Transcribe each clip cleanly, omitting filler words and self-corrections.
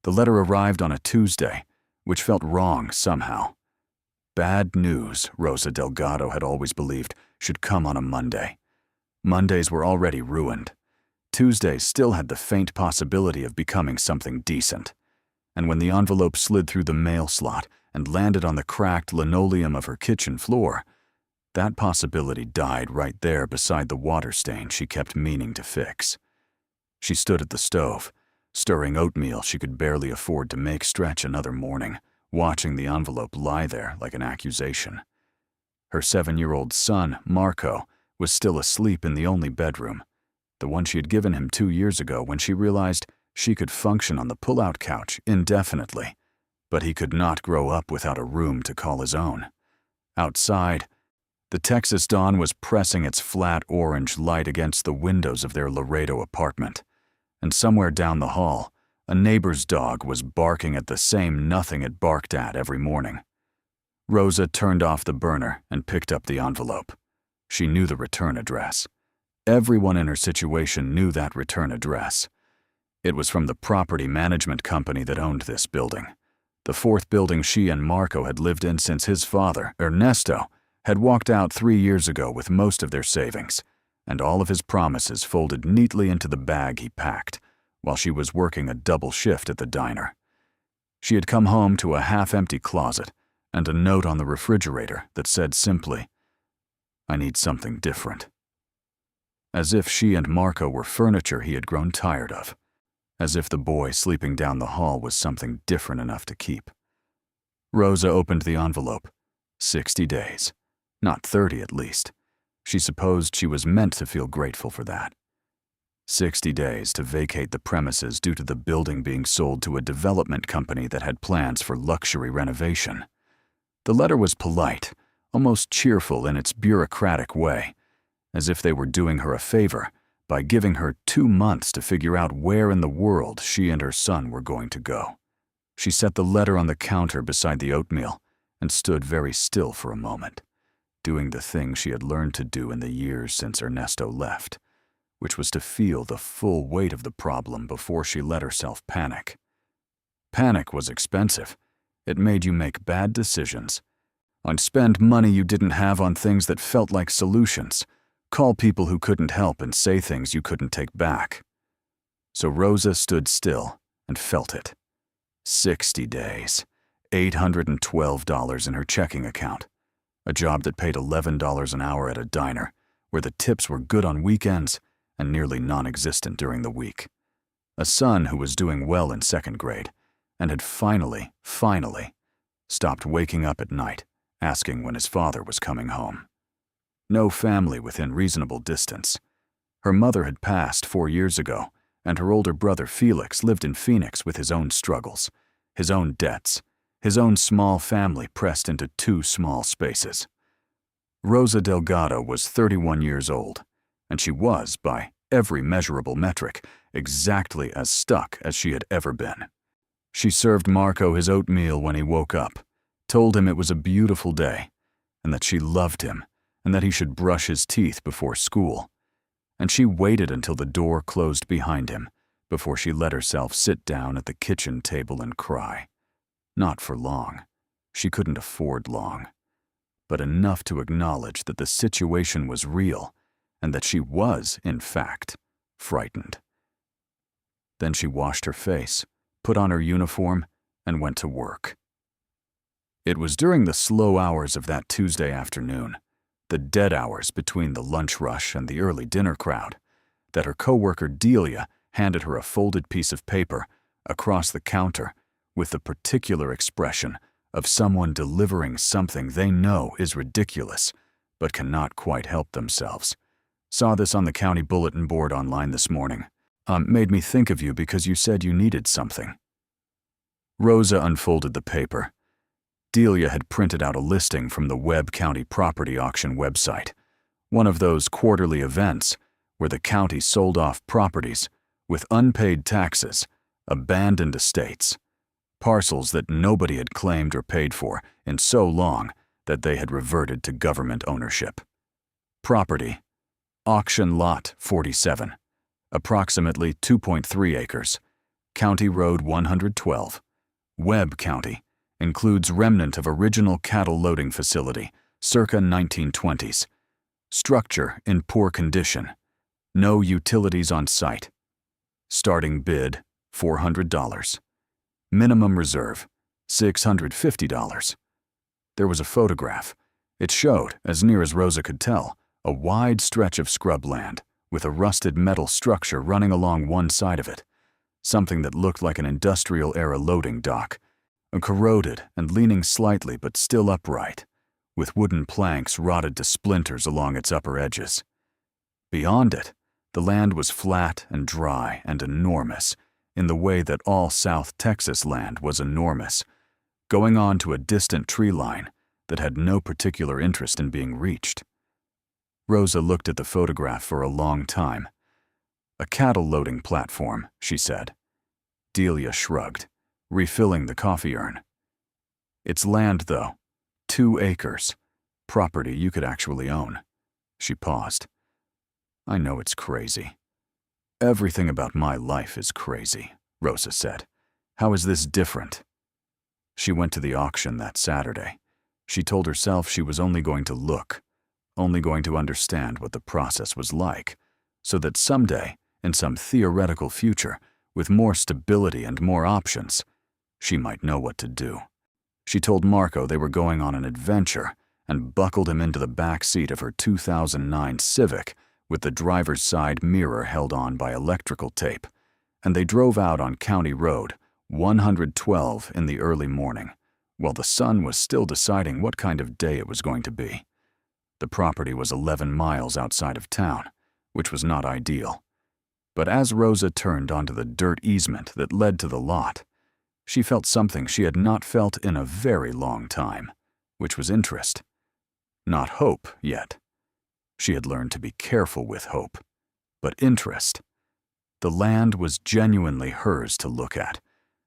The letter arrived on a Tuesday, which felt wrong somehow. Bad news, Rosa Delgado had always believed, should come on a Monday. Mondays were already ruined. Tuesdays still had the faint possibility of becoming something decent. And when the envelope slid through the mail slot and landed on the cracked linoleum of her kitchen floor, that possibility died right there beside the water stain she kept meaning to fix. She stood at the stove, stirring oatmeal she could barely afford to make stretch another morning, watching the envelope lie there like an accusation. Her 7-year-old son, Marco, was still asleep in the only bedroom, the one she had given him 2 years ago when she realized she could function on the pull-out couch indefinitely, but he could not grow up without a room to call his own. Outside, the Texas dawn was pressing its flat orange light against the windows of their Laredo apartment, and somewhere down the hall, a neighbor's dog was barking at the same nothing it barked at every morning. Rosa turned off the burner and picked up the envelope. She knew the return address. Everyone in her situation knew that return address. It was from the property management company that owned this building, the 4th building she and Marco had lived in since his father, Ernesto, had walked out 3 years ago with most of their savings, and all of his promises folded neatly into the bag he packed while she was working a double shift at the diner. She had come home to a half-empty closet and a note on the refrigerator that said simply, "I need something different." As if she and Marco were furniture he had grown tired of. As if the boy sleeping down the hall was something different enough to keep. Rosa opened the envelope. 60 days. Not 30 at least. She supposed she was meant to feel grateful for that. 60 days to vacate the premises due to the building being sold to a development company that had plans for luxury renovation. The letter was polite, almost cheerful in its bureaucratic way, as if they were doing her a favor by giving her 2 months to figure out where in the world she and her son were going to go. She set the letter on the counter beside the oatmeal and stood very still for a moment, doing the thing she had learned to do in the years since Ernesto left, which was to feel the full weight of the problem before she let herself panic. Panic was expensive. It made you make bad decisions, and spend money you didn't have on things that felt like solutions, call people who couldn't help and say things you couldn't take back. So Rosa stood still and felt it. 60 days, $812 in her checking account, a job that paid $11 an hour at a diner, where the tips were good on weekends and nearly non-existent during the week. A son who was doing well in 2nd grade and had finally stopped waking up at night asking when his father was coming home. No family within reasonable distance. Her mother had passed 4 years ago, and her older brother Felix lived in Phoenix with his own struggles, his own debts, his own small family pressed into 2 small spaces. Rosa Delgado was 31 years old, and she was, by every measurable metric, exactly as stuck as she had ever been. She served Marco his oatmeal when he woke up, told him it was a beautiful day, and that she loved him, and that he should brush his teeth before school. And she waited until the door closed behind him before she let herself sit down at the kitchen table and cry. Not for long. She couldn't afford long. But enough to acknowledge that the situation was real and that she was, in fact, frightened. Then she washed her face, put on her uniform, and went to work. It was during the slow hours of that Tuesday afternoon, the dead hours between the lunch rush and the early dinner crowd, that her coworker Delia handed her a folded piece of paper across the counter with the particular expression of someone delivering something they know is ridiculous but cannot quite help themselves. Saw this on the county bulletin board online this morning. Made me think of you because you said you needed something. Rosa unfolded the paper. Delia had printed out a listing from the Webb County Property Auction website, one of those quarterly events where the county sold off properties with unpaid taxes, abandoned estates, parcels that nobody had claimed or paid for in so long that they had reverted to government ownership. Property: Auction Lot 47, approximately 2.3 acres, County Road 112, Webb County, includes remnant of original cattle loading facility, circa 1920s. Structure in poor condition. No utilities on site. Starting bid, $400. Minimum reserve, $650. There was a photograph. It showed, as near as Rosa could tell, a wide stretch of scrubland with a rusted metal structure running along one side of it, something that looked like an industrial-era loading dock, corroded and leaning slightly but still upright, with wooden planks rotted to splinters along its upper edges. Beyond it, the land was flat and dry and enormous, in the way that all South Texas land was enormous, going on to a distant tree line that had no particular interest in being reached. Rosa looked at the photograph for a long time. A cattle loading platform, she said. Delia shrugged, refilling the coffee urn. It's land, though. 2 acres. Property you could actually own. She paused. I know it's crazy. Everything about my life is crazy, Rosa said. How is this different? She went to the auction that Saturday. She told herself she was only going to look, only going to understand what the process was like, so that someday, in some theoretical future, with more stability and more options, she might know what to do. She told Marco they were going on an adventure and buckled him into the back seat of her 2009 Civic with the driver's side mirror held on by electrical tape, and they drove out on County Road 112 in the early morning, while the sun was still deciding what kind of day it was going to be. The property was 11 miles outside of town, which was not ideal. But as Rosa turned onto the dirt easement that led to the lot, she felt something she had not felt in a very long time, which was interest. Not hope yet. She had learned to be careful with hope, but interest. The land was genuinely hers to look at,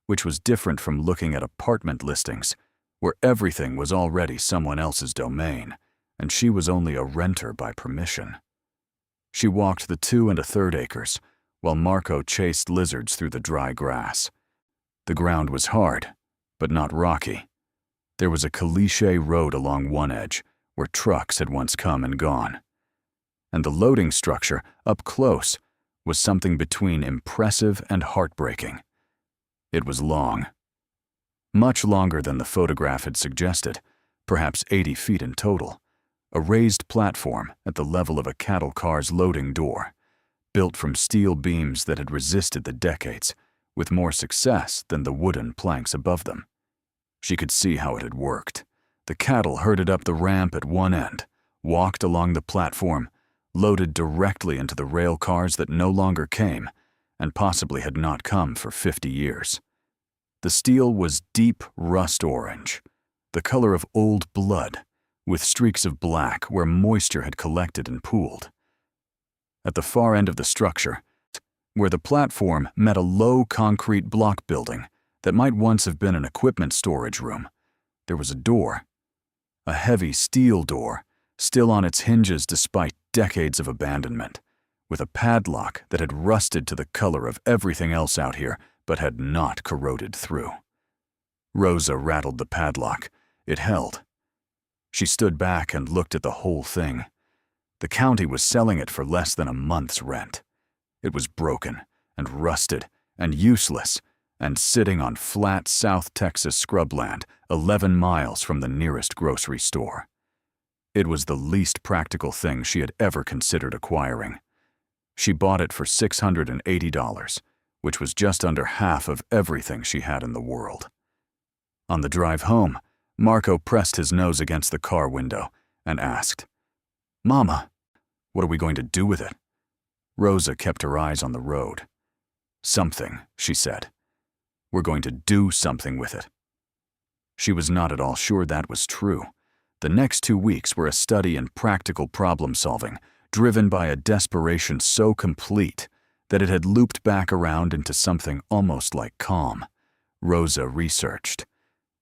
which was different from looking at apartment listings, where everything was already someone else's domain, and she was only a renter by permission. She walked the 2 1/3 acres, while Marco chased lizards through the dry grass. The ground was hard, but not rocky. There was a caliche road along one edge, where trucks had once come and gone. And the loading structure, up close, was something between impressive and heartbreaking. It was long. Much longer than the photograph had suggested, perhaps 80 feet in total. A raised platform at the level of a cattle car's loading door, built from steel beams that had resisted the decades, with more success than the wooden planks above them. She could see how it had worked. The cattle herded up the ramp at one end, walked along the platform, loaded directly into the rail cars that no longer came, and possibly had not come for 50 years. The steel was deep rust orange, the color of old blood, with streaks of black where moisture had collected and pooled. At the far end of the structure, where the platform met a low concrete block building that might once have been an equipment storage room, there was a door. A heavy steel door, still on its hinges despite decades of abandonment, with a padlock that had rusted to the color of everything else out here but had not corroded through. Rosa rattled the padlock. It held. She stood back and looked at the whole thing. The county was selling it for less than a month's rent. It was broken and rusted and useless and sitting on flat South Texas scrubland 11 miles from the nearest grocery store. It was the least practical thing she had ever considered acquiring. She bought it for $680, which was just under half of everything she had in the world. On the drive home, Marco pressed his nose against the car window and asked, "Mama, what are we going to do with it?" Rosa kept her eyes on the road. "Something," she said. "We're going to do something with it." She was not at all sure that was true. The next 2 weeks were a study in practical problem-solving, driven by a desperation so complete that it had looped back around into something almost like calm. Rosa researched.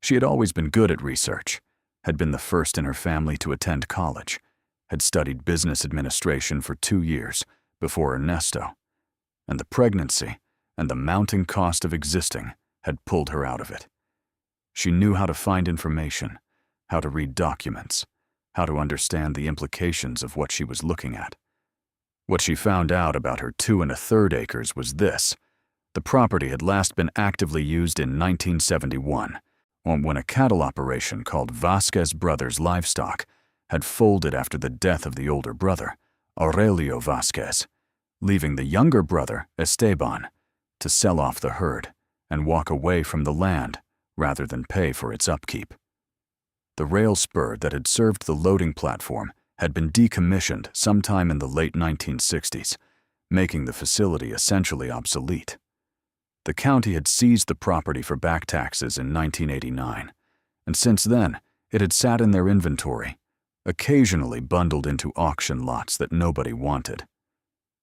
She had always been good at research, had been the first in her family to attend college, had studied business administration for 2 years before Ernesto. And the pregnancy, and the mounting cost of existing had pulled her out of it. She knew how to find information, how to read documents, how to understand the implications of what she was looking at. What she found out about her 2 1/3 acres was this: the property had last been actively used in 1971, when a cattle operation called Vasquez Brothers Livestock had folded after the death of the older brother, Aurelio Vasquez, leaving the younger brother, Esteban, to sell off the herd and walk away from the land rather than pay for its upkeep. The rail spur that had served the loading platform had been decommissioned sometime in the late 1960s, making the facility essentially obsolete. The county had seized the property for back taxes in 1989, and since then it had sat in their inventory, occasionally bundled into auction lots that nobody wanted.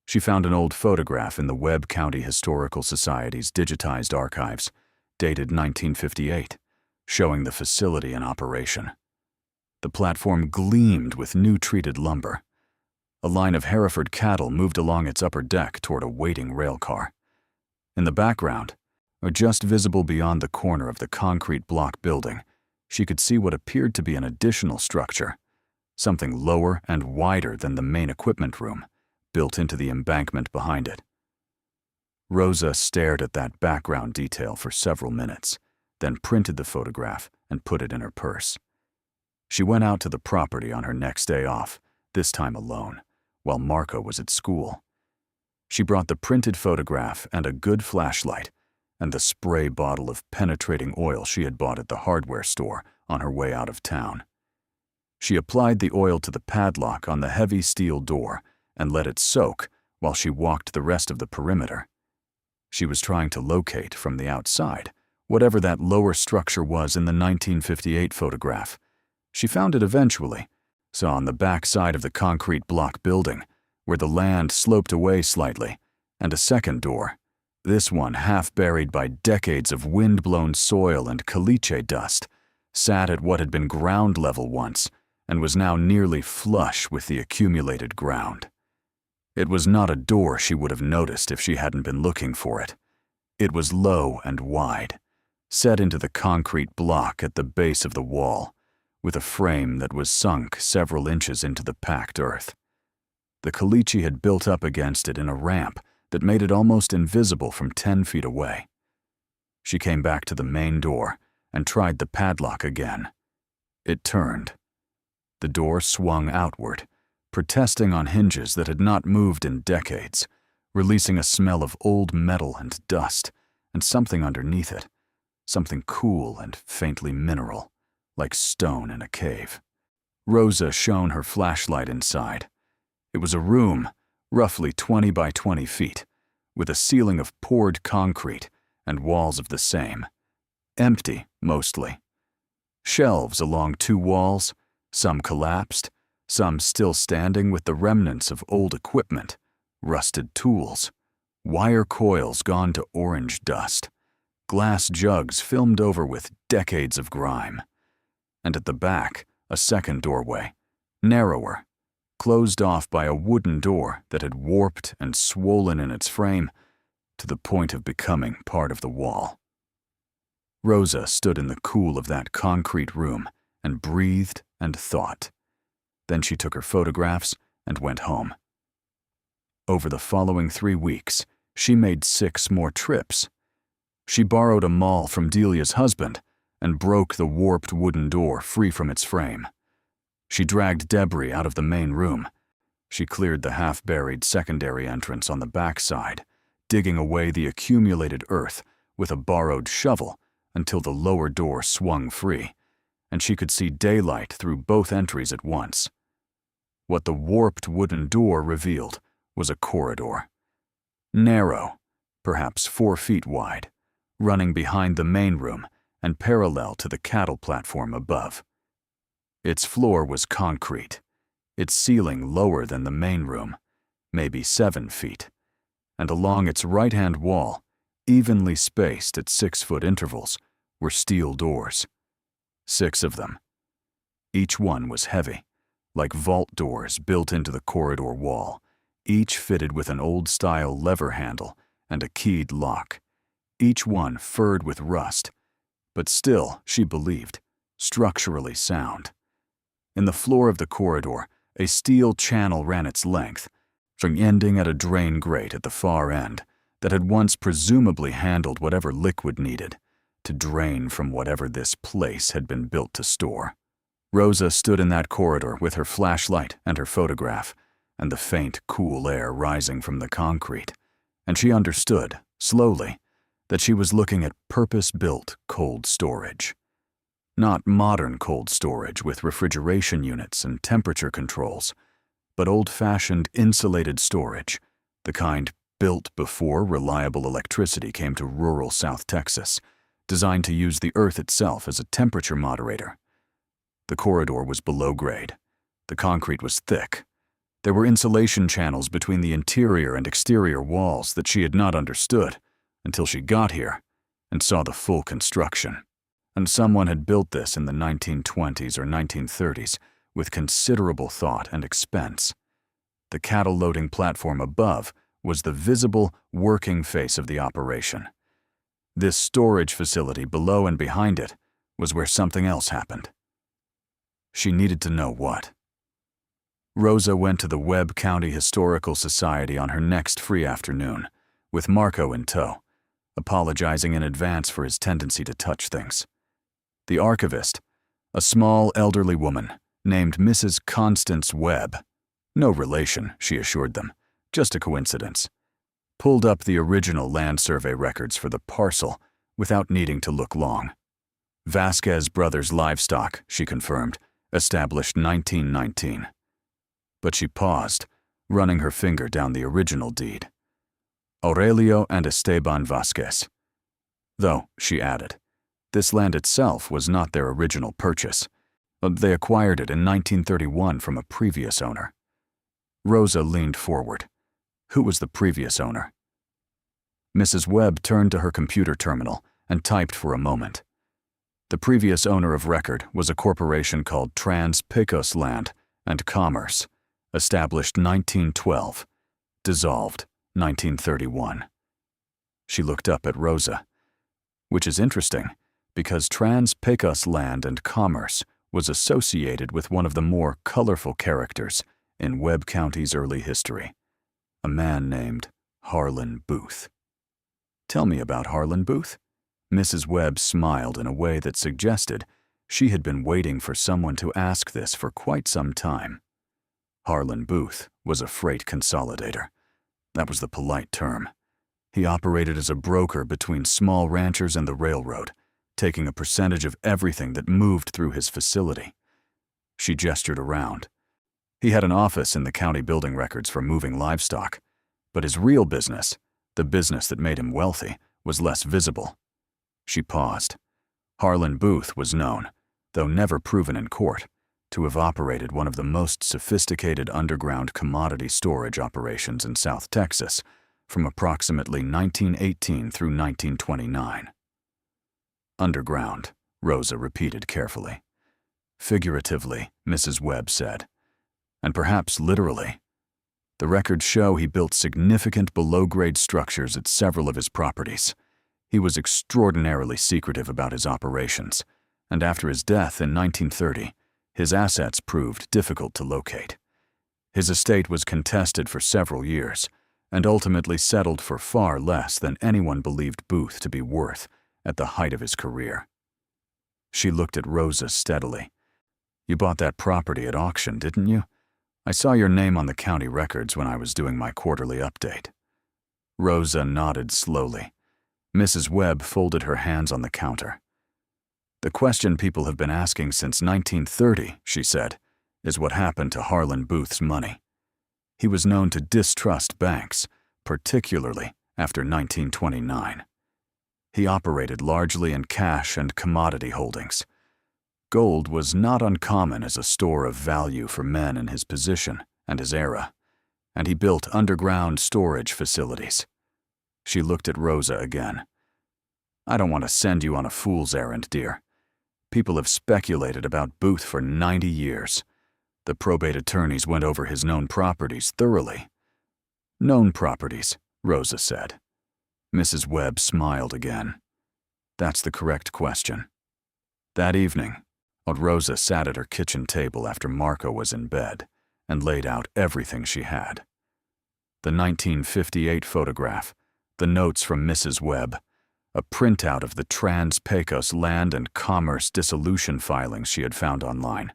She found an old photograph in the Webb County Historical Society's digitized archives, dated 1958, showing the facility in operation. The platform gleamed with new treated lumber. A line of Hereford cattle moved along its upper deck toward a waiting rail car. In the background, or just visible beyond the corner of the concrete block building, she could see what appeared to be an additional structure, something lower and wider than the main equipment room, built into the embankment behind it. Rosa stared at that background detail for several minutes, then printed the photograph and put it in her purse. She went out to the property on her next day off, this time alone, while Marco was at school. She brought the printed photograph and a good flashlight and the spray bottle of penetrating oil she had bought at the hardware store on her way out of town. She applied the oil to the padlock on the heavy steel door and let it soak while she walked the rest of the perimeter. She was trying to locate from the outside whatever that lower structure was in the 1958 photograph. She found it eventually, saw on the back side of the concrete block building, where the land sloped away slightly, and a second door, this one half buried by decades of wind-blown soil and caliche dust, sat at what had been ground level once and was now nearly flush with the accumulated ground. It was not a door she would have noticed if she hadn't been looking for it. It was low and wide, set into the concrete block at the base of the wall, with a frame that was sunk several inches into the packed earth. The caliche had built up against it in a ramp that made it almost invisible from 10 feet away. She came back to the main door and tried the padlock again. It turned. The door swung outward, protesting on hinges that had not moved in decades, releasing a smell of old metal and dust, and something underneath it, something cool and faintly mineral, like stone in a cave. Rosa shone her flashlight inside. It was a room, roughly 20 by 20 feet, with a ceiling of poured concrete and walls of the same. Empty, mostly. Shelves along 2 walls, some collapsed, some still standing with the remnants of old equipment, rusted tools, wire coils gone to orange dust, glass jugs filmed over with decades of grime. And at the back, a second doorway, narrower, closed off by a wooden door that had warped and swollen in its frame to the point of becoming part of the wall. Rosa stood in the cool of that concrete room and breathed and thought. Then she took her photographs and went home. Over the following 3 weeks, she made 6 more trips. She borrowed a maul from Delia's husband and broke the warped wooden door free from its frame. She dragged debris out of the main room. She cleared the half-buried secondary entrance on the back side, digging away the accumulated earth with a borrowed shovel until the lower door swung free, and she could see daylight through both entries at once. What the warped wooden door revealed was a corridor. Narrow, perhaps 4 feet wide, running behind the main room and parallel to the cattle platform above. Its floor was concrete, its ceiling lower than the main room, maybe 7 feet, and along its right-hand wall, evenly spaced at 6-foot intervals, were steel doors. 6 of them. Each one was heavy, like vault doors built into the corridor wall, each fitted with an old-style lever handle and a keyed lock, each one furred with rust, but still, she believed, structurally sound. In the floor of the corridor, a steel channel ran its length, ending at a drain grate at the far end that had once presumably handled whatever liquid needed to drain from whatever this place had been built to store. Rosa stood in that corridor with her flashlight and her photograph, and the faint, cool air rising from the concrete, and she understood, slowly, that she was looking at purpose-built cold storage. Not modern cold storage with refrigeration units and temperature controls, but old-fashioned insulated storage, the kind built before reliable electricity came to rural South Texas, designed to use the earth itself as a temperature moderator. The corridor was below grade. The concrete was thick. There were insulation channels between the interior and exterior walls that she had not understood until she got here and saw the full construction. And someone had built this in the 1920s or 1930s with considerable thought and expense. The cattle loading platform above was the visible, working face of the operation. This storage facility below and behind it was where something else happened. She needed to know what. Rosa went to the Webb County Historical Society on her next free afternoon, with Marco in tow, apologizing in advance for his tendency to touch things. The archivist, a small elderly woman named Mrs. Constance Webb, no relation, she assured them, just a coincidence, pulled up the original land survey records for the parcel without needing to look long. Vasquez Brothers Livestock, she confirmed, established 1919. But she paused, running her finger down the original deed. Aurelio and Esteban Vasquez. Though, she added, this land itself was not their original purchase. They acquired it in 1931 from a previous owner. Rosa leaned forward. Who was the previous owner? Mrs. Webb turned to her computer terminal and typed for a moment. The previous owner of record was a corporation called Trans-Pecos Land and Commerce, established 1912, dissolved 1931. She looked up at Rosa, which is interesting because Trans-Pecos Land and Commerce was associated with one of the more colorful characters in Webb County's early history, a man named Harlan Booth. Tell me about Harlan Booth. Mrs. Webb smiled in a way that suggested she had been waiting for someone to ask this for quite some time. Harlan Booth was a freight consolidator. That was the polite term. He operated as a broker between small ranchers and the railroad, taking a percentage of everything that moved through his facility. She gestured around. He had an office in the county building records for moving livestock, but his real business, the business that made him wealthy, was less visible. She paused. Harlan Booth was known, though never proven in court, to have operated one of the most sophisticated underground commodity storage operations in South Texas from approximately 1918 through 1929. Underground, Rosa repeated carefully. Figuratively, Mrs. Webb said, and perhaps literally. The records show he built significant below-grade structures at several of his properties. He was extraordinarily secretive about his operations, and after his death in 1930, his assets proved difficult to locate. His estate was contested for several years, and ultimately settled for far less than anyone believed Booth to be worth at the height of his career. She looked at Rosa steadily. You bought that property at auction, didn't you? I saw your name on the county records when I was doing my quarterly update. Rosa nodded slowly. Mrs. Webb folded her hands on the counter. The question people have been asking since 1930, she said, is what happened to Harlan Booth's money. He was known to distrust banks, particularly after 1929. He operated largely in cash and commodity holdings. Gold was not uncommon as a store of value for men in his position and his era, and he built underground storage facilities. She looked at Rosa again. I don't want to send you on a fool's errand, dear. People have speculated about Booth for 90 years. The probate attorneys went over his known properties thoroughly. Known properties, Rosa said. Mrs. Webb smiled again. That's the correct question. That evening, old Rosa sat at her kitchen table after Marco was in bed and laid out everything she had. The 1958 photograph, the notes from Mrs. Webb, a printout of the Trans-Pecos Land and Commerce dissolution filings she had found online,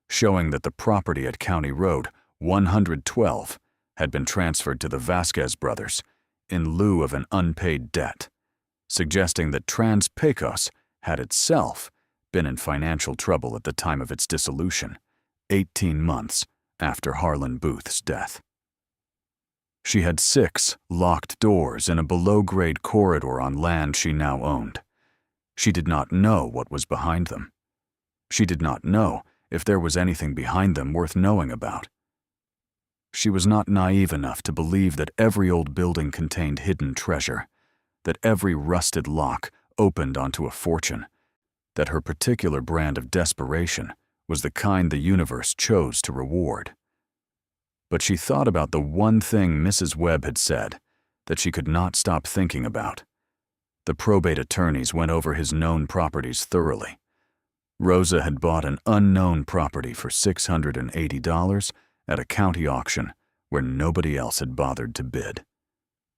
showing that the property at County Road 112 had been transferred to the Vasquez brothers in lieu of an unpaid debt, suggesting that Trans-Pecos had itself been in financial trouble at the time of its dissolution, 18 months after Harlan Booth's death. She had 6 locked doors in a below-grade corridor on land she now owned. She did not know what was behind them. She did not know if there was anything behind them worth knowing about. She was not naive enough to believe that every old building contained hidden treasure, that every rusted lock opened onto a fortune, that her particular brand of desperation was the kind the universe chose to reward. But she thought about the one thing Mrs. Webb had said that she could not stop thinking about. The probate attorneys went over his known properties thoroughly. Rosa had bought an unknown property for $680 at a county auction where nobody else had bothered to bid.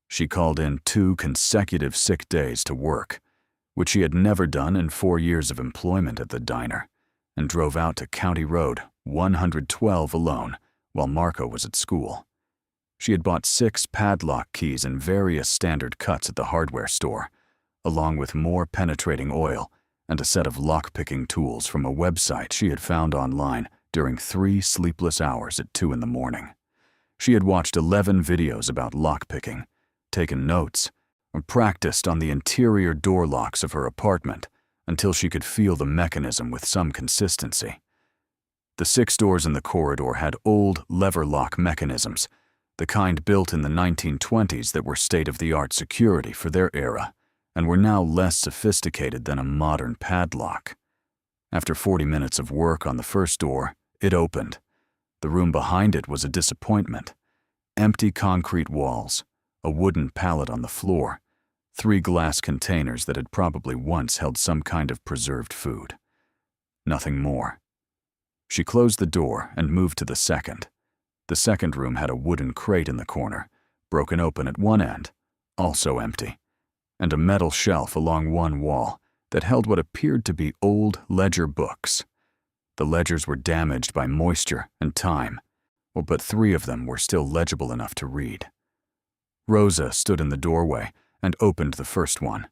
She called in 2 consecutive sick days to work, which she had never done in 4 years of employment at the diner, and drove out to County Road 112 alone while Marco was at school. She had bought 6 padlock keys in various standard cuts at the hardware store, along with more penetrating oil and a set of lock-picking tools from a website she had found online during 3 sleepless hours at 2 in the morning. She had watched 11 videos about lock-picking, taken notes, and practiced on the interior door locks of her apartment until she could feel the mechanism with some consistency. The 6 doors in the corridor had old lever lock mechanisms, the kind built in the 1920s that were state-of-the-art security for their era, and were now less sophisticated than a modern padlock. After 40 minutes of work on the first door, it opened. The room behind it was a disappointment. Empty concrete walls, a wooden pallet on the floor, 3 glass containers that had probably once held some kind of preserved food. Nothing more. She closed the door and moved to the second. The second room had a wooden crate in the corner, broken open at one end, also empty, and a metal shelf along one wall that held what appeared to be old ledger books. The ledgers were damaged by moisture and time, but 3 of them were still legible enough to read. Rosa stood in the doorway and opened the first one.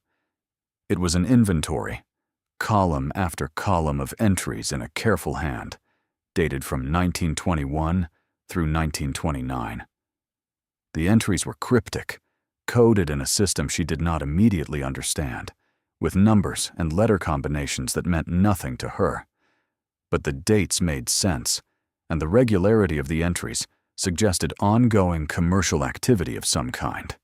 It was an inventory, column after column of entries in a careful hand, dated from 1921 through 1929. The entries were cryptic, coded in a system she did not immediately understand, with numbers and letter combinations that meant nothing to her. But the dates made sense, and the regularity of the entries suggested ongoing commercial activity of some kind.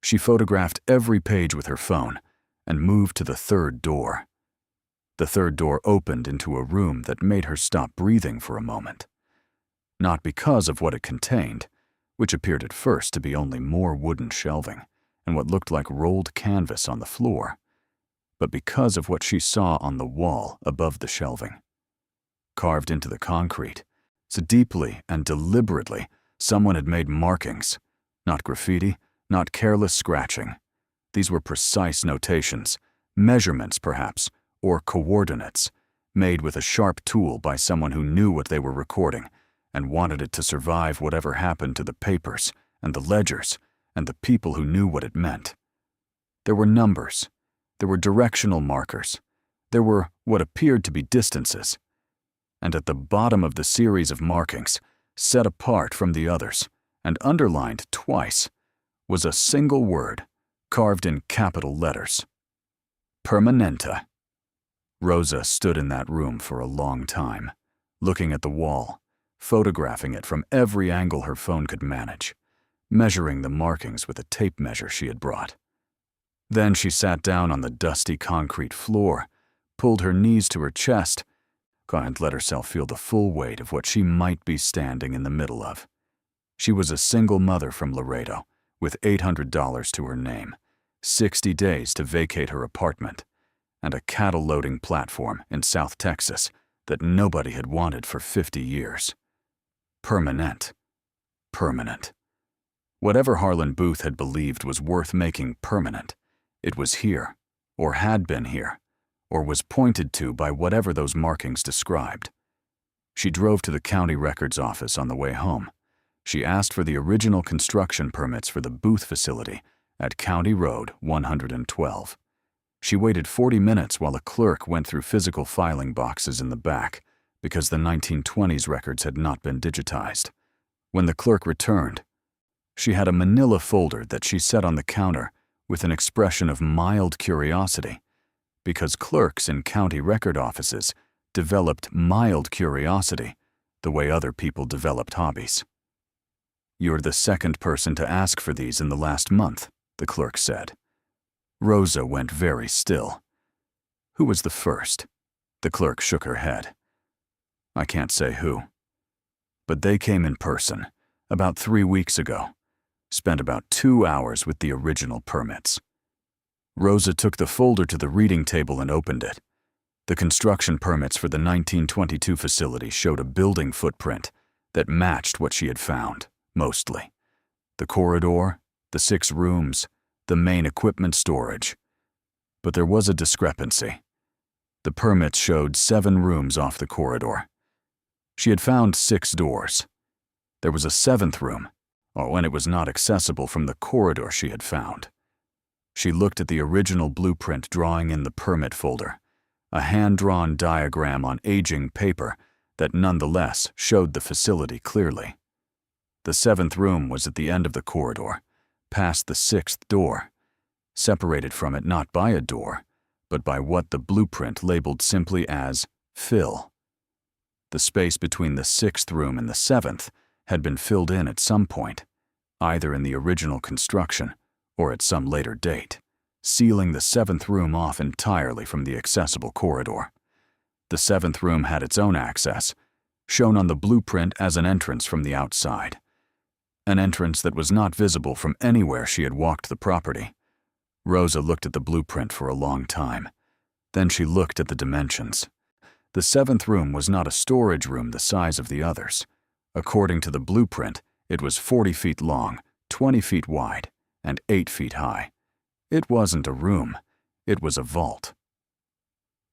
She photographed every page with her phone and moved to the third door. The third door opened into a room that made her stop breathing for a moment. Not because of what it contained, which appeared at first to be only more wooden shelving and what looked like rolled canvas on the floor, but because of what she saw on the wall above the shelving. Carved into the concrete, so deeply and deliberately, someone had made markings, not graffiti, not careless scratching. These were precise notations, measurements perhaps, or coordinates, made with a sharp tool by someone who knew what they were recording and wanted it to survive whatever happened to the papers and the ledgers and the people who knew what it meant. There were numbers. There were directional markers. There were what appeared to be distances. And at the bottom of the series of markings, set apart from the others and underlined twice, was a single word carved in capital letters: Permanente. Rosa stood in that room for a long time, looking at the wall, photographing it from every angle her phone could manage, measuring the markings with a tape measure she had brought. Then she sat down on the dusty concrete floor, pulled her knees to her chest, and let herself feel the full weight of what she might be standing in the middle of. She was a single mother from Laredo, with $800 to her name, 60 days to vacate her apartment, and a cattle loading platform in South Texas that nobody had wanted for 50 years. Permanent. Permanent. Whatever Harlan Booth had believed was worth making permanent, it was here, or had been here, or was pointed to by whatever those markings described. She drove to the county records office on the way home. She asked for the original construction permits for the Booth facility at County Road 112. She waited 40 minutes while a clerk went through physical filing boxes in the back because the 1920s records had not been digitized. When the clerk returned, she had a manila folder that she set on the counter with an expression of mild curiosity, because clerks in county record offices developed mild curiosity the way other people developed hobbies. "You're the second person to ask for these in the last month," the clerk said. Rosa went very still. "Who was the first?" The clerk shook her head. "I can't say who. But they came in person, about 3 weeks ago. Spent about 2 hours with the original permits." Rosa took the folder to the reading table and opened it. The construction permits for the 1922 facility showed a building footprint that matched what she had found, mostly. The corridor, the 6 rooms, the main equipment storage. But there was a discrepancy. The permits showed 7 rooms off the corridor. She had found 6 doors. There was a 7th room, and it was not accessible from the corridor she had found. She looked at the original blueprint drawing in the permit folder, a hand-drawn diagram on aging paper that nonetheless showed the facility clearly. The 7th room was at the end of the corridor, past the 6th door, separated from it not by a door, but by what the blueprint labeled simply as fill. The space between the 6th room and the 7th had been filled in at some point, either in the original construction or at some later date, sealing the 7th room off entirely from the accessible corridor. The 7th room had its own access, shown on the blueprint as an entrance from the outside. An entrance that was not visible from anywhere she had walked the property. Rosa looked at the blueprint for a long time. Then she looked at the dimensions. The 7th room was not a storage room the size of the others. According to the blueprint, it was 40 feet long, 20 feet wide, and 8 feet high. It wasn't a room, it was a vault.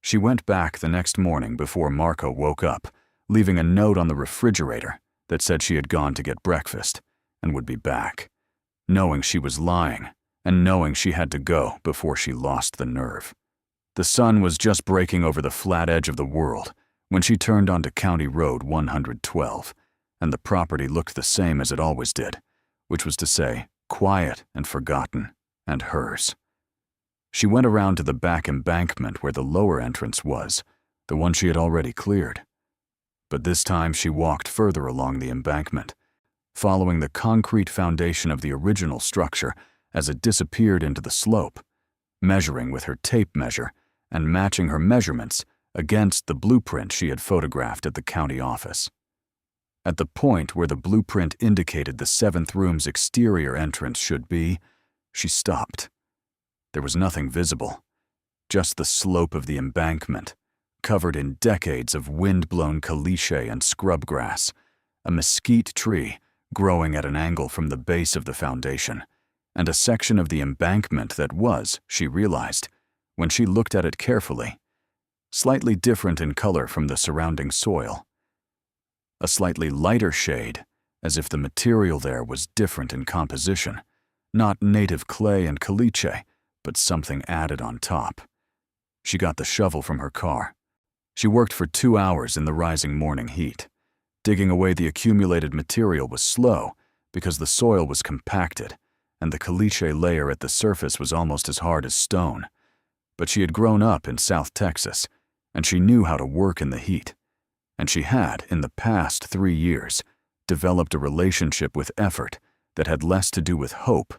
She went back the next morning before Marco woke up, leaving a note on the refrigerator that said she had gone to get breakfast and would be back, knowing she was lying and knowing she had to go before she lost the nerve. The sun was just breaking over the flat edge of the world when she turned onto County Road 112, and the property looked the same as it always did, which was to say, quiet and forgotten, and hers. She went around to the back embankment where the lower entrance was, the one she had already cleared. But this time she walked further along the embankment, following the concrete foundation of the original structure as it disappeared into the slope, measuring with her tape measure and matching her measurements against the blueprint she had photographed at the county office. At the point where the blueprint indicated the 7th room's exterior entrance should be, she stopped. There was nothing visible, just the slope of the embankment, covered in decades of wind-blown caliche and scrub grass, a mesquite tree growing at an angle from the base of the foundation, and a section of the embankment that was, she realized, when she looked at it carefully, slightly different in color from the surrounding soil. A slightly lighter shade, as if the material there was different in composition, not native clay and caliche, but something added on top. She got the shovel from her car. She worked for 2 hours in the rising morning heat. Digging away the accumulated material was slow because the soil was compacted, and the caliche layer at the surface was almost as hard as stone. But she had grown up in South Texas, and she knew how to work in the heat. And she had, in the past 3 years, developed a relationship with effort that had less to do with hope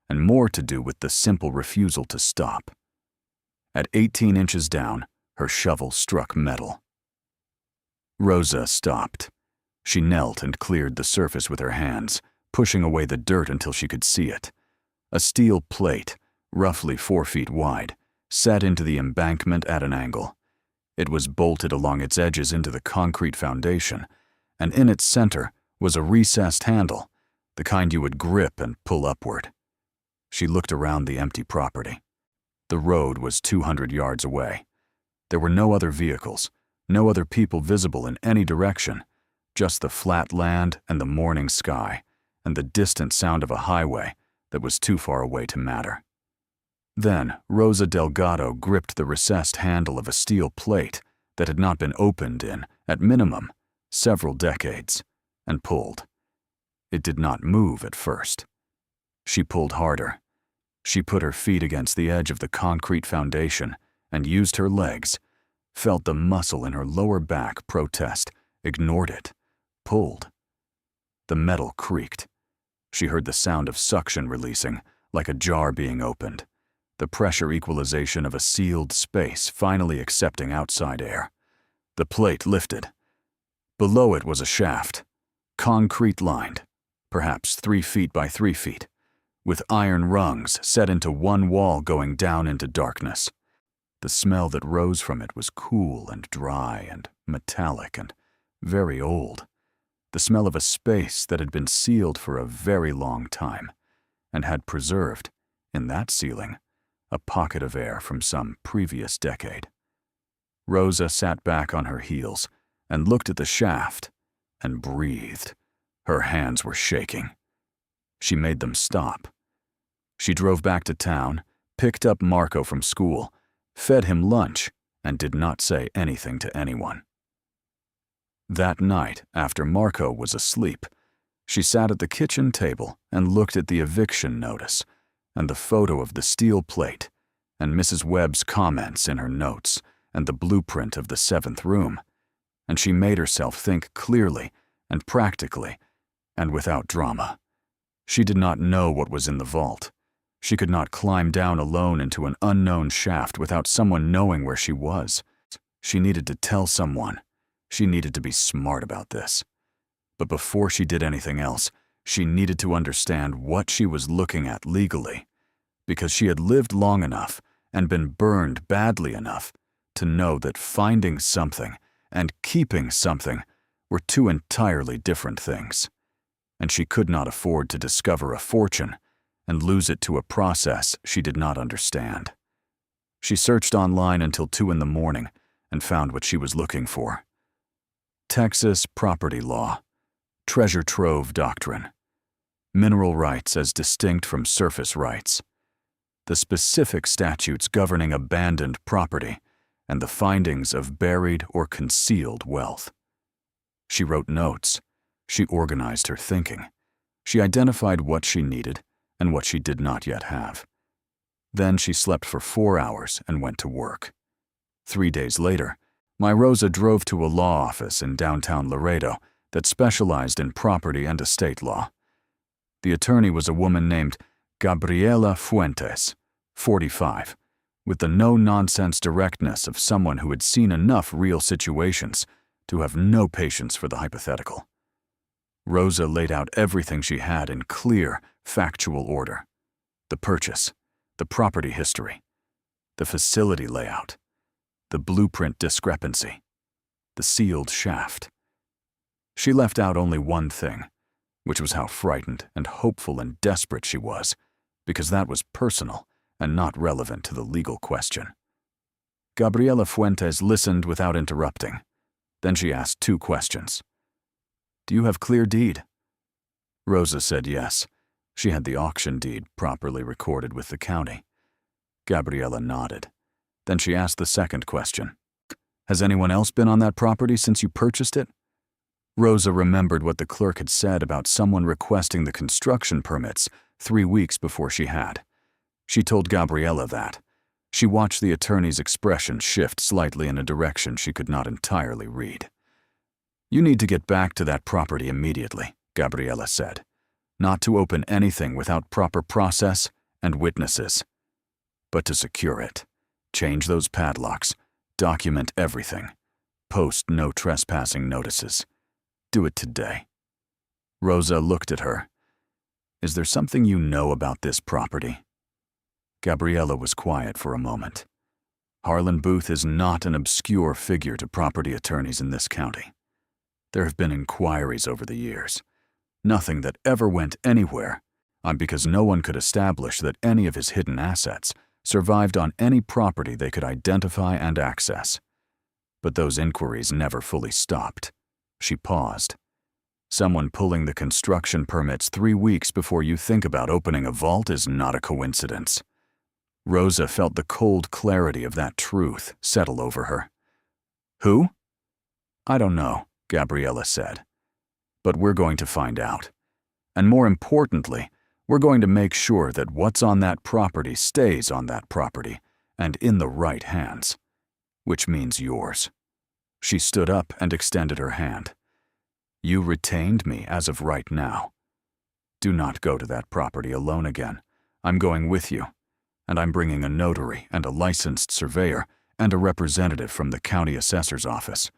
and more to do with the simple refusal to stop. At 18 inches down, her shovel struck metal. Rosa stopped. She knelt and cleared the surface with her hands, pushing away the dirt until she could see it. A steel plate, roughly 4 feet wide, set into the embankment at an angle. It was bolted along its edges into the concrete foundation, and in its center was a recessed handle, the kind you would grip and pull upward. She looked around the empty property. The road was 200 yards away. There were no other vehicles, no other people visible in any direction, just the flat land and the morning sky, and the distant sound of a highway that was too far away to matter. Then Rosa Delgado gripped the recessed handle of a steel plate that had not been opened in, at minimum, several decades, and pulled. It did not move at first. She pulled harder. She put her feet against the edge of the concrete foundation and used her legs, felt the muscle in her lower back protest, ignored it, pulled. The metal creaked. She heard the sound of suction releasing, like a jar being opened, the pressure equalization of a sealed space finally accepting outside air. The plate lifted. Below it was a shaft, concrete-lined, perhaps 3 feet by 3 feet, with iron rungs set into one wall going down into darkness. The smell that rose from it was cool and dry and metallic and very old. The smell of a space that had been sealed for a very long time and had preserved, in that sealing, a pocket of air from some previous decade. Rosa sat back on her heels and looked at the shaft and breathed. Her hands were shaking. She made them stop. She drove back to town, picked up Marco from school, fed him lunch, and did not say anything to anyone. That night, after Marco was asleep, she sat at the kitchen table and looked at the eviction notice and the photo of the steel plate and Mrs. Webb's comments in her notes and the blueprint of the 7th room, and she made herself think clearly and practically and without drama. She did not know what was in the vault. She could not climb down alone into an unknown shaft without someone knowing where she was. She needed to tell someone. She needed to be smart about this. But before she did anything else, she needed to understand what she was looking at legally, because she had lived long enough and been burned badly enough to know that finding something and keeping something were two entirely different things. And she could not afford to discover a fortune and lose it to a process she did not understand. She searched online until 2 in the morning and found what she was looking for. Texas property law, treasure trove doctrine, mineral rights as distinct from surface rights, the specific statutes governing abandoned property, and the findings of buried or concealed wealth. She wrote notes. She organized her thinking. She identified what she needed and what she did not yet have. Then she slept for 4 hours and went to work. 3 days later, my Rosa drove to a law office in downtown Laredo that specialized in property and estate law. The attorney was a woman named Gabriela Fuentes, 45, with the no-nonsense directness of someone who had seen enough real situations to have no patience for the hypothetical. Rosa laid out everything she had in clear, factual order. The purchase, the property history, the facility layout, the blueprint discrepancy, the sealed shaft. She left out only one thing, which was how frightened and hopeful and desperate she was, because that was personal and not relevant to the legal question. Gabriela Fuentes listened without interrupting. Then she asked 2 questions. "Do you have clear deed?" Rosa said yes. She had the auction deed properly recorded with the county. Gabriela nodded. Then she asked the second question. "Has anyone else been on that property since you purchased it?" Rosa remembered what the clerk had said about someone requesting the construction permits 3 weeks before she had. She told Gabriela that. She watched the attorney's expression shift slightly in a direction she could not entirely read. "You need to get back to that property immediately," Gabriela said. "Not to open anything without proper process and witnesses, but to secure it. Change those padlocks, document everything, post no trespassing notices. Do it today." Rosa looked at her. "Is there something you know about this property?" Gabriella was quiet for a moment. Harlan Booth is not an obscure figure to property attorneys in this county. There have been inquiries over the years. Nothing that ever went anywhere, because no one could establish that any of his hidden assets survived on any property they could identify and access. But those inquiries never fully stopped. She paused. Someone pulling the construction permits 3 weeks before you think about opening a vault is not a coincidence. Rosa felt the cold clarity of that truth settle over her. Who? I don't know, Gabriella said. But we're going to find out. And more importantly, we're going to make sure that what's on that property stays on that property and in the right hands, which means yours. She stood up and extended her hand. You retained me as of right now. Do not go to that property alone again. I'm going with you, and I'm bringing a notary and a licensed surveyor and a representative from the county assessor's office.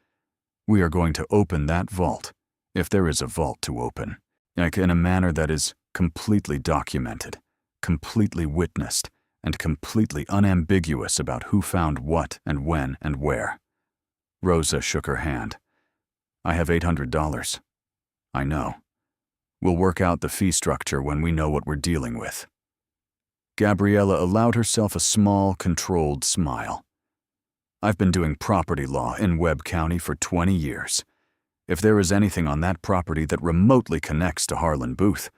We are going to open that vault, if there is a vault to open, in a manner that is completely documented, completely witnessed, and completely unambiguous about who found what and when and where. Rosa shook her hand. I have $800. I know. We'll work out the fee structure when we know what we're dealing with. Gabriella allowed herself a small, controlled smile. I've been doing property law in Webb County for 20 years. If there is anything on that property that remotely connects to Harlan Booth,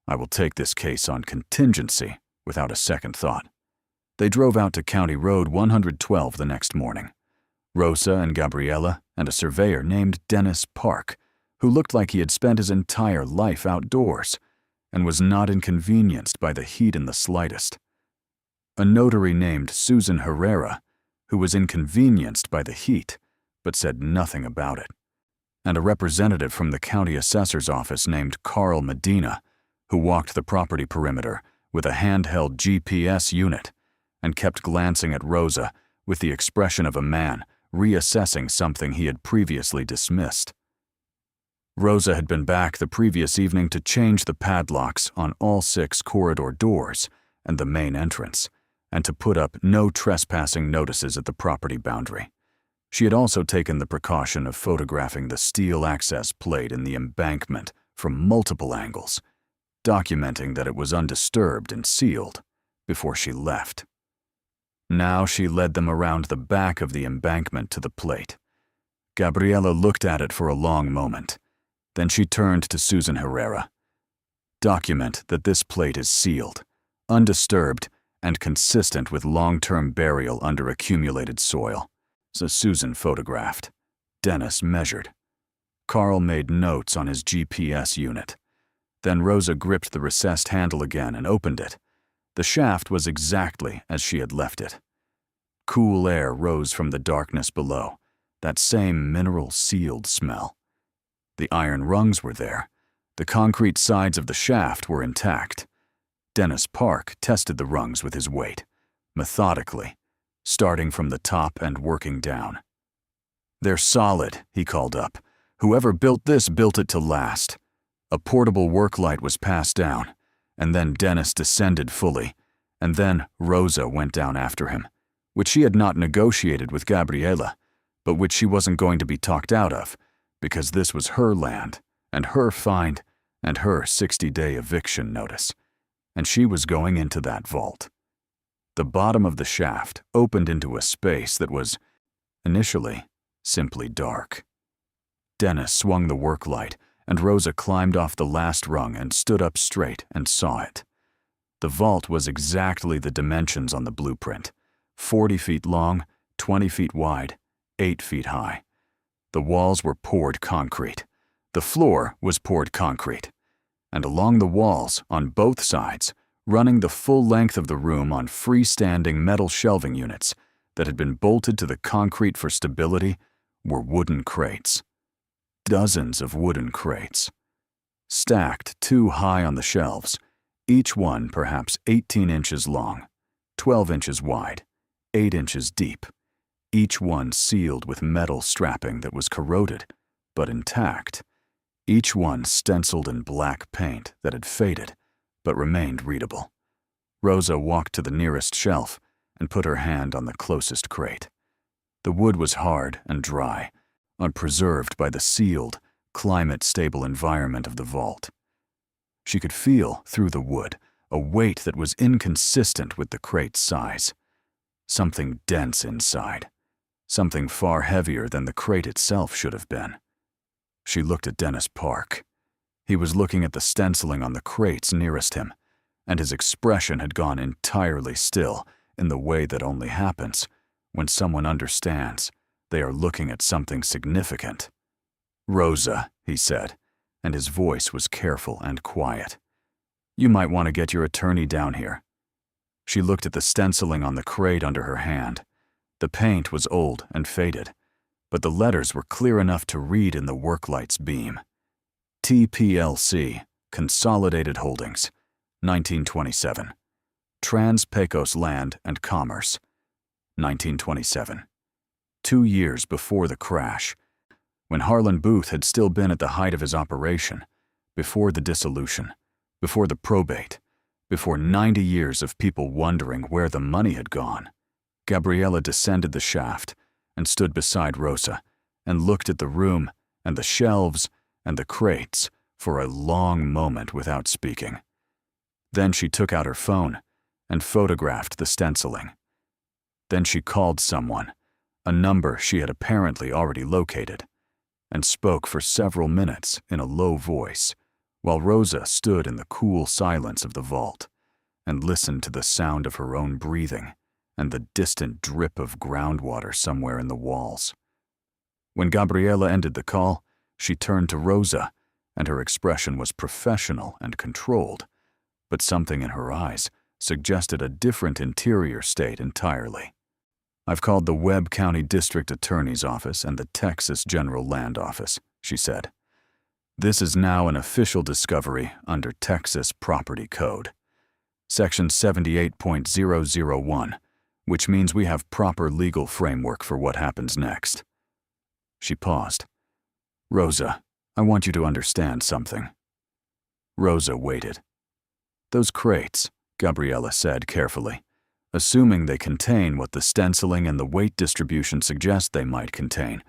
I will take this case on contingency without a second thought. They drove out to County Road 112 the next morning. Rosa and Gabriella and a surveyor named Dennis Park, who looked like he had spent his entire life outdoors and was not inconvenienced by the heat in the slightest. A notary named Susan Herrera, who was inconvenienced by the heat but said nothing about it, and a representative from the county assessor's office named Carl Medina, who walked the property perimeter with a handheld GPS unit and kept glancing at Rosa with the expression of a man reassessing something he had previously dismissed. Rosa had been back the previous evening to change the padlocks on all 6 corridor doors and the main entrance, and to put up no trespassing notices at the property boundary. She had also taken the precaution of photographing the steel access plate in the embankment from multiple angles, documenting that it was undisturbed and sealed before she left. Now she led them around the back of the embankment to the plate. Gabriella looked at it for a long moment. Then she turned to Susan Herrera. Document that this plate is sealed, undisturbed, and consistent with long-term burial under accumulated soil. So Susan photographed. Dennis measured. Carl made notes on his GPS unit. Then Rosa gripped the recessed handle again and opened it. The shaft was exactly as she had left it. Cool air rose from the darkness below, that same mineral-sealed smell. The iron rungs were there. The concrete sides of the shaft were intact. Dennis Park tested the rungs with his weight, methodically, starting from the top and working down. They're solid, he called up. Whoever built this built it to last. A portable work light was passed down, and then Dennis descended fully, and then Rosa went down after him, which she had not negotiated with Gabriella, but which she wasn't going to be talked out of, because this was her land, and her find, and her 60-day eviction notice, and she was going into that vault. The bottom of the shaft opened into a space that was, initially, simply dark. Dennis swung the work light, and Rosa climbed off the last rung and stood up straight and saw it. The vault was exactly the dimensions on the blueprint, 40 feet long, 20 feet wide, 8 feet high. The walls were poured concrete. The floor was poured concrete. And along the walls, on both sides, running the full length of the room on freestanding metal shelving units that had been bolted to the concrete for stability, were wooden crates. Dozens of wooden crates. Stacked 2 high on the shelves, each one perhaps 18 inches long, 12 inches wide, 8 inches deep, each one sealed with metal strapping that was corroded, but intact, each one stenciled in black paint that had faded, but remained readable. Rosa walked to the nearest shelf and put her hand on the closest crate. The wood was hard and dry, unpreserved by the sealed, climate-stable environment of the vault. She could feel, through the wood, a weight that was inconsistent with the crate's size. Something dense inside. Something far heavier than the crate itself should have been. She looked at Dennis Park. He was looking at the stenciling on the crates nearest him, and his expression had gone entirely still in the way that only happens when someone understands they are looking at something significant. "Rosa," he said, and his voice was careful and quiet. "You might want to get your attorney down here." She looked at the stenciling on the crate under her hand. The paint was old and faded, but the letters were clear enough to read in the worklight's beam. TPLC, Consolidated Holdings, 1927. Trans-Pecos Land and Commerce, 1927. 2 years before the crash, when Harlan Booth had still been at the height of his operation, before the dissolution, before the probate, before 90 years of people wondering where the money had gone. Gabriella descended the shaft and stood beside Rosa and looked at the room and the shelves and the crates for a long moment without speaking. Then she took out her phone and photographed the stenciling. Then she called someone, a number she had apparently already located, and spoke for several minutes in a low voice, while Rosa stood in the cool silence of the vault and listened to the sound of her own breathing and the distant drip of groundwater somewhere in the walls. When Gabriella ended the call, she turned to Rosa, and her expression was professional and controlled, but something in her eyes suggested a different interior state entirely. "I've called the Webb County District Attorney's Office and the Texas General Land Office," she said. "This is now an official discovery under Texas Property Code. Section 78.001, which means we have proper legal framework for what happens next." She paused. "Rosa, I want you to understand something." Rosa waited. "Those crates," Gabriella said carefully, "assuming they contain what the stenciling and the weight distribution suggest they might contain,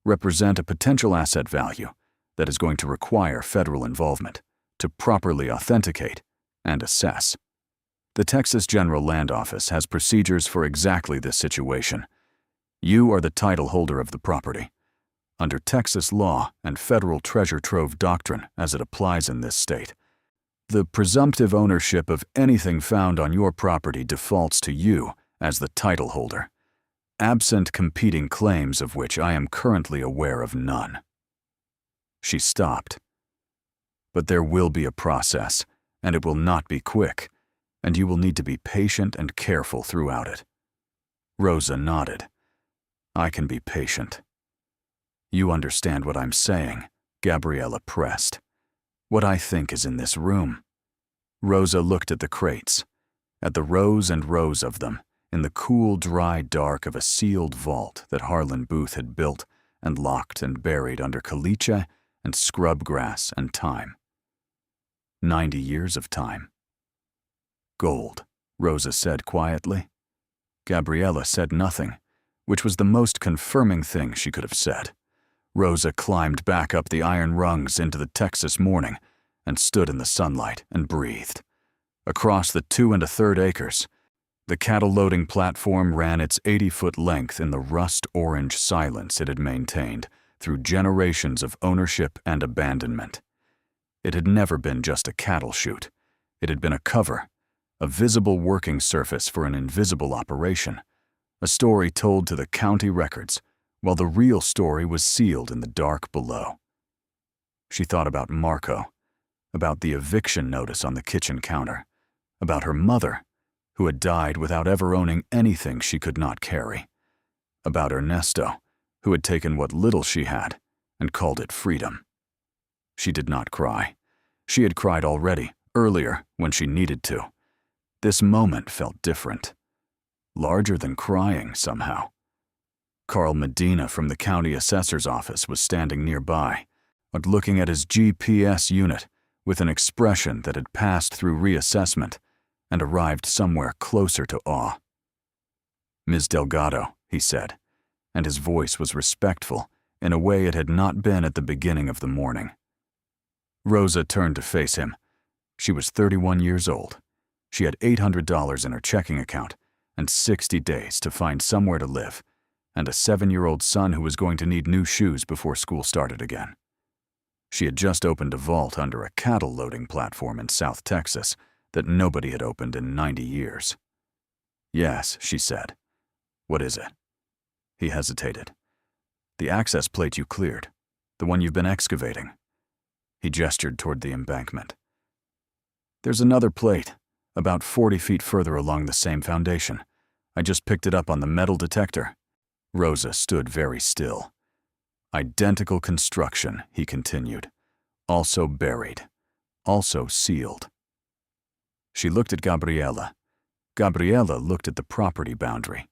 represent a potential asset value that is going to require federal involvement to properly authenticate and assess. The Texas General Land Office has procedures for exactly this situation. You are the title holder of the property. Under Texas law and federal treasure trove doctrine as it applies in this state, the presumptive ownership of anything found on your property defaults to you as the title holder, absent competing claims of which I am currently aware of none." She stopped. "But there will be a process, and it will not be quick, and you will need to be patient and careful throughout it." Rosa nodded. "I can be patient." "You understand what I'm saying," Gabriella pressed. "What I think is in this room." Rosa looked at the crates, at the rows and rows of them, in the cool, dry dark of a sealed vault that Harlan Booth had built and locked and buried under caliche and scrub grass and time. 90 years of time. "Gold," Rosa said quietly. Gabriella said nothing, which was the most confirming thing she could have said. Rosa climbed back up the iron rungs into the Texas morning and stood in the sunlight and breathed. Across the 2 1/3 acres, the cattle loading platform ran its 80-foot length in the rust-orange silence it had maintained through generations of ownership and abandonment. It had never been just a cattle chute. It had been a cover, a visible working surface for an invisible operation, a story told to the county records, while the real story was sealed in the dark below. She thought about Marco, about the eviction notice on the kitchen counter, about her mother, who had died without ever owning anything she could not carry, about Ernesto, who had taken what little she had and called it freedom. She did not cry. She had cried already, earlier, when she needed to. This moment felt different, larger than crying somehow. Carl Medina from the county assessor's office was standing nearby, looking at his GPS unit with an expression that had passed through reassessment and arrived somewhere closer to awe. "Ms. Delgado," he said, and his voice was respectful in a way it had not been at the beginning of the morning. Rosa turned to face him. She was 31 years old. She had $800 in her checking account and 60 days to find somewhere to live, and a 7-year-old son who was going to need new shoes before school started again. She had just opened a vault under a cattle loading platform in South Texas that nobody had opened in 90 years. "Yes," she said. "What is it?" He hesitated. "The access plate you cleared, the one you've been excavating." He gestured toward the embankment. "There's another plate, about 40 feet further along the same foundation. I just picked it up on the metal detector." Rosa stood very still. "Identical construction," he continued. "Also buried. Also sealed." She looked at Gabriela. Gabriela looked at the property boundary.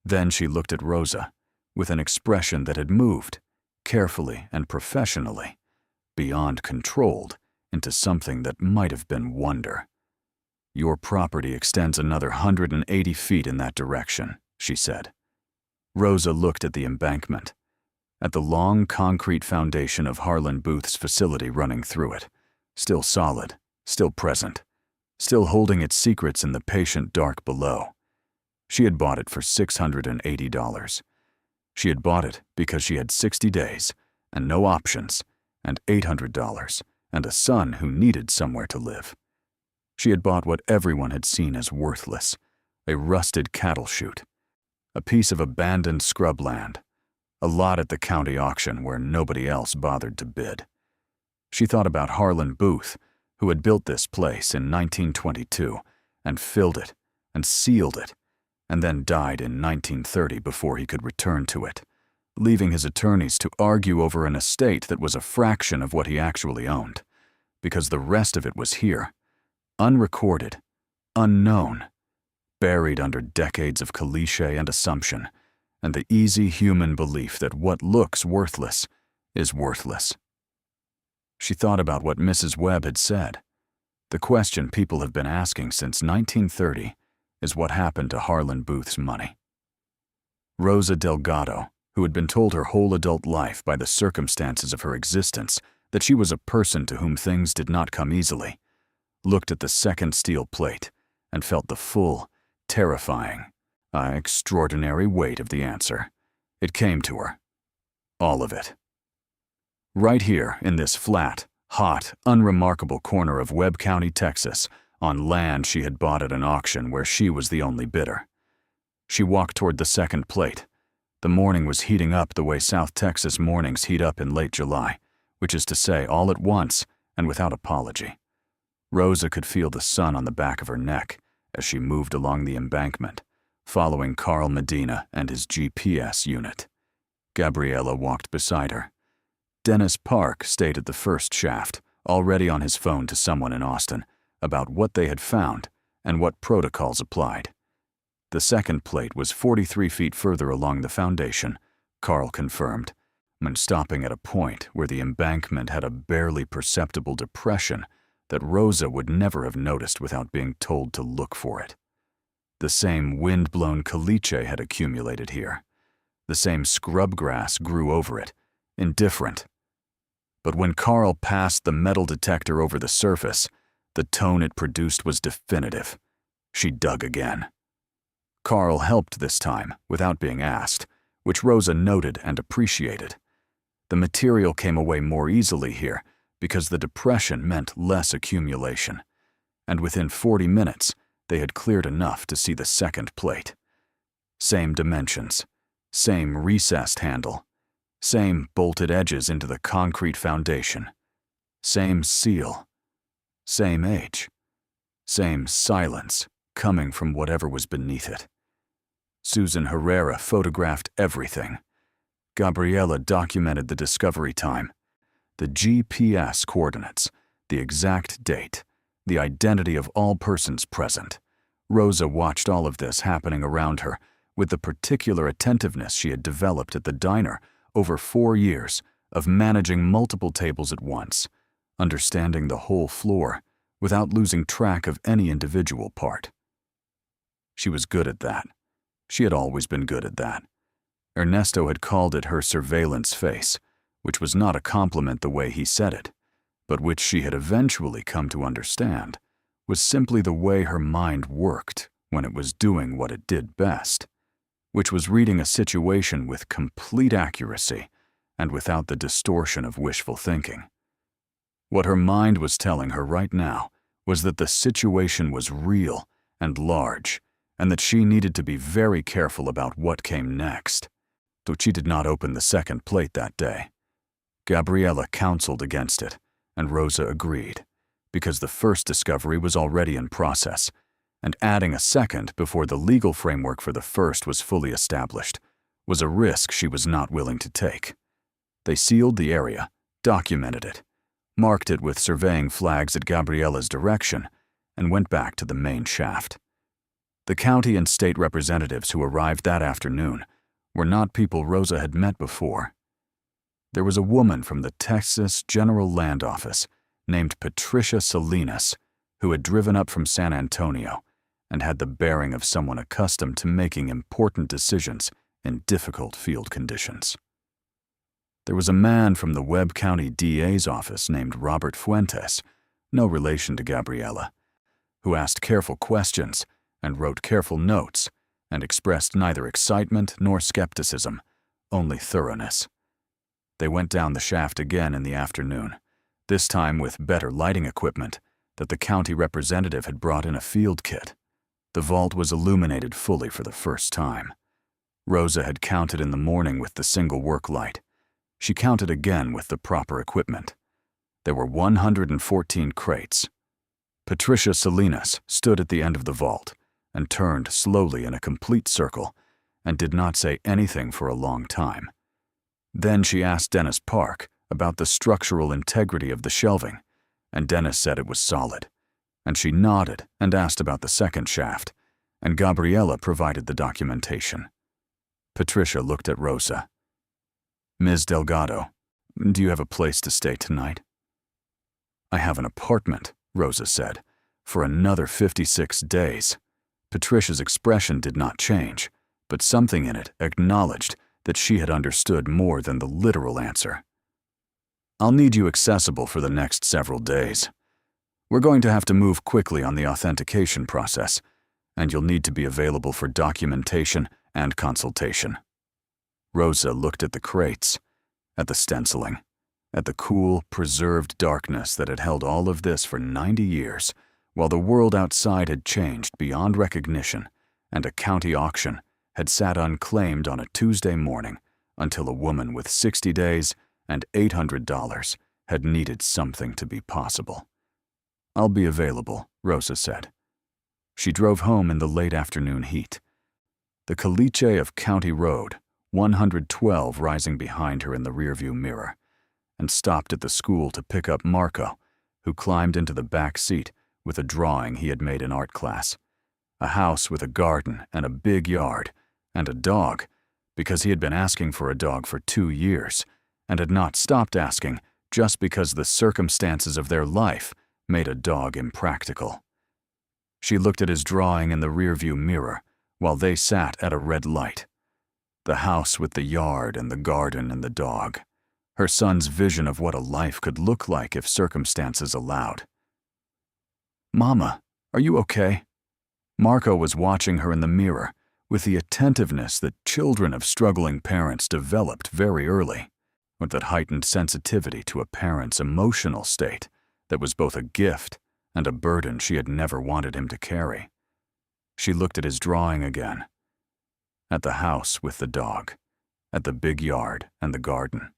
Then she looked at Rosa, with an expression that had moved, carefully and professionally, beyond controlled, into something that might have been wonder. "Your property extends another 180 feet in that direction," she said. Rosa looked at the embankment, at the long concrete foundation of Harlan Booth's facility running through it, still solid, still present, still holding its secrets in the patient dark below. She had bought it for $680. She had bought it because she had 60 days, and no options, and $800, and a son who needed somewhere to live. She had bought what everyone had seen as worthless, a rusted cattle chute, a piece of abandoned scrubland, a lot at the county auction where nobody else bothered to bid. She thought about Harlan Booth, who had built this place in 1922 and filled it and sealed it, and then died in 1930 before he could return to it, leaving his attorneys to argue over an estate that was a fraction of what he actually owned, because the rest of it was here, unrecorded, unknown, buried under decades of caliche and assumption, and the easy human belief that what looks worthless is worthless. She thought about what Mrs. Webb had said. The question people have been asking since 1930 is what happened to Harlan Booth's money. Rosa Delgado, who had been told her whole adult life by the circumstances of her existence that she was a person to whom things did not come easily, looked at the second steel plate and felt the full, terrifying, extraordinary weight of the answer. It came to her. All of it. Right here in this flat, hot, unremarkable corner of Webb County, Texas, on land she had bought at an auction where she was the only bidder. She walked toward the second plate. The morning was heating up the way South Texas mornings heat up in late July, which is to say all at once and without apology. Rosa could feel the sun on the back of her neck as she moved along the embankment, following Carl Medina and his GPS unit. Gabriela walked beside her. Dennis Park stayed at the first shaft, already on his phone to someone in Austin, about what they had found and what protocols applied. The second plate was 43 feet further along the foundation, Carl confirmed, and stopping at a point where the embankment had a barely perceptible depression that Rosa would never have noticed without being told to look for it. The same wind-blown caliche had accumulated here. The same scrub grass grew over it, indifferent. But when Carl passed the metal detector over the surface, the tone it produced was definitive. She dug again. Carl helped this time, without being asked, which Rosa noted and appreciated. The material came away more easily here because the depression meant less accumulation, and within 40 minutes, they had cleared enough to see the second plate. Same dimensions, same recessed handle, same bolted edges into the concrete foundation, same seal, same age, same silence coming from whatever was beneath it. Susan Herrera photographed everything. Gabriela documented the discovery time, the GPS coordinates, the exact date, the identity of all persons present. Rosa watched all of this happening around her with the particular attentiveness she had developed at the diner over 4 years of managing multiple tables at once, understanding the whole floor, without losing track of any individual part. She was good at that. She had always been good at that. Ernesto had called it her surveillance face, which was not a compliment the way he said it, but which she had eventually come to understand was simply the way her mind worked when it was doing what it did best, which was reading a situation with complete accuracy and without the distortion of wishful thinking. What her mind was telling her right now was that the situation was real and large, and that she needed to be very careful about what came next. Though she did not open the second plate that day. Gabriella counseled against it, and Rosa agreed, because the first discovery was already in process, and adding a second before the legal framework for the first was fully established was a risk she was not willing to take. They sealed the area, documented it, marked it with surveying flags at Gabriella's direction, and went back to the main shaft. The county and state representatives who arrived that afternoon were not people Rosa had met before. There was a woman from the Texas General Land Office named Patricia Salinas who had driven up from San Antonio and had the bearing of someone accustomed to making important decisions in difficult field conditions. There was a man from the Webb County DA's office named Robert Fuentes, no relation to Gabriella, who asked careful questions and wrote careful notes and expressed neither excitement nor skepticism, only thoroughness. They went down the shaft again in the afternoon, this time with better lighting equipment that the county representative had brought in a field kit. The vault was illuminated fully for the first time. Rosa had counted in the morning with the single work light. She counted again with the proper equipment. There were 114 crates. Patricia Salinas stood at the end of the vault and turned slowly in a complete circle and did not say anything for a long time. Then she asked Dennis Park about the structural integrity of the shelving, and Dennis said it was solid. And she nodded and asked about the second shaft, and Gabriella provided the documentation. Patricia looked at Rosa. "Ms. Delgado, do you have a place to stay tonight?" "I have an apartment," Rosa said, "for another 56 days. Patricia's expression did not change, but something in it acknowledged that she had understood more than the literal answer. "I'll need you accessible for the next several days. We're going to have to move quickly on the authentication process, and you'll need to be available for documentation and consultation." Rosa looked at the crates, at the stenciling, at the cool, preserved darkness that had held all of this for 90 years, while the world outside had changed beyond recognition, and a county auction had sat unclaimed on a Tuesday morning until a woman with 60 days and $800 had needed something to be possible. "I'll be available," Rosa said. She drove home in the late afternoon heat. The caliche of County Road, 112 rising behind her in the rearview mirror, and stopped at the school to pick up Marco, who climbed into the back seat with a drawing he had made in art class. A house with a garden and a big yard, and a dog, because he had been asking for a dog for 2 years, and had not stopped asking just because the circumstances of their life made a dog impractical. She looked at his drawing in the rearview mirror while they sat at a red light. The house with the yard and the garden and the dog. Her son's vision of what a life could look like if circumstances allowed. "Mama, are you okay?" Marco was watching her in the mirror with the attentiveness that children of struggling parents developed very early, with that heightened sensitivity to a parent's emotional state that was both a gift and a burden she had never wanted him to carry. She looked at his drawing again, at the house with the dog, at the big yard and the garden.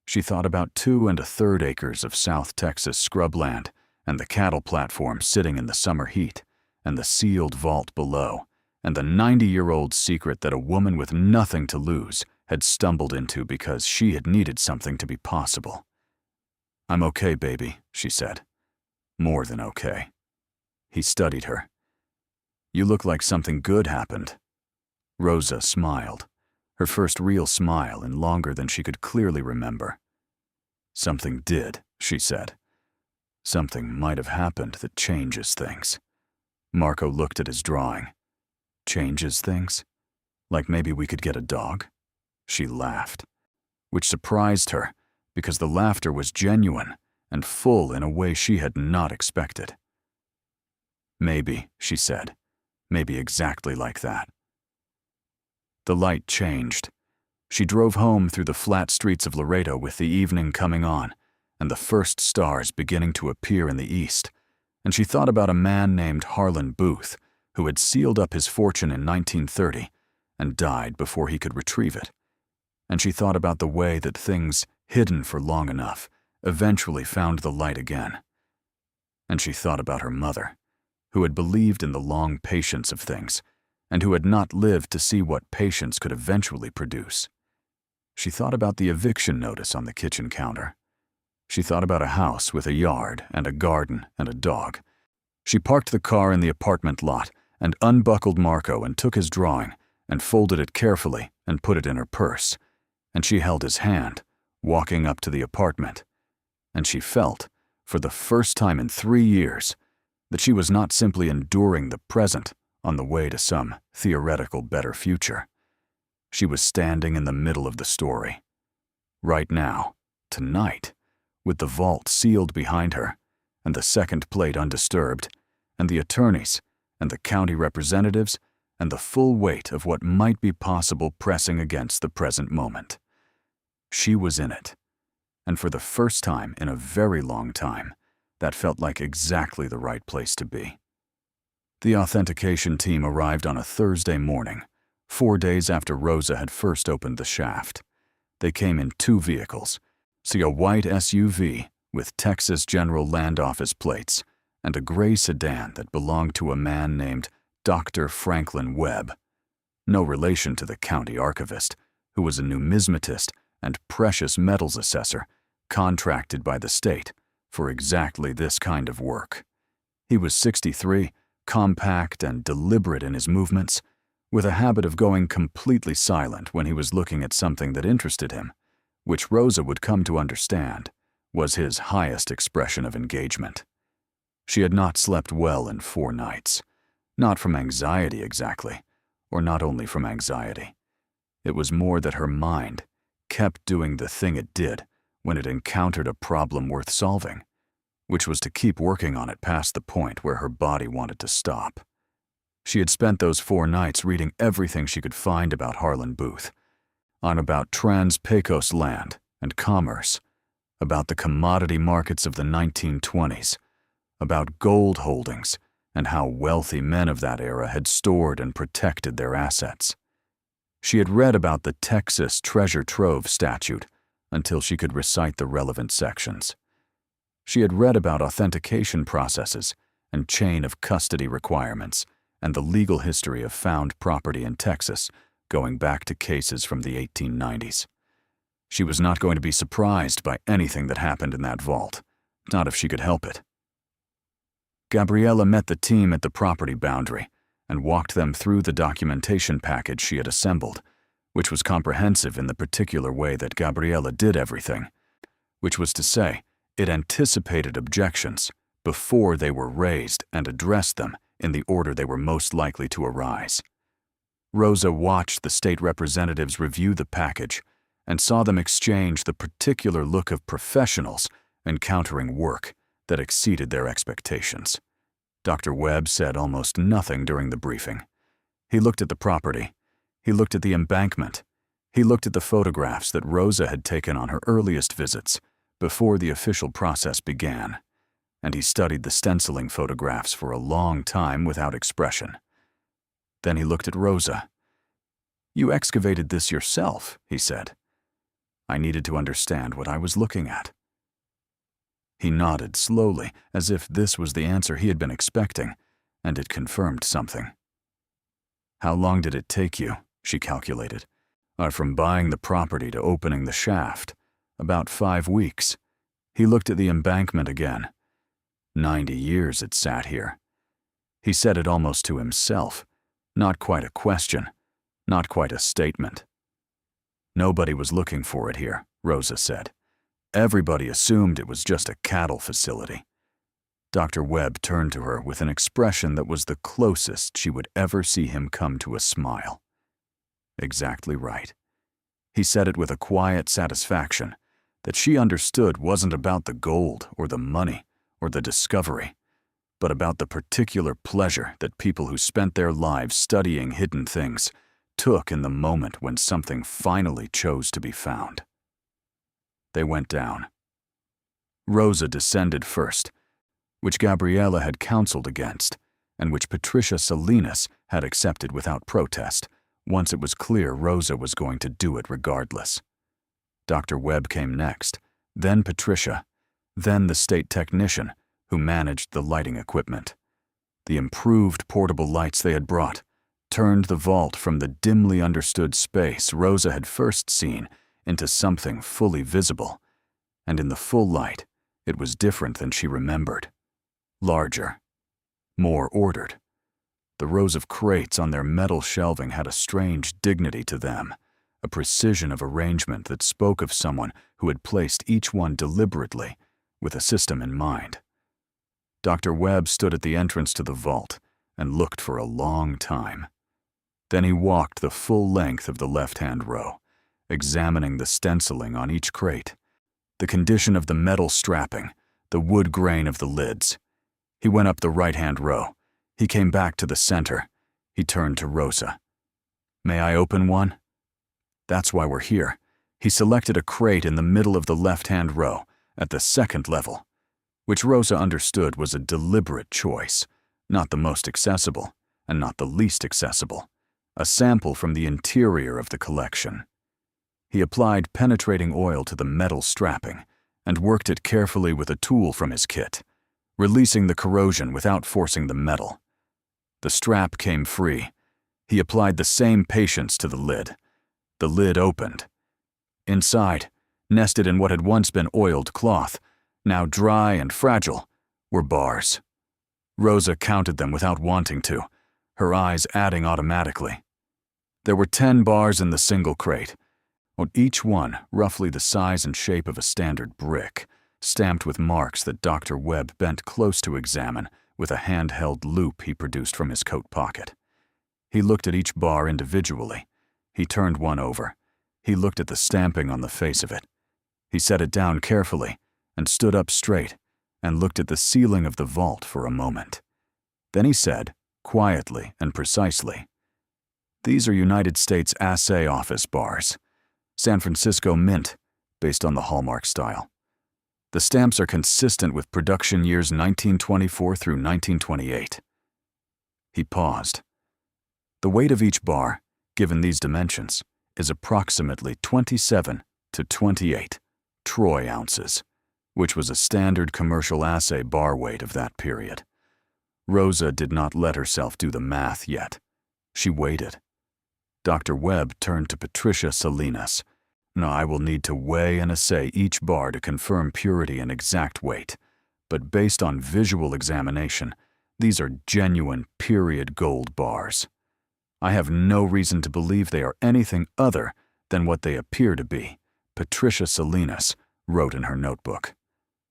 She thought about 2 1/3 acres of South Texas scrubland and the cattle platform sitting in the summer heat, and the sealed vault below, and the 90-year-old secret that a woman with nothing to lose had stumbled into because she had needed something to be possible. "I'm okay, baby," she said. "More than okay." He studied her. "You look like something good happened." Rosa smiled, her first real smile in longer than she could clearly remember. "Something did," she said. Something might have happened that changes things. Marco looked at his drawing. Changes things? Like maybe we could get a dog? She laughed, which surprised her because the laughter was genuine and full in a way she had not expected. Maybe, she said. Maybe exactly like that. The light changed. She drove home through the flat streets of Laredo with the evening coming on and the first stars beginning to appear in the east, and she thought about a man named Harlan Booth who had sealed up his fortune in 1930 and died before he could retrieve it. And she thought about the way that things hidden for long enough eventually found the light again. And she thought about her mother, who had believed in the long patience of things and who had not lived to see what patience could eventually produce. She thought about the eviction notice on the kitchen counter. She thought about a house with a yard and a garden and a dog. She parked the car in the apartment lot and unbuckled Marco and took his drawing and folded it carefully and put it in her purse. And she held his hand, walking up to the apartment. And she felt, for the first time in 3 years, that she was not simply enduring the present on the way to some theoretical better future. She was standing in the middle of the story. Right now, tonight, with the vault sealed behind her, and the second plate undisturbed, and the attorneys, and the county representatives, and the full weight of what might be possible pressing against the present moment. She was in it, and for the first time in a very long time, that felt like exactly the right place to be. The authentication team arrived on a Thursday morning, 4 days after Rosa had first opened the shaft. They came in 2 vehicles, a white SUV with Texas General Land Office plates and a gray sedan that belonged to a man named Dr. Franklin Webb, no relation to the county archivist, who was a numismatist and precious metals assessor contracted by the state for exactly this kind of work. He was 63, compact and deliberate in his movements, with a habit of going completely silent when he was looking at something that interested him, which Rosa would come to understand was his highest expression of engagement. She had not slept well in 4 nights, not from anxiety exactly, or not only from anxiety. It was more that her mind kept doing the thing it did when it encountered a problem worth solving, which was to keep working on it past the point where her body wanted to stop. She had spent those 4 nights reading everything she could find about Harlan Booth, on about trans-Pecos land and commerce, about the commodity markets of the 1920s, about gold holdings and how wealthy men of that era had stored and protected their assets. She had read about the Texas Treasure Trove statute until she could recite the relevant sections. She had read about authentication processes and chain of custody requirements and the legal history of found property in Texas going back to cases from the 1890s. She was not going to be surprised by anything that happened in that vault, not if she could help it. Gabriella met the team at the property boundary and walked them through the documentation package she had assembled, which was comprehensive in the particular way that Gabriella did everything, which was to say, it anticipated objections before they were raised and addressed them in the order they were most likely to arise. Rosa watched the state representatives review the package and saw them exchange the particular look of professionals encountering work that exceeded their expectations. Dr. Webb said almost nothing during the briefing. He looked at the property. He looked at the embankment. He looked at the photographs that Rosa had taken on her earliest visits before the official process began, and he studied the stenciling photographs for a long time without expression. Then he looked at Rosa. "You excavated this yourself," he said. I needed to understand what I was looking at. He nodded slowly, as if this was the answer he had been expecting, and it confirmed something. "How long did it take you?" she calculated. "From buying the property to opening the shaft. About 5 weeks. He looked at the embankment again. 90 years it sat here." He said it almost to himself, not quite a question, not quite a statement. "Nobody was looking for it here," Rosa said. "Everybody assumed it was just a cattle facility. Dr. Webb turned to her with an expression that was the closest she would ever see him come to a smile. Exactly right. He said it with a quiet satisfaction that she understood wasn't about the gold or the money or the discovery, but about the particular pleasure that people who spent their lives studying hidden things took in the moment when something finally chose to be found. They went down. Rosa descended first, which Gabriella had counseled against, and which Patricia Salinas had accepted without protest, once it was clear Rosa was going to do it regardless. Dr. Webb came next, then Patricia, then the state technician who managed the lighting equipment. The improved portable lights they had brought turned the vault from the dimly understood space Rosa had first seen into something fully visible, and in the full light, it was different than she remembered. Larger, more ordered. The rows of crates on their metal shelving had a strange dignity to them, a precision of arrangement that spoke of someone who had placed each one deliberately, with a system in mind. Dr. Webb stood at the entrance to the vault and looked for a long time. Then he walked the full length of the left-hand row, examining the stenciling on each crate, the condition of the metal strapping, the wood grain of the lids. He went up the right-hand row. He came back to the center. He turned to Rosa. "May I open one?" "That's why we're here." He selected a crate in the middle of the left-hand row, at the second level, which Rosa understood was a deliberate choice, not the most accessible, and not the least accessible, a sample from the interior of the collection. He applied penetrating oil to the metal strapping and worked it carefully with a tool from his kit, releasing the corrosion without forcing the metal. The strap came free. He applied the same patience to the lid. The lid opened. Inside, nested in what had once been oiled cloth, now dry and fragile, were bars. Rosa counted them without wanting to, her eyes adding automatically. There were 10 bars in the single crate, each one roughly the size and shape of a standard brick, stamped with marks that Dr. Webb bent close to examine with a handheld loop he produced from his coat pocket. He looked at each bar individually. He turned one over. He looked at the stamping on the face of it. He set it down carefully and stood up straight and looked at the ceiling of the vault for a moment. Then he said, quietly and precisely, "These are United States Assay Office bars. San Francisco Mint, based on the Hallmark style. The stamps are consistent with production years 1924 through 1928. He paused. The weight of each bar, given these dimensions, is approximately 27 to 28 troy ounces, which was a standard commercial assay bar weight of that period. Rosa did not let herself do the math yet. She waited. Dr. Webb turned to Patricia Salinas. "No, I will need to weigh and assay each bar to confirm purity and exact weight, but based on visual examination, these are genuine period gold bars. I have no reason to believe they are anything other than what they appear to be," Patricia Salinas wrote in her notebook.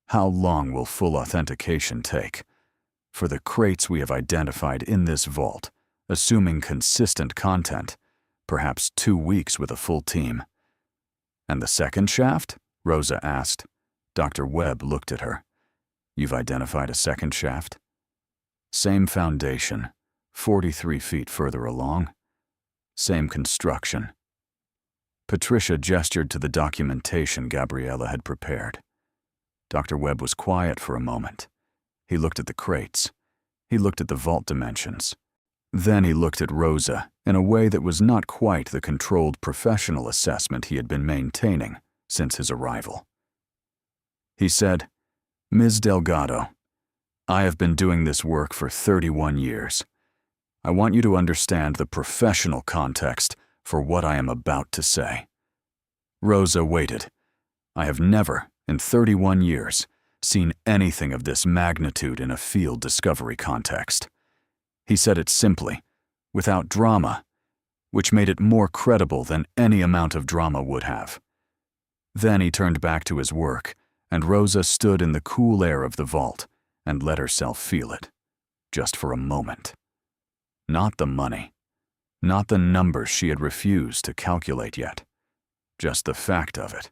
"How long will full authentication take? For the crates we have identified in this vault, assuming consistent content, perhaps 2 weeks with a full team." "And the second shaft?" Rosa asked. Dr. Webb looked at her. "You've identified a second shaft?" "Same foundation, 43 feet further along. Same construction." Patricia gestured to the documentation Gabriella had prepared. Dr. Webb was quiet for a moment. He looked at the crates. He looked at the vault dimensions. Then he looked at Rosa in a way that was not quite the controlled professional assessment he had been maintaining since his arrival. He said, "Ms. Delgado, I have been doing this work for 31 years. I want you to understand the professional context for what I am about to say." Rosa waited. "I have never, in 31 years, seen anything of this magnitude in a field discovery context." He said it simply, without drama, which made it more credible than any amount of drama would have. Then he turned back to his work, and Rosa stood in the cool air of the vault and let herself feel it, just for a moment. Not the money, not the numbers she had refused to calculate yet, just the fact of it.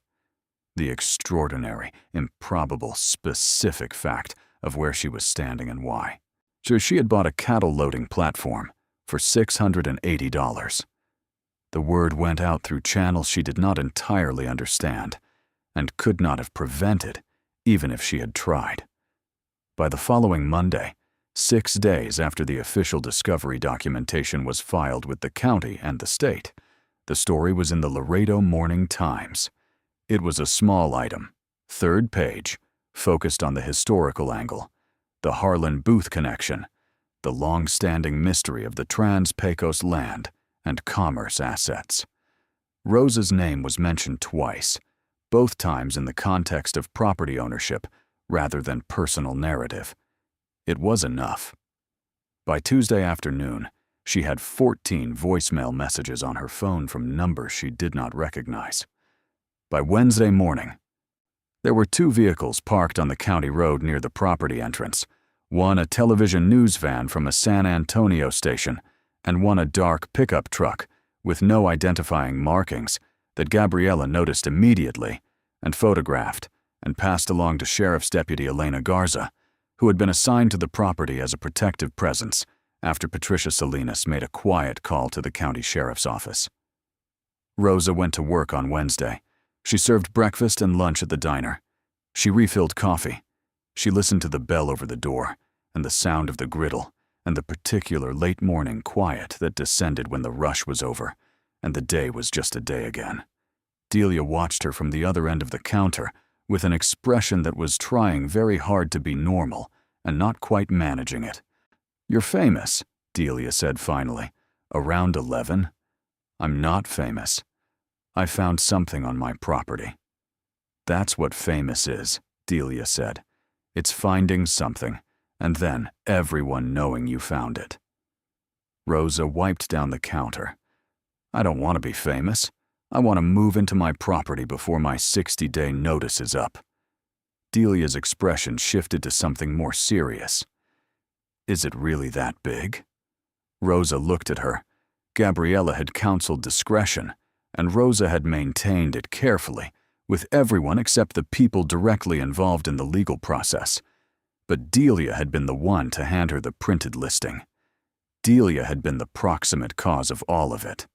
The extraordinary, improbable, specific fact of where she was standing and why. So she had bought a cattle loading platform for $680. The word went out through channels she did not entirely understand and could not have prevented, even if she had tried. By the following Monday, 6 days after the official discovery documentation was filed with the county and the state, the story was in the Laredo Morning Times. It was a small item, 3rd page, focused on the historical angle, the Harlan Booth connection, the long-standing mystery of the Trans-Pecos land and commerce assets. Rosa's name was mentioned twice, both times in the context of property ownership rather than personal narrative. It was enough. By Tuesday afternoon, she had 14 voicemail messages on her phone from numbers she did not recognize. By Wednesday morning, there were 2 vehicles parked on the county road near the property entrance, one a television news van from a San Antonio station, and one a dark pickup truck with no identifying markings that Gabriella noticed immediately and photographed and passed along to Sheriff's Deputy Elena Garza, who had been assigned to the property as a protective presence after Patricia Salinas made a quiet call to the county sheriff's office. Rosa went to work on Wednesday. She served breakfast and lunch at the diner. She refilled coffee. She listened to the bell over the door and the sound of the griddle and the particular late morning quiet that descended when the rush was over and the day was just a day again. Delia watched her from the other end of the counter with an expression that was trying very hard to be normal and not quite managing it. "You're famous," Delia said finally. "Around 11? I'm not famous. I found something on my property." "That's what famous is," Delia said. "It's finding something, and then everyone knowing you found it." Rosa wiped down the counter. "I don't want to be famous. I want to move into my property before my 60-day notice is up." Delia's expression shifted to something more serious. "Is it really that big?" Rosa looked at her. Gabriella had counseled discretion, and Rosa had maintained it carefully, with everyone except the people directly involved in the legal process. But Delia had been the one to hand her the printed listing. Delia had been the proximate cause of all of it.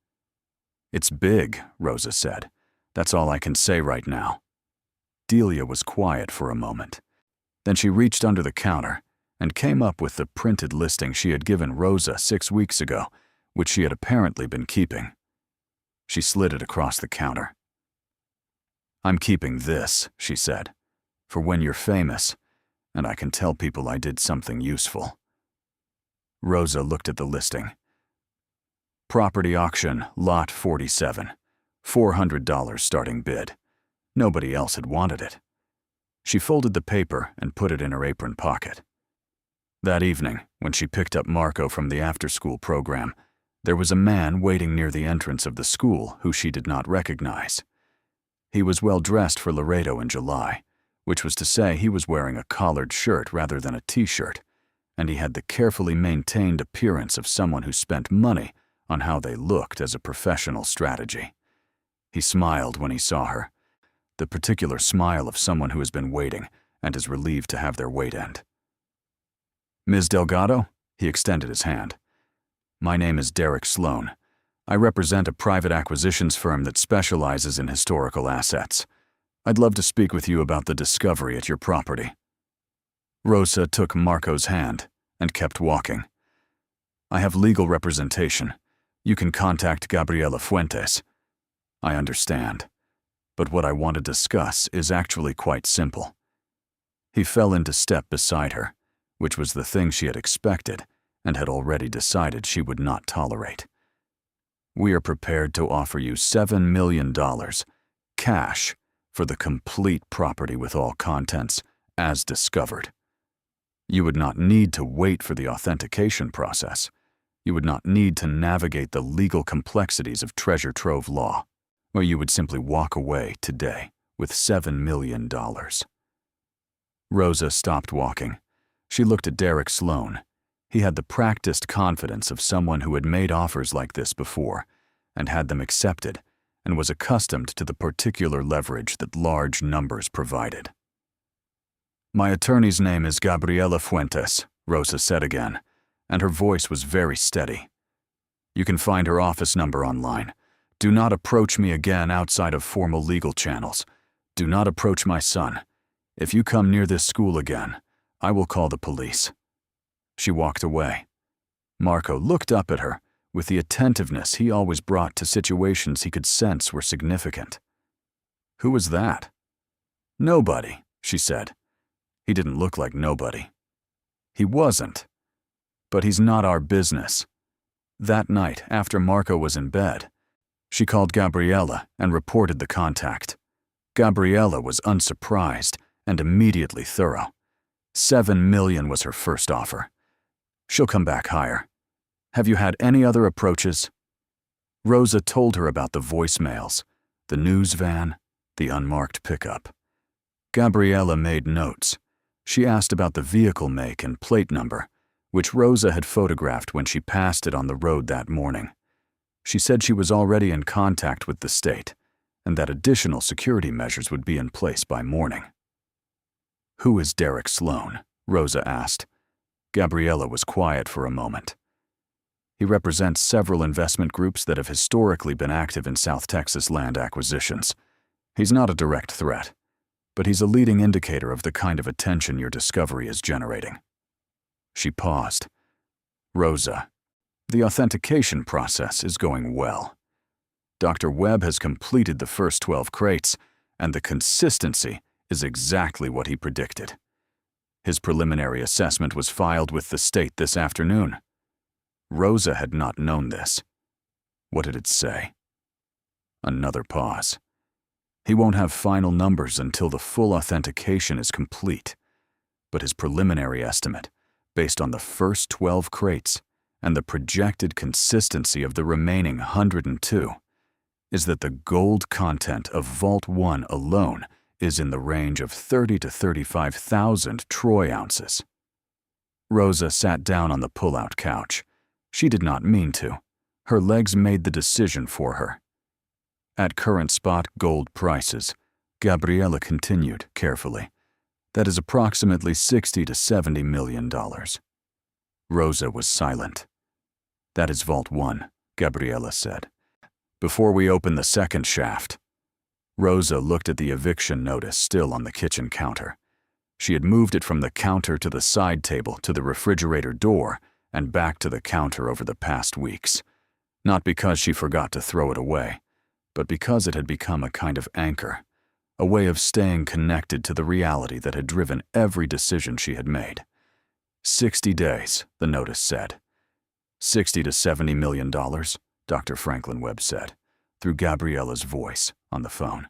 "It's big," Rosa said. "That's all I can say right now." Delia was quiet for a moment. Then she reached under the counter and came up with the printed listing she had given Rosa 6 weeks ago, which she had apparently been keeping. She slid it across the counter. "I'm keeping this," she said, "for when you're famous, and I can tell people I did something useful." Rosa looked at the listing. Property auction, lot 47. $400 starting bid. Nobody else had wanted it. She folded the paper and put it in her apron pocket. That evening, when she picked up Marco from the after-school program, there was a man waiting near the entrance of the school who she did not recognize. He was well dressed for Laredo in July, which was to say he was wearing a collared shirt rather than a t-shirt, and he had the carefully maintained appearance of someone who spent money on how they looked as a professional strategy. He smiled when he saw her, the particular smile of someone who has been waiting and is relieved to have their wait end. "Ms. Delgado?" He extended his hand. "My name is Derek Sloan. I represent a private acquisitions firm that specializes in historical assets. I'd love to speak with you about the discovery at your property." Rosa took Marco's hand and kept walking. "I have legal representation. You can contact Gabriela Fuentes." "I understand. But what I want to discuss is actually quite simple." He fell into step beside her, which was the thing she had expected and had already decided she would not tolerate. "We are prepared to offer you $7 million, cash, for the complete property with all contents, as discovered. You would not need to wait for the authentication process. You would not need to navigate the legal complexities of treasure trove law, or you would simply walk away today with $7 million. Rosa stopped walking. She looked at Derek Sloan. He had the practiced confidence of someone who had made offers like this before and had them accepted and was accustomed to the particular leverage that large numbers provided. "My attorney's name is Gabriela Fuentes," Rosa said again, and her voice was very steady. "You can find her office number online. Do not approach me again outside of formal legal channels. Do not approach my son. If you come near this school again, I will call the police." She walked away. Marco looked up at her with the attentiveness he always brought to situations he could sense were significant. "Who was that?" "Nobody," she said. "He didn't look like nobody." "He wasn't. But he's not our business." That night, after Marco was in bed, she called Gabriela and reported the contact. Gabriela was unsurprised and immediately thorough. $7 million was her first offer. She'll come back higher. "Have you had any other approaches?" Rosa told her about the voicemails, the news van, the unmarked pickup. Gabriela made notes. She asked about the vehicle make and plate number, which Rosa had photographed when she passed it on the road that morning. She said she was already in contact with the state and that additional security measures would be in place by morning. "Who is Derek Sloan?" Rosa asked. Gabriela was quiet for a moment. "He represents several investment groups that have historically been active in South Texas land acquisitions. He's not a direct threat, but he's a leading indicator of the kind of attention your discovery is generating." She paused. "Rosa, the authentication process is going well. Dr. Webb has completed the first 12 crates, and the consistency is exactly what he predicted. His preliminary assessment was filed with the state this afternoon." Rosa had not known this. What did it say? Another pause. "He won't have final numbers until the full authentication is complete, but his preliminary estimate, based on the first 12 crates and the projected consistency of the remaining 102, is that the gold content of Vault 1 alone is in the range of 30 to 35,000 troy ounces." Rosa sat down on the pull-out couch. She did not mean to. Her legs made the decision for her. "At current spot gold prices," Gabriela continued carefully, "that is approximately $60 to $70 million. Rosa was silent. "That is Vault 1, Gabriela said. "Before we open the second shaft." Rosa looked at the eviction notice still on the kitchen counter. She had moved it from the counter to the side table to the refrigerator door and back to the counter over the past weeks, not because she forgot to throw it away, but because it had become a kind of anchor, a way of staying connected to the reality that had driven every decision she had made. 60 days, the notice said. $60 to $70 million, Dr. Franklin Webb said, through Gabriela's voice on the phone.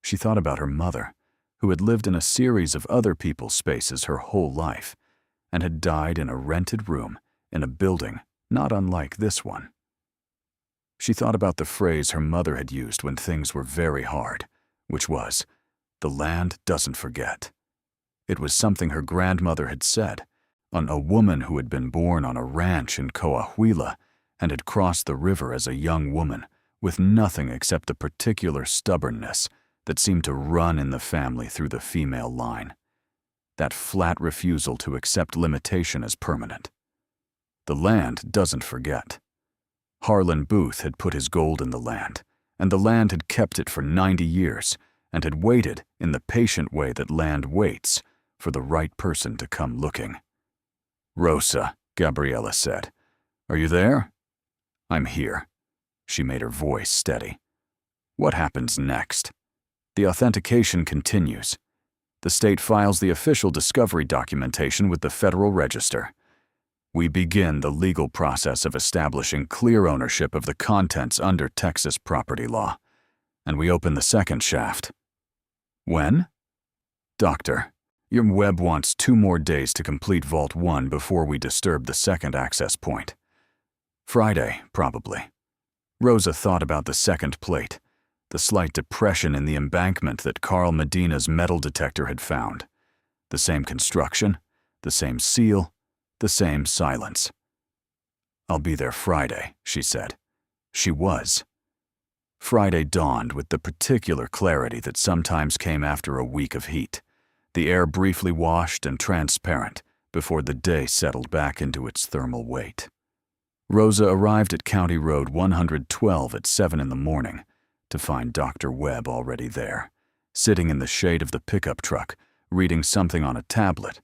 She thought about her mother, who had lived in a series of other people's spaces her whole life, and had died in a rented room in a building not unlike this one. She thought about the phrase her mother had used when things were very hard, which was, "The land doesn't forget." It was something her grandmother had said on a woman who had been born on a ranch in Coahuila and had crossed the river as a young woman with nothing except the particular stubbornness that seemed to run in the family through the female line. That flat refusal to accept limitation as permanent. The land doesn't forget. Harlan Booth had put his gold in the land, and the land had kept it for 90 years and had waited in the patient way that land waits for the right person to come looking. "Rosa," Gabriela said, "are you there?" "I'm here." She made her voice steady. "What happens next?" "The authentication continues. The state files the official discovery documentation with the Federal Register. We begin the legal process of establishing clear ownership of the contents under Texas property law, and we open the second shaft." "When?" "Doctor, your Webb wants 2 more days to complete Vault 1 before we disturb the second access point. Friday, probably." Rosa thought about the second plate, the slight depression in the embankment that Carl Medina's metal detector had found. The same construction, the same seal, the same silence. "I'll be there Friday," she said. She was. Friday dawned with the particular clarity that sometimes came after a week of heat, the air briefly washed and transparent before the day settled back into its thermal weight. Rosa arrived at County Road 112 at 7 in the morning to find Dr. Webb already there, sitting in the shade of the pickup truck, reading something on a tablet,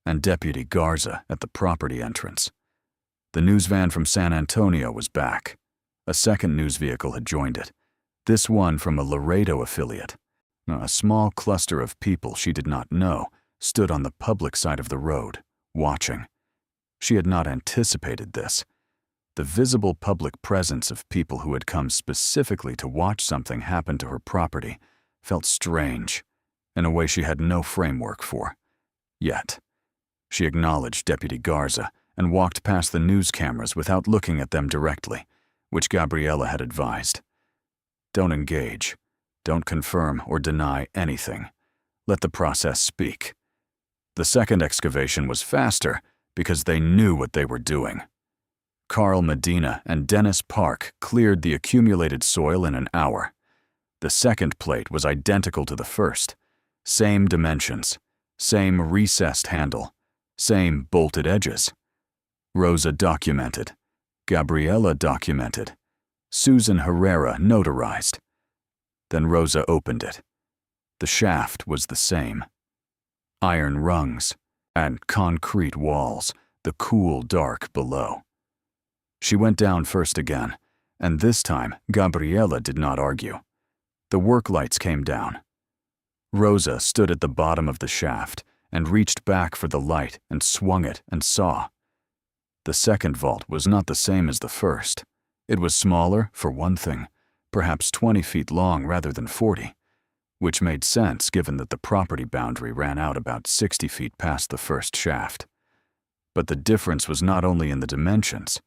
and Deputy Garza at the property entrance. The news van from San Antonio was back. A second news vehicle had joined it, this one from a Laredo affiliate. A small cluster of people she did not know stood on the public side of the road, watching. She had not anticipated this. The visible public presence of people who had come specifically to watch something happen to her property felt strange, in a way she had no framework for. Yet, she acknowledged Deputy Garza and walked past the news cameras without looking at them directly, which Gabriella had advised. Don't engage. Don't confirm or deny anything. Let the process speak. The second excavation was faster because they knew what they were doing. Carl Medina and Dennis Park cleared the accumulated soil in an hour. The second plate was identical to the first. Same dimensions, same recessed handle, same bolted edges. Rosa documented. Gabriella documented. Susan Herrera notarized. Then Rosa opened it. The shaft was the same. Iron rungs and concrete walls, the cool dark below. She went down first again, and this time Gabriella did not argue. The work lights came down. Rosa stood at the bottom of the shaft and reached back for the light and swung it and saw. The second vault was not the same as the first. It was smaller, for one thing, perhaps 20 feet long rather than 40, which made sense given that the property boundary ran out about 60 feet past the first shaft. But the difference was not only in the dimensions.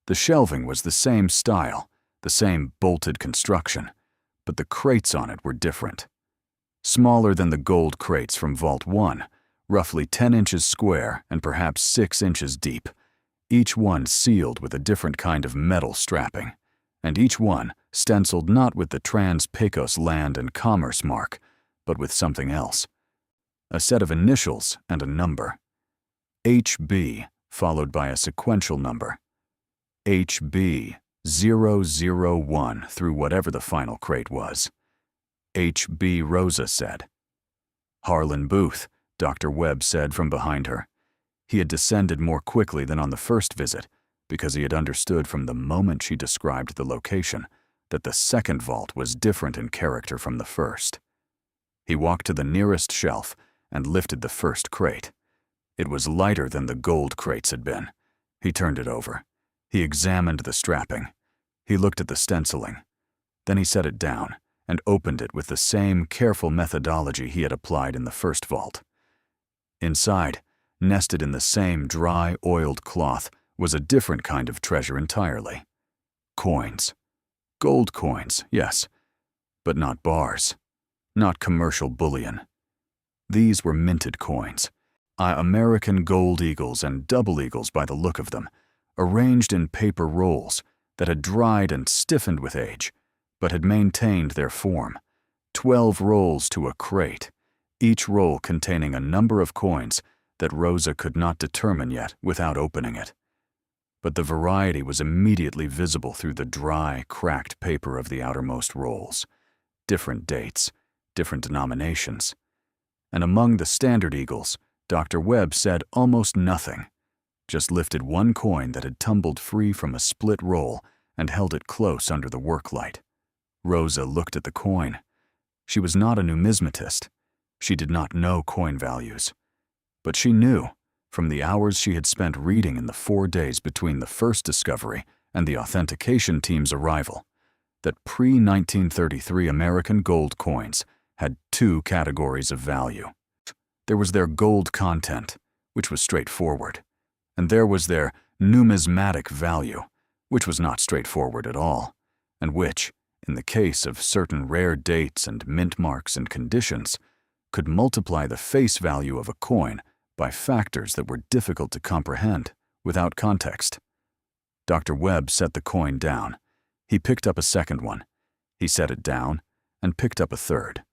The shelving was the same style, the same bolted construction, but the crates on it were different. Smaller than the gold crates from Vault 1, roughly 10 inches square and perhaps 6 inches deep, each one sealed with a different kind of metal strapping, and each one stenciled not with the Trans-Pecos Land and Commerce mark, but with something else. A set of initials and a number. HB, followed by a sequential number. HB 001 through whatever the final crate was. HB, Rosa said. Harlan Booth, Dr. Webb said from behind her. He had descended more quickly than on the first visit because he had understood from the moment she described the location that the second vault was different in character from the first. He walked to the nearest shelf and lifted the first crate. It was lighter than the gold crates had been. He turned it over. He examined the strapping. He looked at the stenciling. Then he set it down and opened it with the same careful methodology he had applied in the first vault. Inside, nested in the same dry, oiled cloth, was a different kind of treasure entirely. Coins. Gold coins, yes, but not bars. Not commercial bullion. These were minted coins. American gold eagles and double eagles by the look of them, arranged in paper rolls that had dried and stiffened with age, but had maintained their form. 12 rolls to a crate, each roll containing a number of coins that Rosa could not determine yet without opening it. But the variety was immediately visible through the dry, cracked paper of the outermost rolls. Different dates, different denominations. And among the standard eagles, Dr. Webb said almost nothing, just lifted one coin that had tumbled free from a split roll and held it close under the work light. Rosa looked at the coin. She was not a numismatist. She did not know coin values. But she knew, from the hours she had spent reading in the 4 days between the first discovery and the authentication team's arrival, that pre-1933 American gold coins had 2 categories of value. There was their gold content, which was straightforward, and there was their numismatic value, which was not straightforward at all, and which, in the case of certain rare dates and mint marks and conditions, could multiply the face value of a coin by factors that were difficult to comprehend without context. Dr. Webb set the coin down. He picked up a second one. He set it down and picked up a third.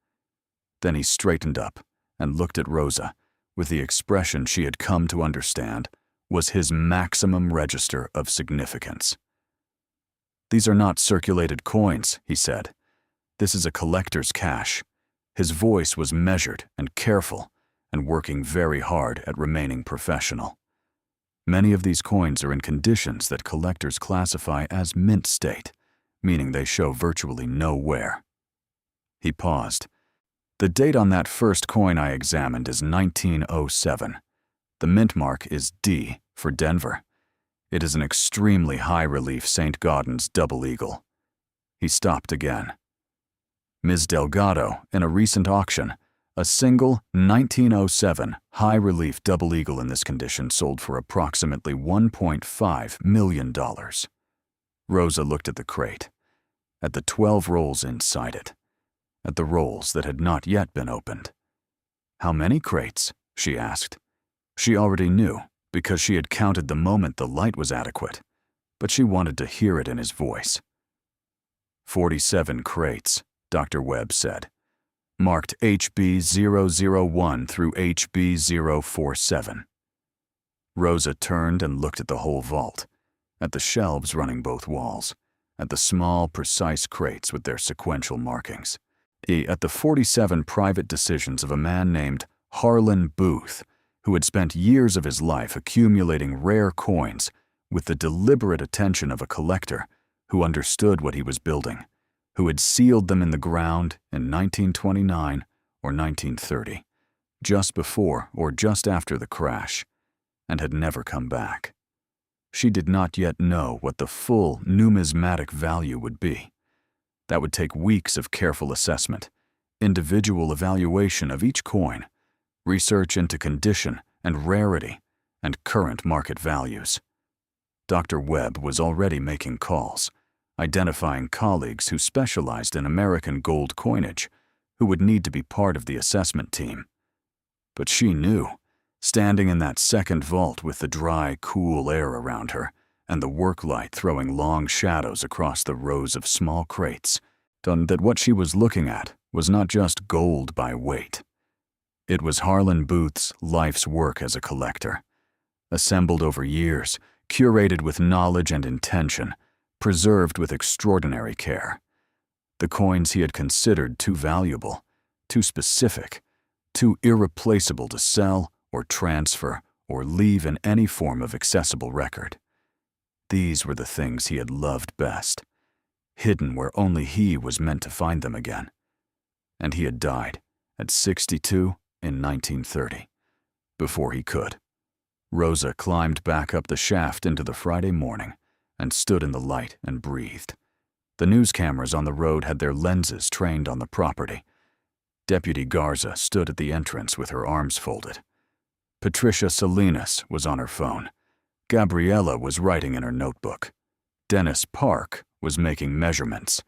Then he straightened up and looked at Rosa with the expression she had come to understand was his maximum register of significance. "These are not circulated coins," he said. "This is a collector's cache." His voice was measured and careful and working very hard at remaining professional. "Many of these coins are in conditions that collectors classify as mint state, meaning they show virtually no wear." He paused. "The date on that first coin I examined is 1907. The mint mark is D for Denver. It is an extremely high-relief St. Gaudens double eagle." He stopped again. "Ms. Delgado, in a recent auction, a single 1907 high-relief double eagle in this condition sold for approximately $1.5 million. Rosa looked at the crate, at the 12 rolls inside it, at the rolls that had not yet been opened. "How many crates?" she asked. She already knew, because she had counted the moment the light was adequate, but she wanted to hear it in his voice. 47 crates, Dr. Webb said, marked HB001 through HB047. Rosa turned and looked at the whole vault, at the shelves running both walls, at the small, precise crates with their sequential markings, at the 47 private decisions of a man named Harlan Booth, who had spent years of his life accumulating rare coins with the deliberate attention of a collector who understood what he was building, who had sealed them in the ground in 1929 or 1930, just before or just after the crash, and had never come back. She did not yet know what the full numismatic value would be. That would take weeks of careful assessment, individual evaluation of each coin, research into condition and rarity, and current market values. Dr. Webb was already making calls, identifying colleagues who specialized in American gold coinage, who would need to be part of the assessment team. But she knew, standing in that second vault with the dry, cool air around her, and the work light throwing long shadows across the rows of small crates, that what she was looking at was not just gold by weight. It was Harlan Booth's life's work as a collector, assembled over years, curated with knowledge and intention, preserved with extraordinary care. The coins he had considered too valuable, too specific, too irreplaceable to sell or transfer or leave in any form of accessible record. These were the things he had loved best, hidden where only he was meant to find them again. And he had died at 62 in 1930, before he could. Rosa climbed back up the shaft into the Friday morning and stood in the light and breathed. The news cameras on the road had their lenses trained on the property. Deputy Garza stood at the entrance with her arms folded. Patricia Salinas was on her phone. Gabriella was writing in her notebook. Dennis Park was making measurements.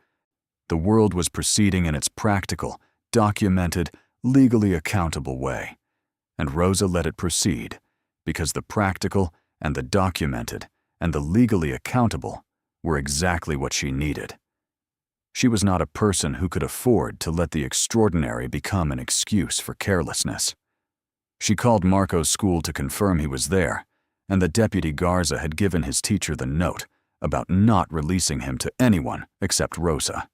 The world was proceeding in its practical, documented, legally accountable way, and Rosa let it proceed because the practical and the documented and the legally accountable were exactly what she needed. She was not a person who could afford to let the extraordinary become an excuse for carelessness. She called Marco's school to confirm he was there, and that Deputy Garza had given his teacher the note about not releasing him to anyone except Rosa.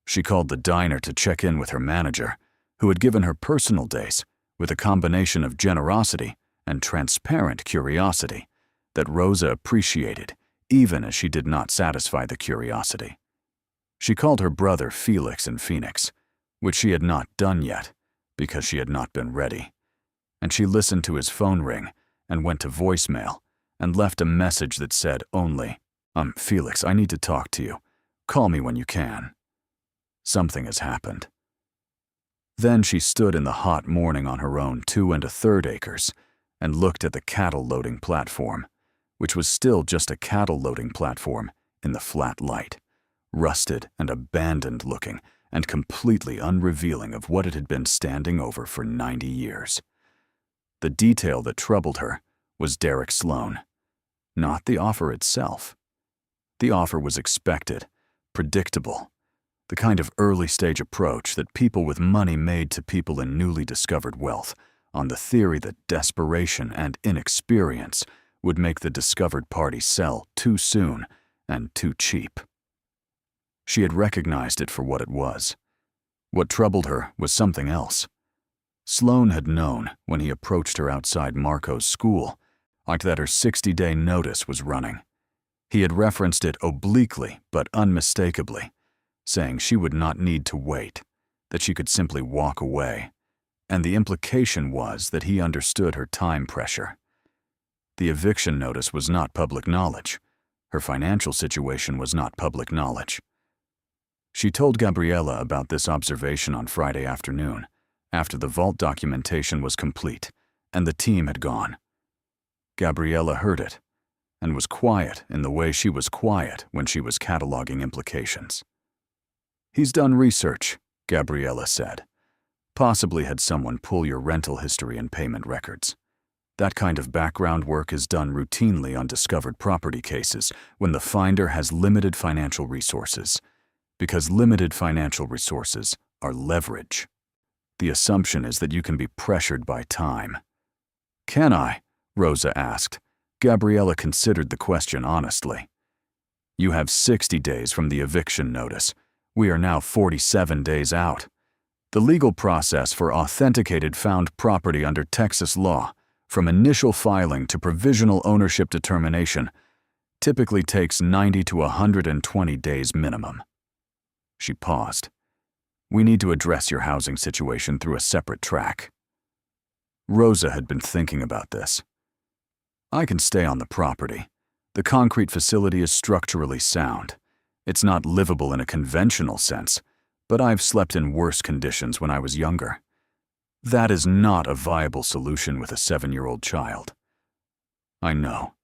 She called the diner to check in with her manager, who had given her personal days with a combination of generosity and transparent curiosity that Rosa appreciated even as she did not satisfy the curiosity. She called her brother Felix in Phoenix, which she had not done yet because she had not been ready, and she listened to his phone ring and went to voicemail and left a message that said only, Felix, I need to talk to you. Call me when you can. Something has happened." Then she stood in the hot morning on her own 2 1/3 acres and looked at the cattle loading platform, which was still just a cattle loading platform in the flat light, rusted and abandoned looking and completely unrevealing of what it had been standing over for 90 years. The detail that troubled her was Derek Sloan, not the offer itself. The offer was expected, predictable, the kind of early-stage approach that people with money made to people in newly discovered wealth, on the theory that desperation and inexperience would make the discovered party sell too soon and too cheap. She had recognized it for what it was. What troubled her was something else. Sloan had known, when he approached her outside Marco's school, that her 60-day notice was running. He had referenced it obliquely but unmistakably, saying she would not need to wait, that she could simply walk away, and the implication was that he understood her time pressure. The eviction notice was not public knowledge. Her financial situation was not public knowledge. She told Gabriella about this observation on Friday afternoon, after the vault documentation was complete and the team had gone. Gabriella heard it, and was quiet in the way she was quiet when she was cataloging implications. "He's done research," Gabriella said. "Possibly had someone pull your rental history and payment records. That kind of background work is done routinely on discovered property cases when the finder has limited financial resources, because limited financial resources are leverage. The assumption is that you can be pressured by time." "Can I?" Rosa asked. Gabriella considered the question honestly. "You have 60 days from the eviction notice. We are now 47 days out. The legal process for authenticated found property under Texas law, from initial filing to provisional ownership determination, typically takes 90 to 120 days minimum." She paused. "We need to address your housing situation through a separate track." Rosa had been thinking about this. "I can stay on the property. The concrete facility is structurally sound. It's not livable in a conventional sense, but I've slept in worse conditions when I was younger. That is not a viable solution with a 7-year-old child." "I know.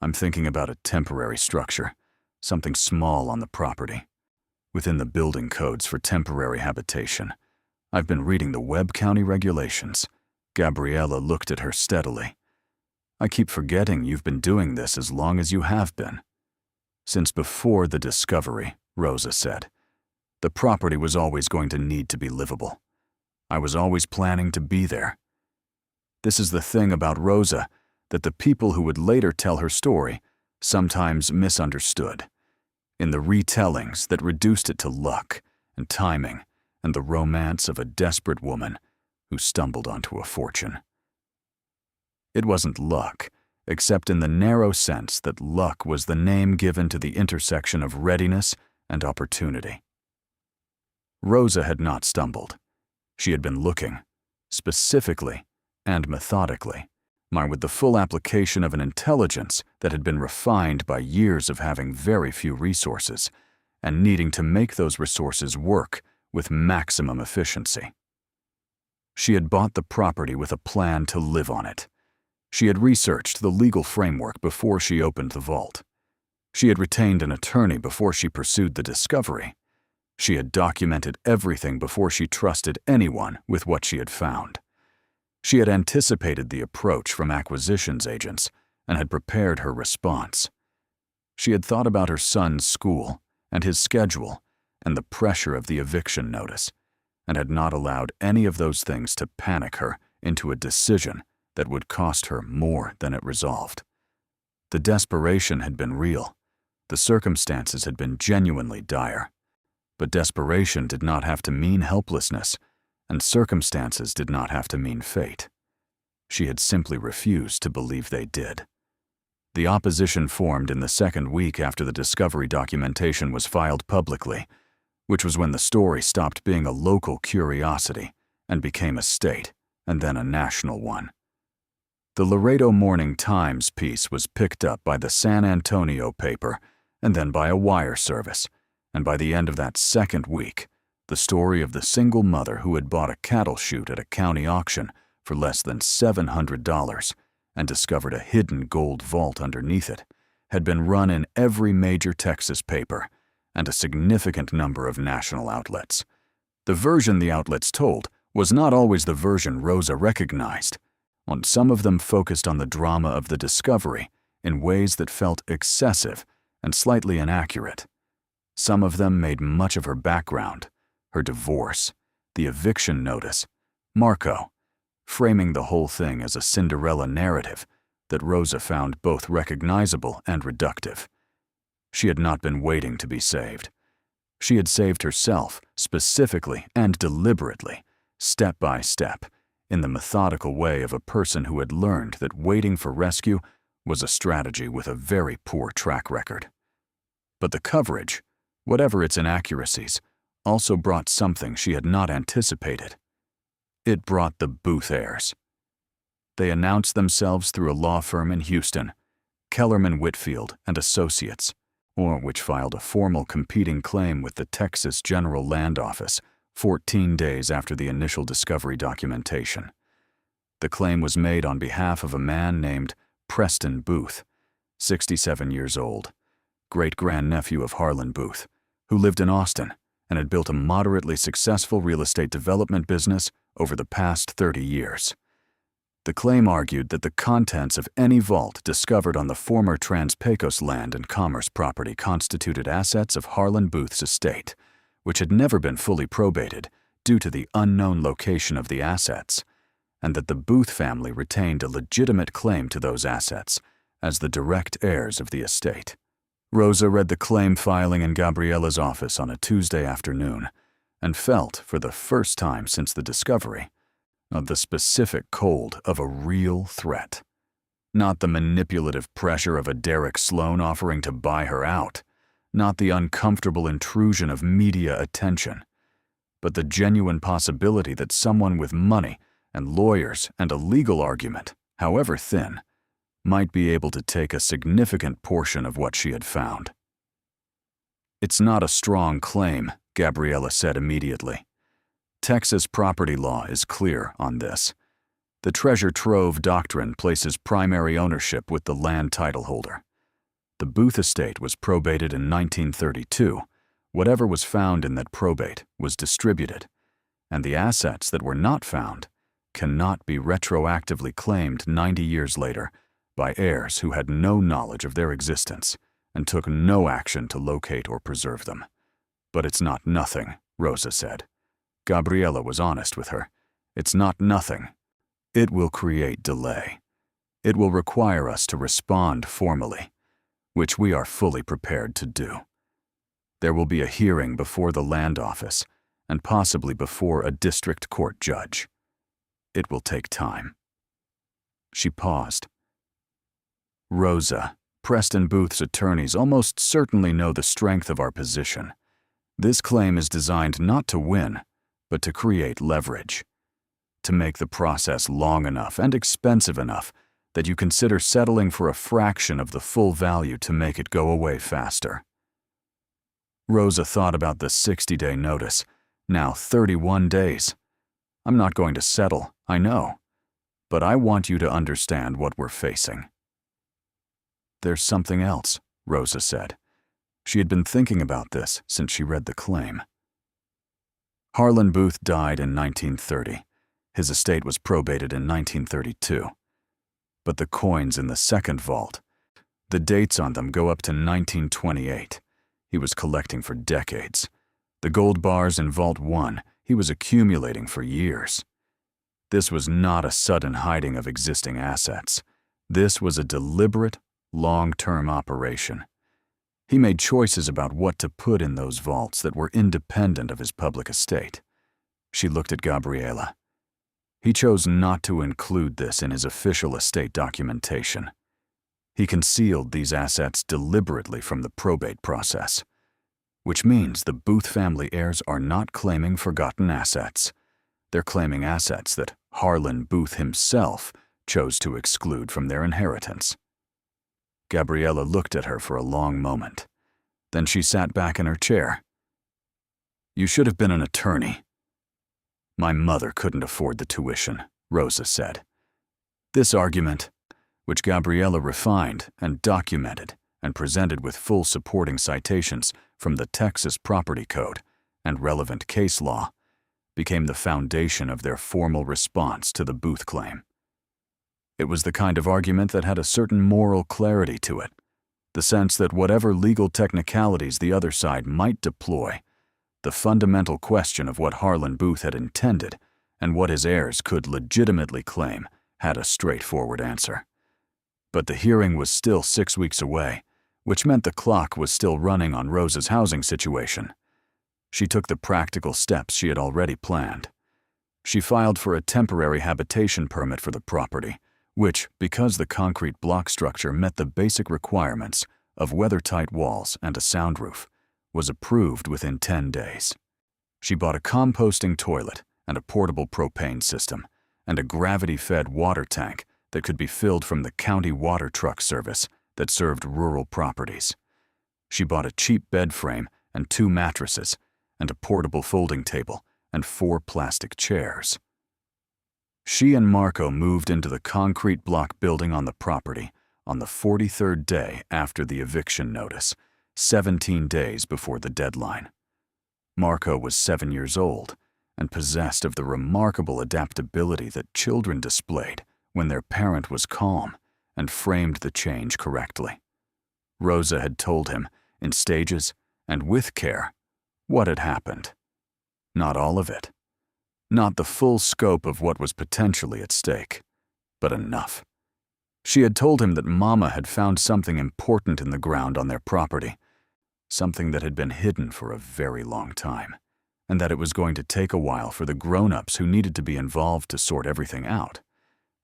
I'm thinking about a temporary structure, something small on the property, within the building codes for temporary habitation. I've been reading the Webb County regulations." Gabriella looked at her steadily. "I keep forgetting you've been doing this as long as you have been." "Since before the discovery," Rosa said. "The property was always going to need to be livable. I was always planning to be there." This is the thing about Rosa, that the people who would later tell her story sometimes misunderstood, in the retellings that reduced it to luck and timing and the romance of a desperate woman who stumbled onto a fortune. It wasn't luck, except in the narrow sense that luck was the name given to the intersection of readiness and opportunity. Rosa had not stumbled. She had been looking, specifically and methodically, with the full application of an intelligence that had been refined by years of having very few resources and needing to make those resources work with maximum efficiency. She had bought the property with a plan to live on it. She had researched the legal framework before she opened the vault. She had retained an attorney before she pursued the discovery. She had documented everything before she trusted anyone with what she had found. She had anticipated the approach from acquisitions agents and had prepared her response. She had thought about her son's school and his schedule and the pressure of the eviction notice, and had not allowed any of those things to panic her into a decision that would cost her more than it resolved. The desperation had been real. The circumstances had been genuinely dire. But desperation did not have to mean helplessness, and circumstances did not have to mean fate. She had simply refused to believe they did. The opposition formed in the second week after the discovery documentation was filed publicly, which was when the story stopped being a local curiosity and became a state, and then a national one. The Laredo Morning Times piece was picked up by the San Antonio paper and then by a wire service, and by the end of that second week, the story of the single mother who had bought a cattle chute at a county auction for less than $700 and discovered a hidden gold vault underneath it had been run in every major Texas paper and a significant number of national outlets. The version the outlets told was not always the version Rosa recognized. and some of them focused on the drama of the discovery in ways that felt excessive and slightly inaccurate. Some of them made much of her background, her divorce, the eviction notice, Marco, framing the whole thing as a Cinderella narrative that Rosa found both recognizable and reductive. She had not been waiting to be saved. She had saved herself, specifically and deliberately, step by step, in the methodical way of a person who had learned that waiting for rescue was a strategy with a very poor track record. But the coverage, whatever its inaccuracies, also brought something she had not anticipated. It brought the Booth heirs. They announced themselves through a law firm in Houston, Kellerman Whitfield and Associates, which filed a formal competing claim with the Texas General Land Office 14 days after the initial discovery documentation. The claim was made on behalf of a man named Preston Booth, 67 years old, great-grandnephew of Harlan Booth, who lived in Austin and had built a moderately successful real estate development business over the past 30 years. The claim argued that the contents of any vault discovered on the former Trans-Pecos land and commerce property constituted assets of Harlan Booth's estate, which had never been fully probated due to the unknown location of the assets, and that the Booth family retained a legitimate claim to those assets as the direct heirs of the estate. Rosa read the claim filing in Gabriella's office on a Tuesday afternoon and felt, for the first time since the discovery, the specific cold of a real threat. Not the manipulative pressure of a Derek Sloan offering to buy her out, not the uncomfortable intrusion of media attention, but the genuine possibility that someone with money and lawyers and a legal argument, however thin, might be able to take a significant portion of what she had found. "It's not a strong claim," Gabriella said immediately. "Texas property law is clear on this. The treasure trove doctrine places primary ownership with the land title holder. The Booth estate was probated in 1932. Whatever was found in that probate was distributed, and the assets that were not found cannot be retroactively claimed 90 years later by heirs who had no knowledge of their existence and took no action to locate or preserve them. But it's not nothing," Rosa said. Gabriella was honest with her. "It's not nothing. It will create delay. It will require us to respond formally, which we are fully prepared to do. There will be a hearing before the land office and possibly before a district court judge. It will take time." She paused. "Rosa, Preston Booth's attorneys almost certainly know the strength of our position. This claim is designed not to win, but to create leverage, to make the process long enough and expensive enough that you consider settling for a fraction of the full value to make it go away faster." Rosa thought about the 60-day notice, now 31 days. "I'm not going to settle, I know, but I want you to understand what we're facing." "There's something else," Rosa said. She had been thinking about this since she read the claim. Harlan Booth died in 1930. His estate was probated in 1932. But the coins in the second vault, the dates on them go up to 1928. He was collecting for decades. The gold bars in Vault 1 he was accumulating for years. This was not a sudden hiding of existing assets. This was a deliberate, long-term operation. He made choices about what to put in those vaults that were independent of his public estate. She looked at Gabriella. He chose not to include this in his official estate documentation. He concealed these assets deliberately from the probate process, which means the Booth family heirs are not claiming forgotten assets. They're claiming assets that Harlan Booth himself chose to exclude from their inheritance. Gabriella looked at her for a long moment. Then she sat back in her chair. "You should have been an attorney." "My mother couldn't afford the tuition," Rosa said. This argument, which Gabriella refined and documented and presented with full supporting citations from the Texas Property Code and relevant case law, became the foundation of their formal response to the Booth claim. It was the kind of argument that had a certain moral clarity to it, the sense that whatever legal technicalities the other side might deploy, the fundamental question of what Harlan Booth had intended and what his heirs could legitimately claim had a straightforward answer. But the hearing was still 6 weeks away, which meant the clock was still running on Rosa's housing situation. She took the practical steps she had already planned. She filed for a temporary habitation permit for the property, which, because the concrete block structure met the basic requirements of weather-tight walls and a sound roof, was approved within 10 days. She bought a composting toilet and a portable propane system, and a gravity-fed water tank that could be filled from the county water truck service that served rural properties. She bought a cheap bed frame and 2 mattresses, and a portable folding table and 4 plastic chairs. She and Marco moved into the concrete block building on the property on the 43rd day after the eviction notice, 17 days before the deadline. Marco was 7 years old and possessed of the remarkable adaptability that children displayed when their parent was calm and framed the change correctly. Rosa had told him, in stages and with care, what had happened. Not all of it. Not the full scope of what was potentially at stake, but enough. She had told him that Mama had found something important in the ground on their property, something that had been hidden for a very long time, and that it was going to take a while for the grown-ups who needed to be involved to sort everything out,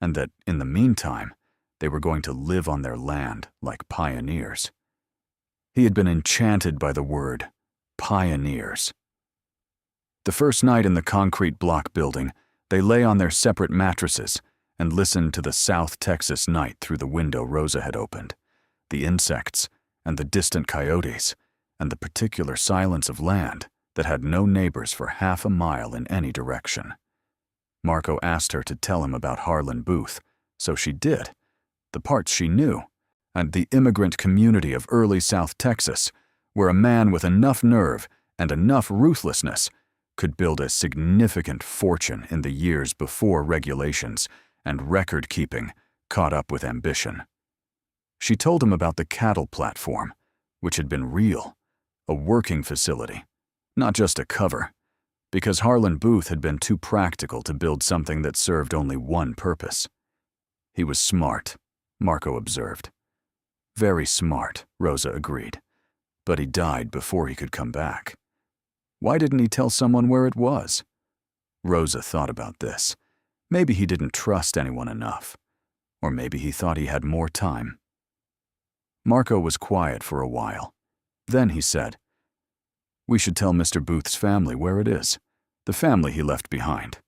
and that, in the meantime, they were going to live on their land like pioneers. He had been enchanted by the word pioneers. The first night in the concrete block building, they lay on their separate mattresses and listened to the South Texas night through the window Rosa had opened, the insects and the distant coyotes, and the particular silence of land that had no neighbors for half a mile in any direction. Marco asked her to tell him about Harlan Booth, so she did, the parts she knew, and the immigrant community of early South Texas, where a man with enough nerve and enough ruthlessness could build a significant fortune in the years before regulations and record-keeping caught up with ambition. She told him about the cattle platform, which had been real, a working facility, not just a cover, because Harlan Booth had been too practical to build something that served only one purpose. He was smart, Marco observed. Very smart, Rosa agreed, but he died before he could come back. Why didn't he tell someone where it was? Rosa thought about this. Maybe he didn't trust anyone enough, or maybe he thought he had more time. Marco was quiet for a while. Then he said, "We should tell Mr. Booth's family where it is, the family he left behind."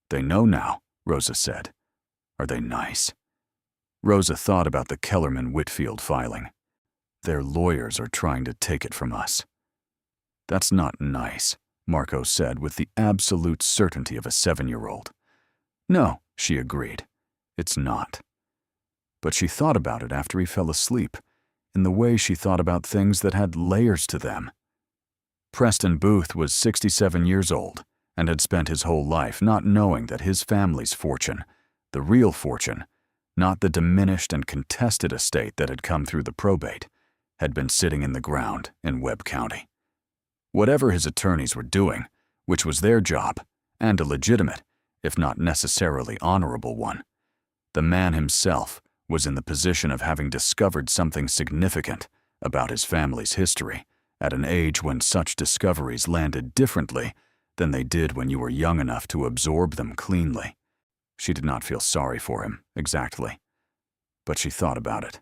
"They know now," Rosa said. "Are they nice?" Rosa thought about the Kellerman-Whitfield filing. "Their lawyers are trying to take it from us." "That's not nice," Marco said with the absolute certainty of a 7-year-old. "No," she agreed, "it's not." But she thought about it after he fell asleep, in the way she thought about things that had layers to them. Preston Booth was 67 years old and had spent his whole life not knowing that his family's fortune, the real fortune, not the diminished and contested estate that had come through the probate, had been sitting in the ground in Webb County. Whatever his attorneys were doing, which was their job, and a legitimate, if not necessarily honorable one, the man himself was in the position of having discovered something significant about his family's history at an age when such discoveries landed differently than they did when you were young enough to absorb them cleanly. She did not feel sorry for him, exactly, but she thought about it.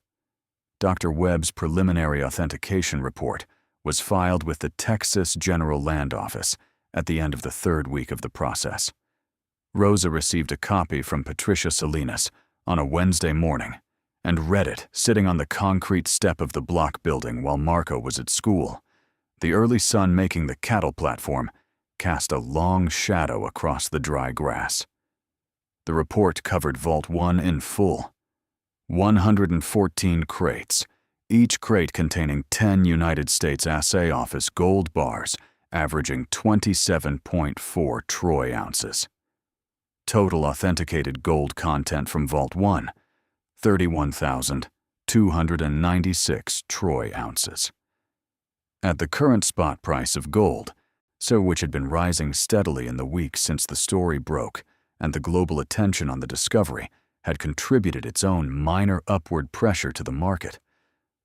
Dr. Webb's preliminary authentication report was filed with the Texas General Land Office at the end of the 3rd week of the process. Rosa received a copy from Patricia Salinas on a Wednesday morning and read it sitting on the concrete step of the block building while Marco was at school. The early sun making the cattle platform cast a long shadow across the dry grass. The report covered Vault 1 in full. 114 crates, each crate containing 10 United States Assay Office gold bars averaging 27.4 troy ounces. Total authenticated gold content from Vault 1, 31,296 troy ounces. At the current spot price of gold, which had been rising steadily in the weeks since the story broke, and the global attention on the discovery had contributed its own minor upward pressure to the market,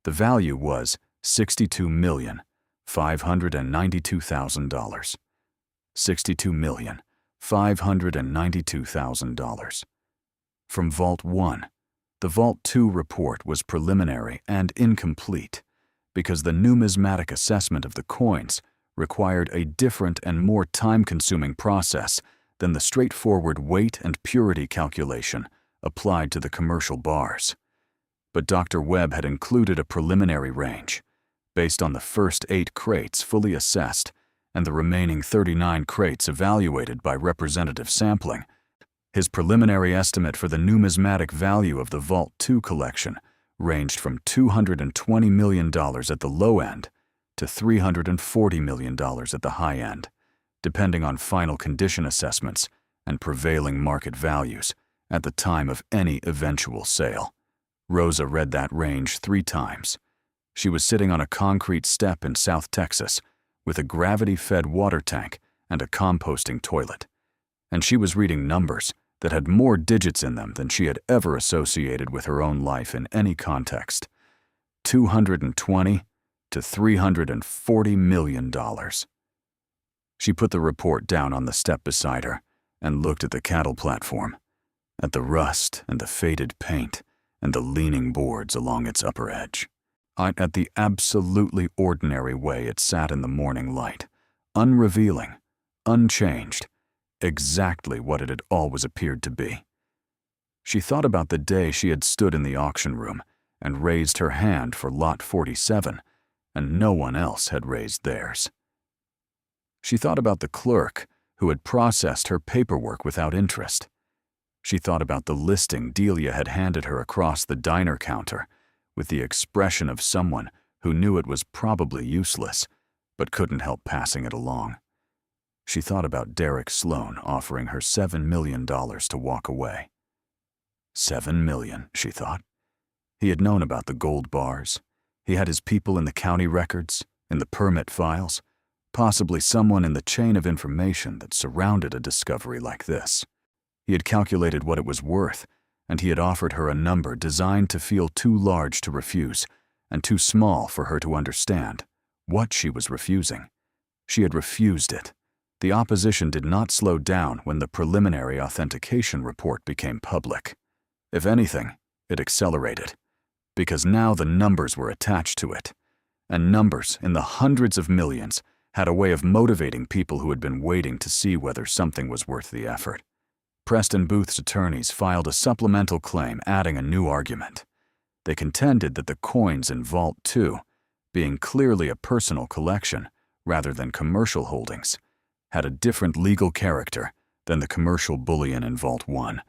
the value was $62,592,000. $62,592,000. From Vault 1, the Vault 2 report was preliminary and incomplete because the numismatic assessment of the coins required a different and more time-consuming process than the straightforward weight and purity calculation applied to the commercial bars. But Dr. Webb had included a preliminary range, based on the first 8 crates fully assessed and the remaining 39 crates evaluated by representative sampling. His preliminary estimate for the numismatic value of the Vault 2 collection ranged from $220 million at the low end to $340 million at the high end, depending on final condition assessments and prevailing market values at the time of any eventual sale. Rosa read that range 3 times. She was sitting on a concrete step in South Texas with a gravity-fed water tank and a composting toilet, and she was reading numbers that had more digits in them than she had ever associated with her own life in any context. $220 to $340 million. She put the report down on the step beside her and looked at the cattle platform, at the rust and the faded paint and the leaning boards along its upper edge, at the absolutely ordinary way it sat in the morning light, unrevealing, unchanged, exactly what it had always appeared to be. She thought about the day she had stood in the auction room and raised her hand for lot 47, and no one else had raised theirs. She thought about the clerk who had processed her paperwork without interest. She thought about the listing Delia had handed her across the diner counter with the expression of someone who knew it was probably useless, but couldn't help passing it along. She thought about Derek Sloan offering her $7 million to walk away. $7 million, she thought. He had known about the gold bars. He had his people in the county records, in the permit files, possibly someone in the chain of information that surrounded a discovery like this. He had calculated what it was worth, and he had offered her a number designed to feel too large to refuse and too small for her to understand what she was refusing. She had refused it. The opposition did not slow down when the preliminary authentication report became public. If anything, it accelerated, because now the numbers were attached to it, and numbers in the hundreds of millions had a way of motivating people who had been waiting to see whether something was worth the effort. Preston Booth's attorneys filed a supplemental claim adding a new argument. They contended that the coins in Vault 2, being clearly a personal collection rather than commercial holdings, had a different legal character than the commercial bullion in Vault 1,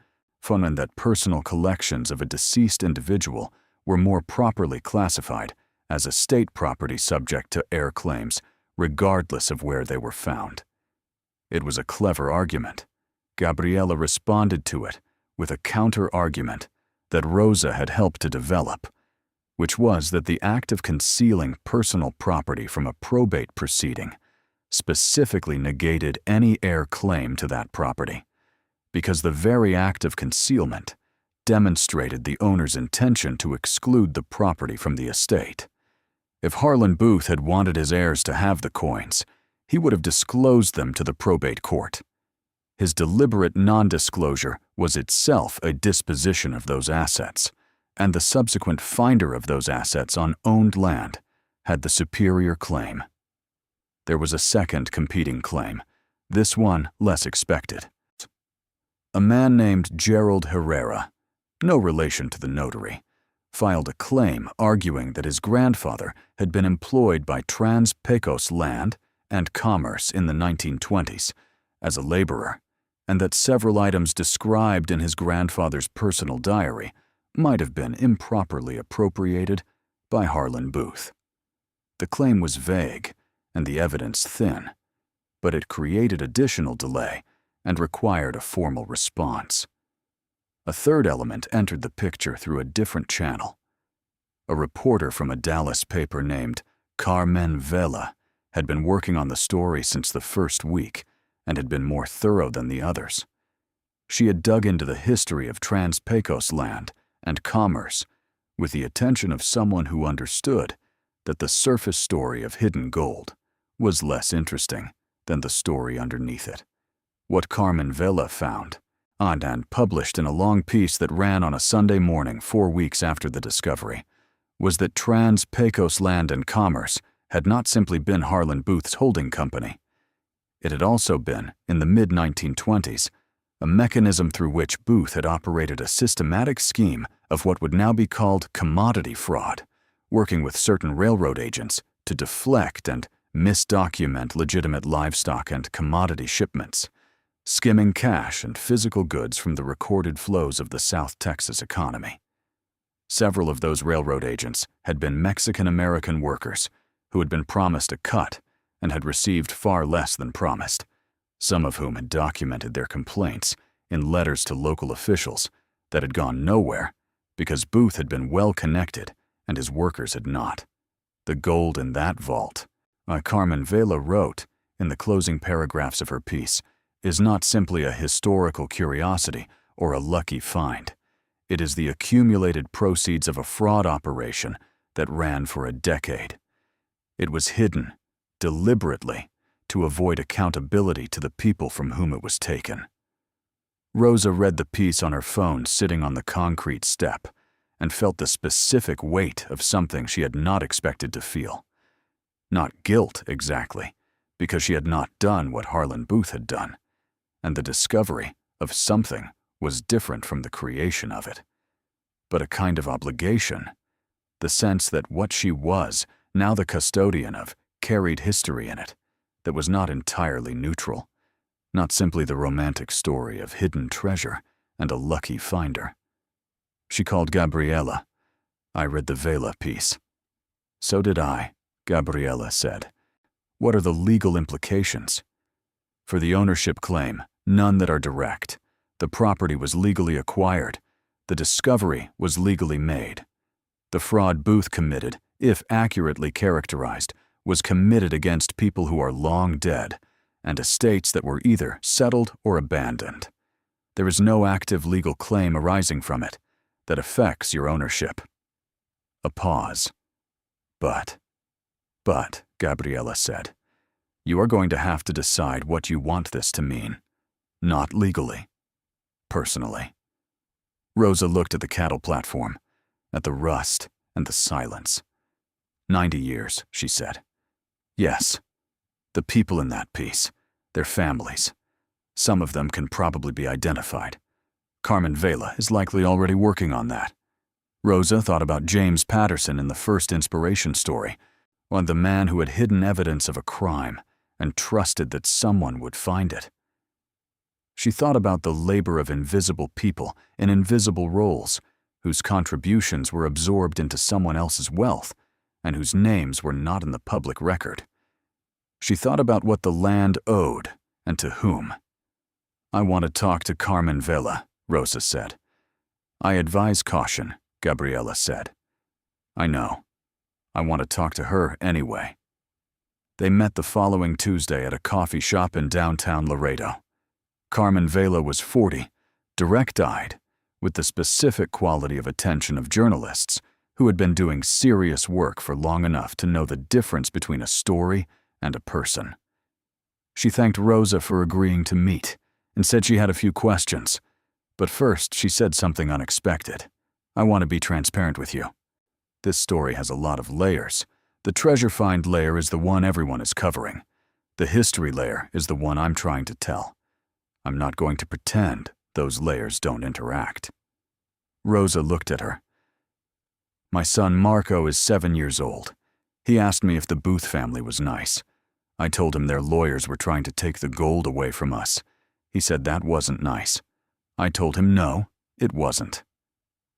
and that personal collections of a deceased individual were more properly classified as estate property subject to heir claims, regardless of where they were found. It was a clever argument. Gabriella responded to it with a counter-argument that Rosa had helped to develop, which was that the act of concealing personal property from a probate proceeding specifically negated any heir claim to that property, because the very act of concealment demonstrated the owner's intention to exclude the property from the estate. If Harlan Booth had wanted his heirs to have the coins, he would have disclosed them to the probate court. His deliberate non-disclosure was itself a disposition of those assets, and the subsequent finder of those assets on owned land had the superior claim. There was a second competing claim, this one less expected. A man named Gerald Herrera, no relation to the notary, filed a claim arguing that his grandfather had been employed by Trans Pecos Land and Commerce in the 1920s as a laborer, and that several items described in his grandfather's personal diary might have been improperly appropriated by Harlan Booth. The claim was vague and the evidence thin, but it created additional delay and required a formal response. A third element entered the picture through a different channel. A reporter from a Dallas paper named Carmen Vela had been working on the story since the first week and had been more thorough than the others. She had dug into the history of Trans-Pecos land and commerce with the attention of someone who understood that the surface story of hidden gold was less interesting than the story underneath it. What Carmen Vela found, and published in a long piece that ran on a Sunday morning 4 weeks after the discovery, was that Trans-Pecos Land and Commerce had not simply been Harlan Booth's holding company. It had also been, in the mid-1920s, a mechanism through which Booth had operated a systematic scheme of what would now be called commodity fraud, working with certain railroad agents to deflect and misdocument legitimate livestock and commodity shipments, skimming cash and physical goods from the recorded flows of the South Texas economy. Several of those railroad agents had been Mexican-American workers who had been promised a cut and had received far less than promised, some of whom had documented their complaints in letters to local officials that had gone nowhere because Booth had been well connected and his workers had not. The gold in that vault, Carmen Vela wrote in the closing paragraphs of her piece, is not simply a historical curiosity or a lucky find. It is the accumulated proceeds of a fraud operation that ran for a decade. It was hidden, deliberately, to avoid accountability to the people from whom it was taken. Rosa read the piece on her phone sitting on the concrete step and felt the specific weight of something she had not expected to feel. Not guilt, exactly, because she had not done what Harlan Booth had done, and the discovery of something was different from the creation of it, but a kind of obligation, the sense that what she was, now the custodian of, carried history in it, that was not entirely neutral, not simply the romantic story of hidden treasure and a lucky finder. She called Gabriela. I read the Vela piece. So did I, Gabriela said. What are the legal implications? For the ownership claim, none that are direct. The property was legally acquired. The discovery was legally made. The fraud Booth committed, if accurately characterized, was committed against people who are long dead and estates that were either settled or abandoned. There is no active legal claim arising from it that affects your ownership. A pause. But, Gabriela said, you are going to have to decide what you want this to mean. Not legally. Personally. Rosa looked at the cattle platform, at the rust and the silence. 90 years, she said. Yes. The people in that piece, their families. Some of them can probably be identified. Carmen Vela is likely already working on that. Rosa thought about James Patterson in the first inspiration story, on the man who had hidden evidence of a crime and trusted that someone would find it. She thought about the labor of invisible people in invisible roles, whose contributions were absorbed into someone else's wealth and whose names were not in the public record. She thought about what the land owed and to whom. I want to talk to Carmen Vela, Rosa said. I advise caution, Gabriela said. I know. I want to talk to her anyway. They met the following Tuesday at a coffee shop in downtown Laredo. Carmen Vela was 40, direct-eyed, with the specific quality of attention of journalists who had been doing serious work for long enough to know the difference between a story and a person. She thanked Rosa for agreeing to meet and said she had a few questions. But first, she said something unexpected. I want to be transparent with you. This story has a lot of layers. The treasure find layer is the one everyone is covering. The history layer is the one I'm trying to tell. I'm not going to pretend those layers don't interact. Rosa looked at her. My son Marco is 7 years old. He asked me if the Booth family was nice. I told him their lawyers were trying to take the gold away from us. He said that wasn't nice. I told him no, it wasn't.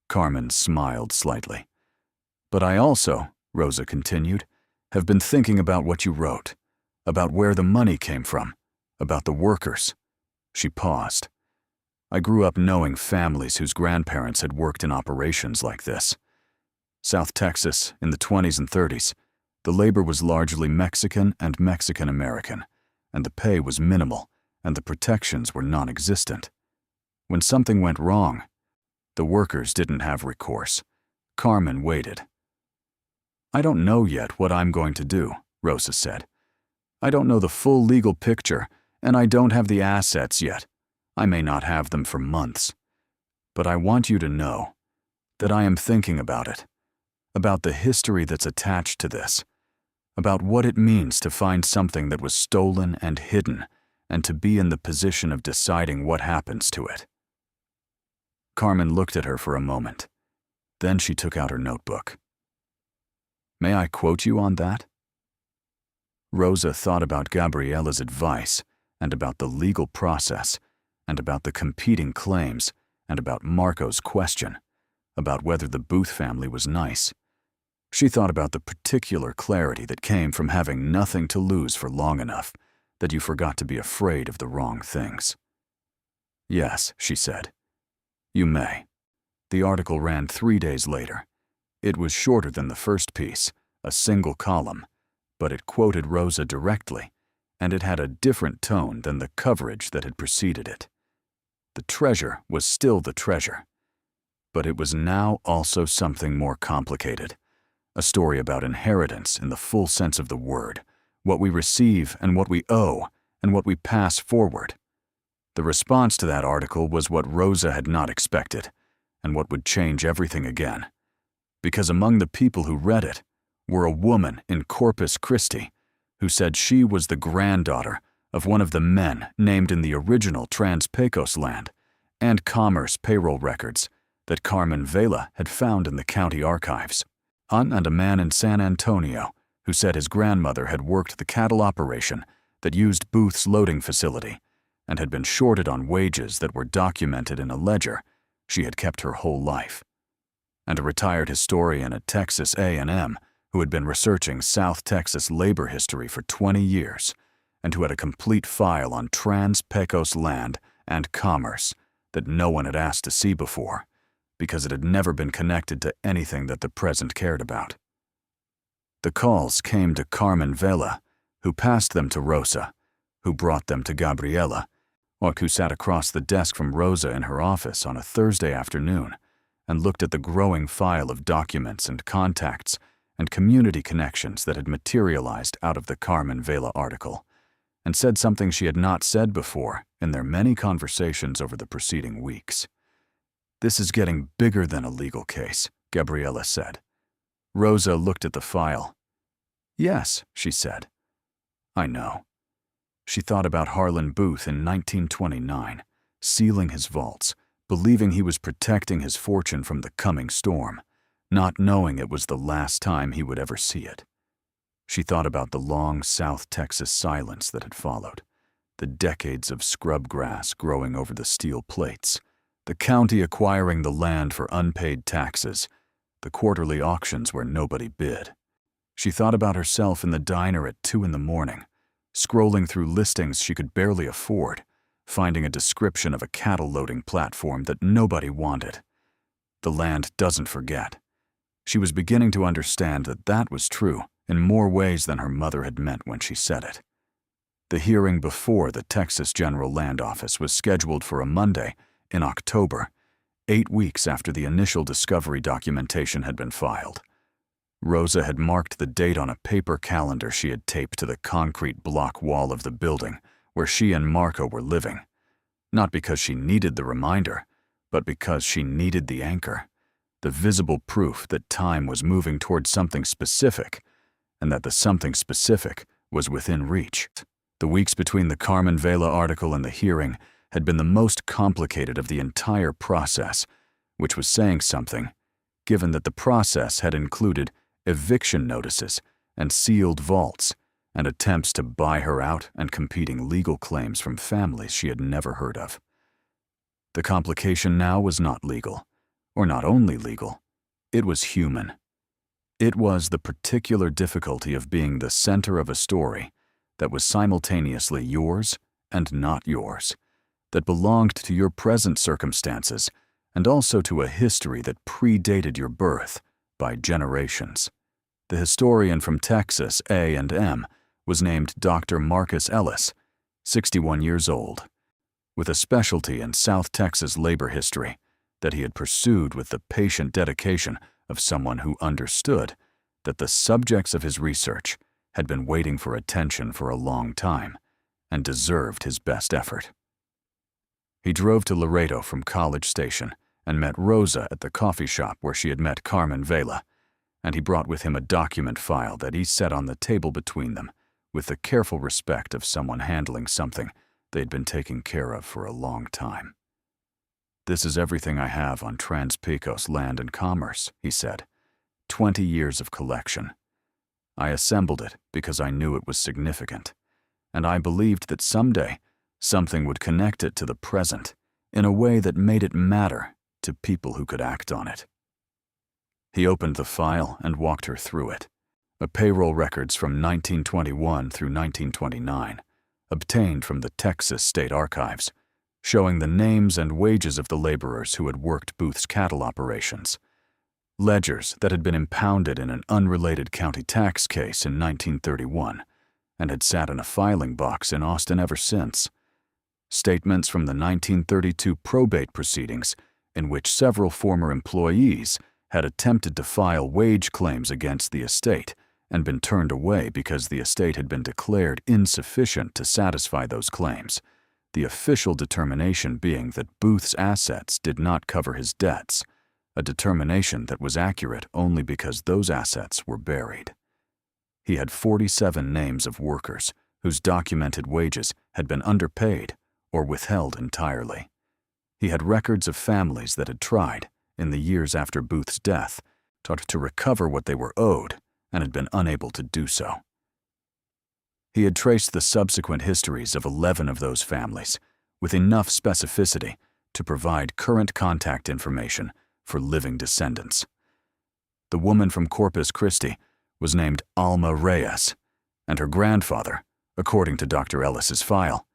Carmen smiled slightly. But I also, Rosa continued, have been thinking about what you wrote, about where the money came from, about the workers. She paused. I grew up knowing families whose grandparents had worked in operations like this. South Texas, in the 20s and 30s, the labor was largely Mexican and Mexican-American, and the pay was minimal, and the protections were non-existent. When something went wrong, the workers didn't have recourse. Carmen waited. I don't know yet what I'm going to do, Rosa said. I don't know the full legal picture, and I don't have the assets yet. I may not have them for months. But I want you to know that I am thinking about it, about the history that's attached to this, about what it means to find something that was stolen and hidden, and to be in the position of deciding what happens to it. Carmen looked at her for a moment. Then she took out her notebook. May I quote you on that? Rosa thought about Gabriella's advice, and about the legal process, and about the competing claims, and about Marco's question, about whether the Booth family was nice. She thought about the particular clarity that came from having nothing to lose for long enough that you forgot to be afraid of the wrong things. Yes, she said. You may. The article ran 3 days later. It was shorter than the first piece, a single column, but it quoted Rosa directly, and it had a different tone than the coverage that had preceded it. The treasure was still the treasure, but it was now also something more complicated, a story about inheritance in the full sense of the word, what we receive and what we owe and what we pass forward. The response to that article was what Rosa had not expected, and what would change everything again. Because among the people who read it were a woman in Corpus Christi who said she was the granddaughter of one of the men named in the original Trans-Pecos land and commerce payroll records that Carmen Vela had found in the county archives, and a man in San Antonio who said his grandmother had worked the cattle operation that used Booth's loading facility and had been shorted on wages that were documented in a ledger she had kept her whole life, and a retired historian at Texas A&M who had been researching South Texas labor history for 20 years and who had a complete file on Trans-Pecos land and commerce that no one had asked to see before because it had never been connected to anything that the present cared about. The calls came to Carmen Vela, who passed them to Rosa, who brought them to Gabriella, or who sat across the desk from Rosa in her office on a Thursday afternoon and looked at the growing file of documents and contacts and community connections that had materialized out of the Carmen Vela article, and said something she had not said before in their many conversations over the preceding weeks. This is getting bigger than a legal case, Gabriella said. Rosa looked at the file. Yes, she said. I know. She thought about Harlan Booth in 1929, sealing his vaults, believing he was protecting his fortune from the coming storm, not knowing it was the last time he would ever see it. She thought about the long South Texas silence that had followed, the decades of scrub grass growing over the steel plates, the county acquiring the land for unpaid taxes, the quarterly auctions where nobody bid. She thought about herself in the diner at 2 a.m, scrolling through listings she could barely afford, finding a description of a cattle loading platform that nobody wanted. The land doesn't forget. She was beginning to understand that that was true in more ways than her mother had meant when she said it. The hearing before the Texas General Land Office was scheduled for a Monday in October, 8 weeks after the initial discovery documentation had been filed. Rosa had marked the date on a paper calendar she had taped to the concrete block wall of the building where she and Marco were living, not because she needed the reminder, but because she needed the anchor, the visible proof that time was moving towards something specific, and that the something specific was within reach. The weeks between the Carmen Vela article and the hearing had been the most complicated of the entire process, which was saying something, given that the process had included eviction notices and sealed vaults and attempts to buy her out and competing legal claims from families she had never heard of. The complication now was not legal, or not only legal, it was human. It was the particular difficulty of being the center of a story that was simultaneously yours and not yours, that belonged to your present circumstances and also to a history that predated your birth by generations. The historian from Texas, A&M, was named Dr. Marcus Ellis, 61 years old, with a specialty in South Texas labor history that he had pursued with the patient dedication of someone who understood that the subjects of his research had been waiting for attention for a long time and deserved his best effort. He drove to Laredo from College Station and met Rosa at the coffee shop where she had met Carmen Vela, and he brought with him a document file that he set on the table between them with the careful respect of someone handling something they'd been taking care of for a long time. "This is everything I have on Trans-Pecos land and commerce," he said. 20 years of collection. I assembled it because I knew it was significant, and I believed that someday something would connect it to the present in a way that made it matter to people who could act on it. He opened the file and walked her through it. Payroll records from 1921 through 1929, obtained from the Texas State Archives, showing the names and wages of the laborers who had worked Booth's cattle operations. Ledgers that had been impounded in an unrelated county tax case in 1931 and had sat in a filing box in Austin ever since. Statements from the 1932 probate proceedings in which several former employees had attempted to file wage claims against the estate and been turned away because the estate had been declared insufficient to satisfy those claims, the official determination being that Booth's assets did not cover his debts, a determination that was accurate only because those assets were buried. He had 47 names of workers whose documented wages had been underpaid or withheld entirely. He had records of families that had tried, in the years after Booth's death, to recover what they were owed and had been unable to do so. He had traced the subsequent histories of 11 of those families with enough specificity to provide current contact information for living descendants. The woman from Corpus Christi was named Alma Reyes, and her grandfather, according to Dr. Ellis's file,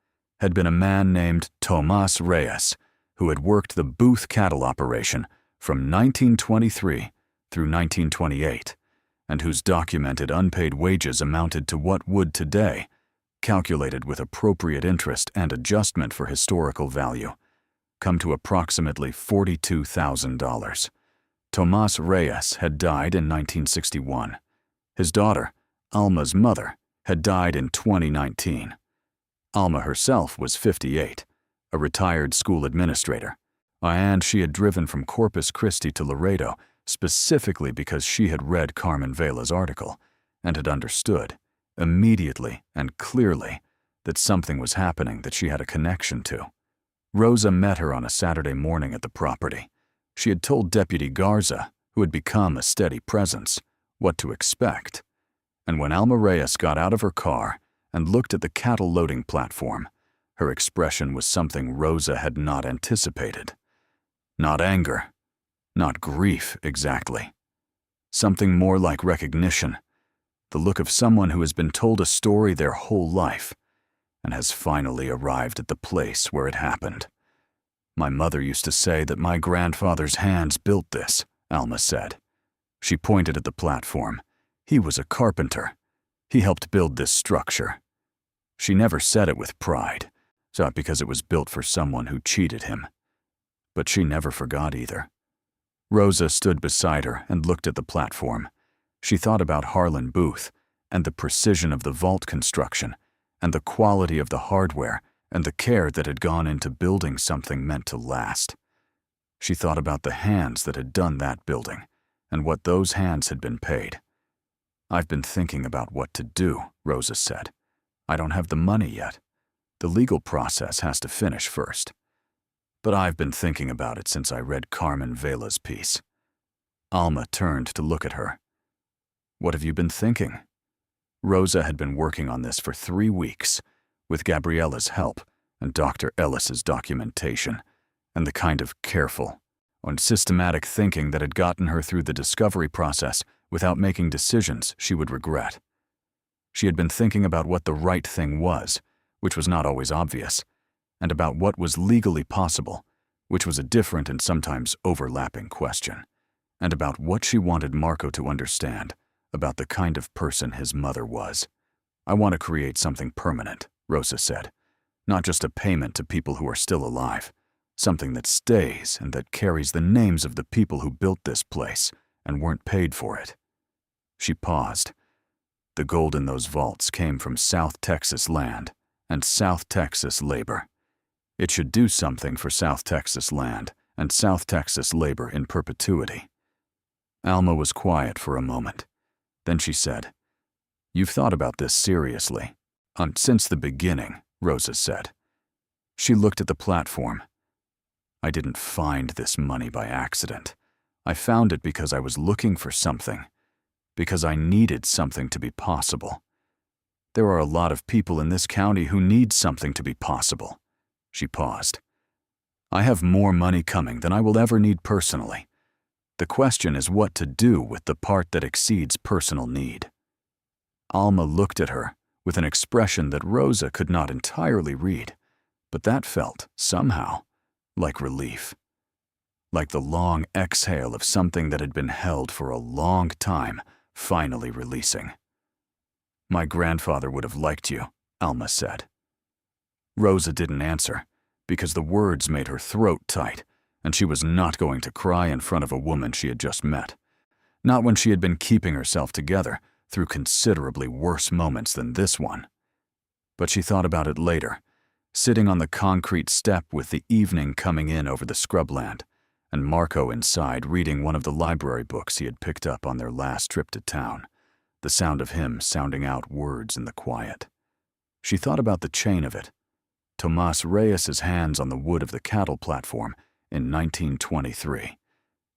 had been a man named Tomas Reyes, who had worked the Booth cattle operation from 1923 through 1928, and whose documented unpaid wages amounted to what would today, calculated with appropriate interest and adjustment for historical value, come to approximately $42,000. Tomas Reyes had died in 1961. His daughter, Alma's mother, had died in 2019. Alma herself was 58, a retired school administrator, and she had driven from Corpus Christi to Laredo specifically because she had read Carmen Vela's article and had understood, immediately and clearly, that something was happening that she had a connection to. Rosa met her on a Saturday morning at the property. She had told Deputy Garza, who had become a steady presence, what to expect, and when Alma Reyes got out of her car and looked at the cattle loading platform, her expression was something Rosa had not anticipated. Not anger, not grief exactly. Something more like recognition, the look of someone who has been told a story their whole life and has finally arrived at the place where it happened. "My mother used to say that my grandfather's hands built this," Alma said. She pointed at the platform. "He was a carpenter. He helped build this structure." She never said it with pride, because it was built for someone who cheated him. But she never forgot either. Rosa stood beside her and looked at the platform. She thought about Harlan Booth and the precision of the vault construction and the quality of the hardware and the care that had gone into building something meant to last. She thought about the hands that had done that building and what those hands had been paid. "I've been thinking about what to do," Rosa said. "I don't have the money yet. The legal process has to finish first. But I've been thinking about it since I read Carmen Vela's piece." Alma turned to look at her. "What have you been thinking?" Rosa had been working on this for 3 weeks, with Gabriella's help and Dr. Ellis's documentation, and the kind of careful and systematic thinking that had gotten her through the discovery process without making decisions she would regret. She had been thinking about what the right thing was, which was not always obvious, and about what was legally possible, which was a different and sometimes overlapping question, and about what she wanted Marco to understand about the kind of person his mother was. "I want to create something permanent," Rosa said. "Not just a payment to people who are still alive. Something that stays and that carries the names of the people who built this place and weren't paid for it." She paused. The gold in those vaults came from South Texas land and South Texas labor. It should do something for South Texas land and South Texas labor in perpetuity. Alma was quiet for a moment. Then she said, "You've thought about this seriously." "Since the beginning," Rosa said. She looked at the platform. "I didn't find this money by accident. I found it because I was looking for something, because I needed something to be possible. There are a lot of people in this county who need something to be possible." She paused. "I have more money coming than I will ever need personally. The question is what to do with the part that exceeds personal need." Alma looked at her with an expression that Rosa could not entirely read, but that felt, somehow, like relief. Like the long exhale of something that had been held for a long time, finally releasing. "My grandfather would have liked you," Alma said. Rosa didn't answer, because the words made her throat tight, and she was not going to cry in front of a woman she had just met. Not when she had been keeping herself together through considerably worse moments than this one. But she thought about it later, sitting on the concrete step with the evening coming in over the scrubland, and Marco inside reading one of the library books he had picked up on their last trip to town, the sound of him sounding out words in the quiet. She thought about the chain of it. Tomas Reyes's hands on the wood of the cattle platform in 1923.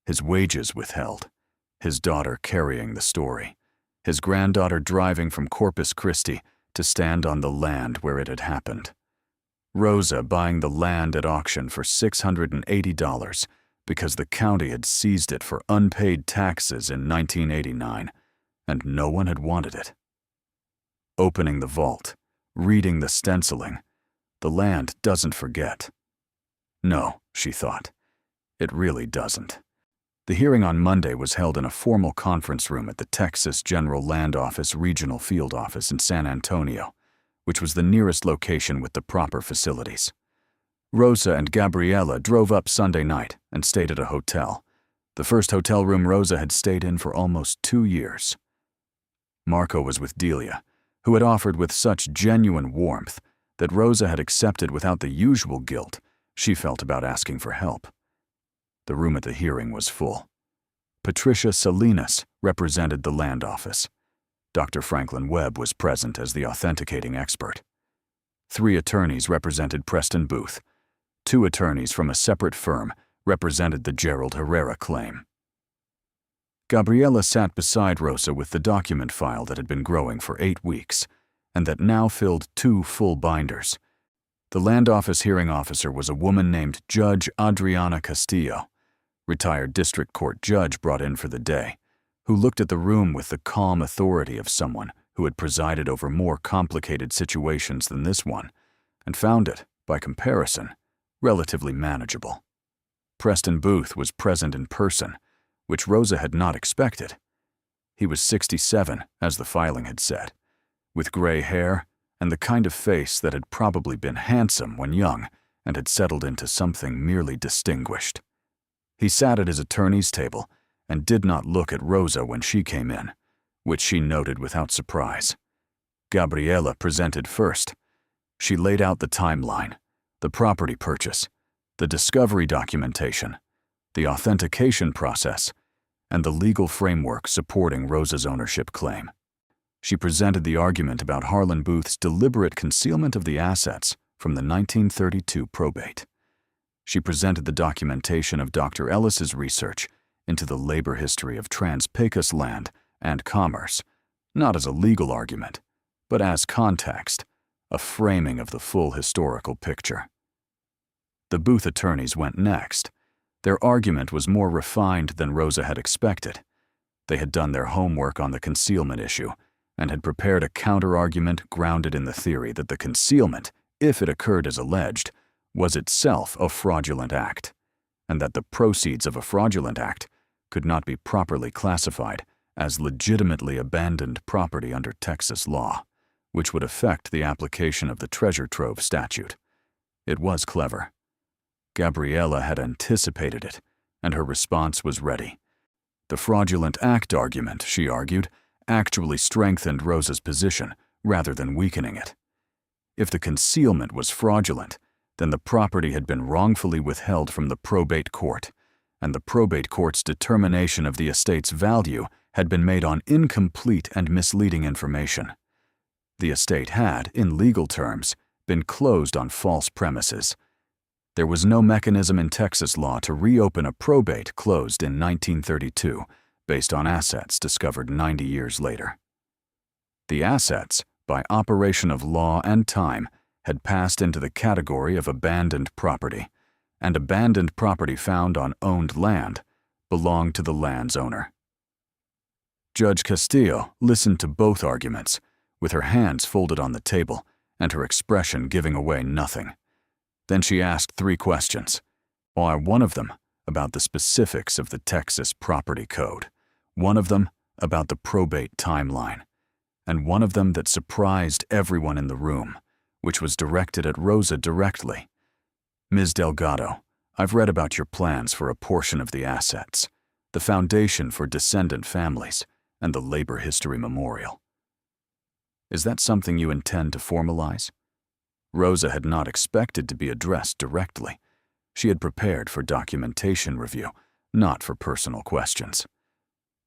His wages withheld. His daughter carrying the story. His granddaughter driving from Corpus Christi to stand on the land where it had happened. Rosa buying the land at auction for $680 because the county had seized it for unpaid taxes in 1989, and no one had wanted it. Opening the vault, reading the stenciling. The land doesn't forget. No, she thought. It really doesn't. The hearing on Monday was held in a formal conference room at the Texas General Land Office Regional Field Office in San Antonio, which was the nearest location with the proper facilities. Rosa and Gabriella drove up Sunday night and stayed at a hotel, the first hotel room Rosa had stayed in for almost 2 years. Marco was with Delia, who had offered with such genuine warmth that Rosa had accepted without the usual guilt she felt about asking for help. The room at the hearing was full. Patricia Salinas represented the land office. Dr. Franklin Webb was present as the authenticating expert. 3 attorneys represented Preston Booth. 2 attorneys from a separate firm represented the Gerald Herrera claim. Gabriella sat beside Rosa with the document file that had been growing for 8 weeks, and that now filled 2 full binders. The land office hearing officer was a woman named Judge Adriana Castillo, retired district court judge brought in for the day, who looked at the room with the calm authority of someone who had presided over more complicated situations than this one, and found it, by comparison, relatively manageable. Preston Booth was present in person, which Rosa had not expected. He was 67, as the filing had said, with gray hair and the kind of face that had probably been handsome when young and had settled into something merely distinguished. He sat at his attorney's table and did not look at Rosa when she came in, which she noted without surprise. Gabriella presented first. She laid out the timeline, the property purchase, the discovery documentation, the authentication process, and the legal framework supporting Rosa's ownership claim. She presented the argument about Harlan Booth's deliberate concealment of the assets from the 1932 probate. She presented the documentation of Dr. Ellis's research into the labor history of Trans-Pecos land and commerce, not as a legal argument, but as context, a framing of the full historical picture. The Booth attorneys went next. Their argument was more refined than Rosa had expected. They had done their homework on the concealment issue and had prepared a counter-argument grounded in the theory that the concealment, if it occurred as alleged, was itself a fraudulent act, and that the proceeds of a fraudulent act could not be properly classified as legitimately abandoned property under Texas law, which would affect the application of the treasure trove statute. It was clever. Gabriella had anticipated it, and her response was ready. The fraudulent act argument, she argued, actually strengthened Rosa's position rather than weakening it. If the concealment was fraudulent, then the property had been wrongfully withheld from the probate court, and the probate court's determination of the estate's value had been made on incomplete and misleading information. The estate had, in legal terms, been closed on false premises. There was no mechanism in Texas law to reopen a probate closed in 1932 based on assets discovered 90 years later. The assets, by operation of law and time, had passed into the category of abandoned property, and abandoned property found on owned land belonged to the land's owner. Judge Castillo listened to both arguments, with her hands folded on the table and her expression giving away nothing. Then she asked 3 questions. One of them about the specifics of the Texas Property Code, one of them about the probate timeline, and one of them that surprised everyone in the room, which was directed at Rosa directly. Ms. Delgado, I've read about your plans for a portion of the assets, the foundation for descendant families, and the labor history memorial. Is that something you intend to formalize? Rosa had not expected to be addressed directly. She had prepared for documentation review, not for personal questions.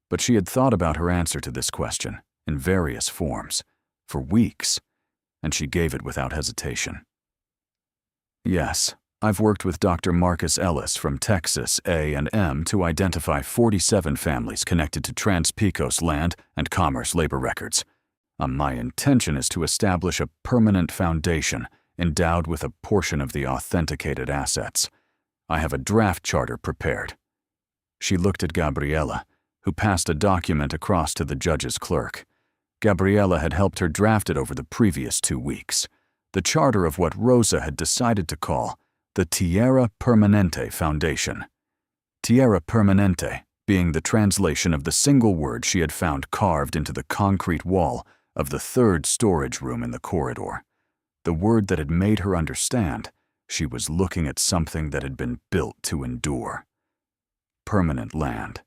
But she had thought about her answer to this question, in various forms, for weeks, and she gave it without hesitation. Yes, I've worked with Dr. Marcus Ellis from Texas A&M to identify 47 families connected to Trans-Pecos land and commerce labor records. My intention is to establish a permanent foundation endowed with a portion of the authenticated assets. I have a draft charter prepared. She looked at Gabriella, who passed a document across to the judge's clerk. Gabriella had helped her draft it over the previous 2 weeks. The charter of what Rosa had decided to call the Tierra Permanente Foundation. Tierra Permanente being the translation of the single word she had found carved into the concrete wall of the 3rd storage room in the corridor. The word that had made her understand she was looking at something that had been built to endure. Permanent land.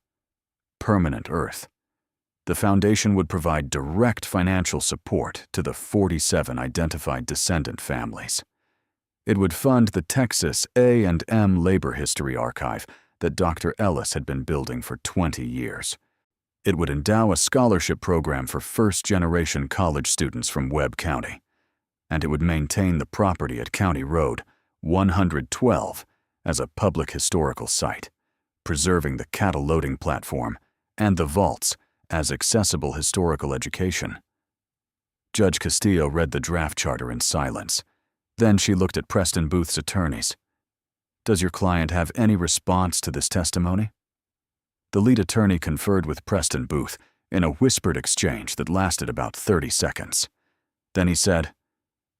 Permanent earth. The foundation would provide direct financial support to the 47 identified descendant families. It would fund the Texas A&M Labor History Archive that Dr. Ellis had been building for 20 years. It would endow a scholarship program for first-generation college students from Webb County, and it would maintain the property at County Road 112 as a public historical site, preserving the cattle loading platform and the vaults as accessible historical education. Judge Castillo read the draft charter in silence. Then she looked at Preston Booth's attorneys. Does your client have any response to this testimony? The lead attorney conferred with Preston Booth in a whispered exchange that lasted about 30 seconds. Then he said,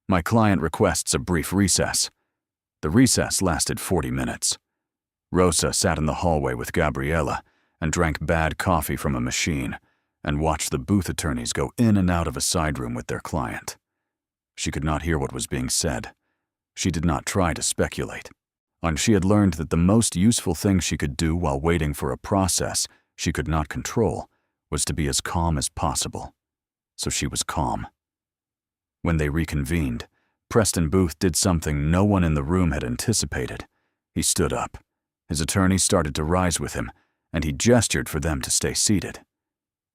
"My client requests a brief recess." The recess lasted 40 minutes. Rosa sat in the hallway with Gabriella and drank bad coffee from a machine and watched the Booth attorneys go in and out of a side room with their client. She could not hear what was being said. She did not try to speculate. And she had learned that the most useful thing she could do while waiting for a process she could not control was to be as calm as possible. So she was calm. When they reconvened, Preston Booth did something no one in the room had anticipated. He stood up. His attorney started to rise with him, and he gestured for them to stay seated.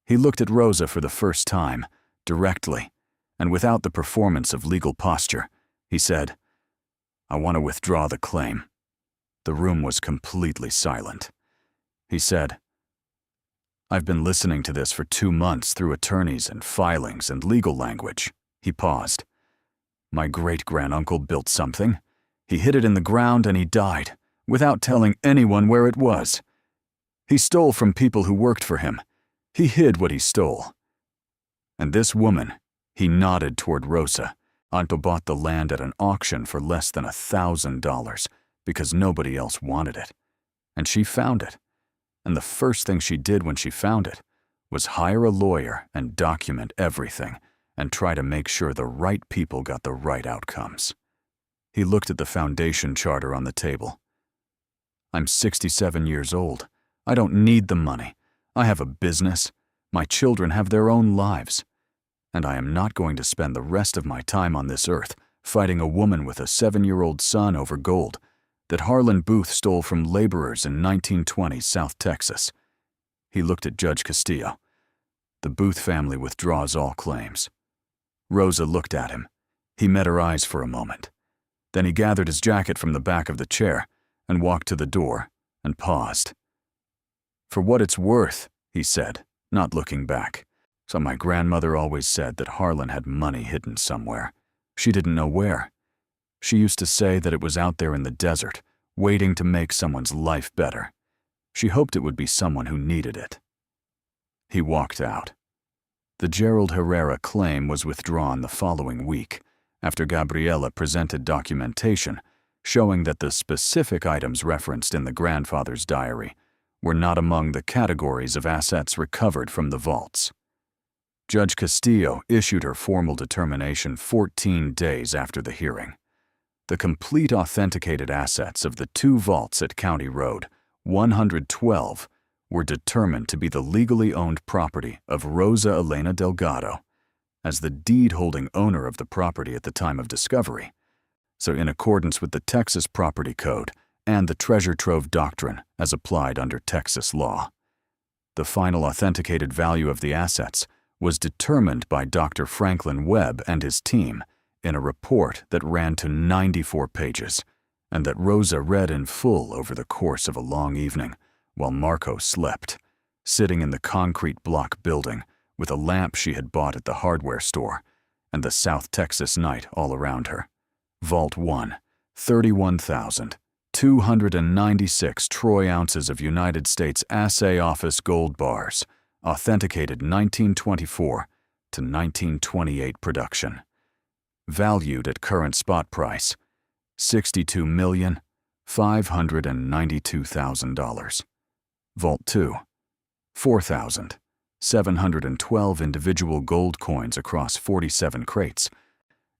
He looked at Rosa for the first time, directly, and without the performance of legal posture, he said, "I want to withdraw the claim." The room was completely silent. He said, "I've been listening to this for 2 months through attorneys and filings and legal language." He paused. "My great-granduncle built something. He hid it in the ground and he died, without telling anyone where it was. He stole from people who worked for him. He hid what he stole. And this woman," he nodded toward Rosa, Anto bought the land at an auction for less than $1,000 because nobody else wanted it. And she found it. And the first thing she did when she found it was hire a lawyer and document everything and try to make sure the right people got the right outcomes. He looked at the foundation charter on the table. I'm 67 years old. I don't need the money. I have a business. My children have their own lives. And I am not going to spend the rest of my time on this earth fighting a woman with a 7-year-old son over gold that Harlan Booth stole from laborers in 1920 South Texas. He looked at Judge Castillo. The Booth family withdraws all claims. Rosa looked at him. He met her eyes for a moment. Then he gathered his jacket from the back of the chair and walked to the door and paused. For what it's worth, he said, not looking back. So my grandmother always said that Harlan had money hidden somewhere. She didn't know where. She used to say that it was out there in the desert, waiting to make someone's life better. She hoped it would be someone who needed it. He walked out. The Gerald Herrera claim was withdrawn the following week, after Gabriela presented documentation showing that the specific items referenced in the grandfather's diary were not among the categories of assets recovered from the vaults. Judge Castillo issued her formal determination 14 days after the hearing. The complete authenticated assets of the 2 vaults at County Road 112 were determined to be the legally owned property of Rosa Elena Delgado, as the deed-holding owner of the property at the time of discovery, so in accordance with the Texas Property Code and the Treasure Trove Doctrine as applied under Texas law. The final authenticated value of the assets was determined by Dr. Franklin Webb and his team in a report that ran to 94 pages and that Rosa read in full over the course of a long evening while Marco slept, sitting in the concrete block building with a lamp she had bought at the hardware store and the South Texas night all around her. Vault 1, 31,296 troy ounces of United States Assay Office gold bars, authenticated 1924 to 1928 production. Valued at current spot price, $62,592,000. Vault 2, 4,712 individual gold coins across 47 crates,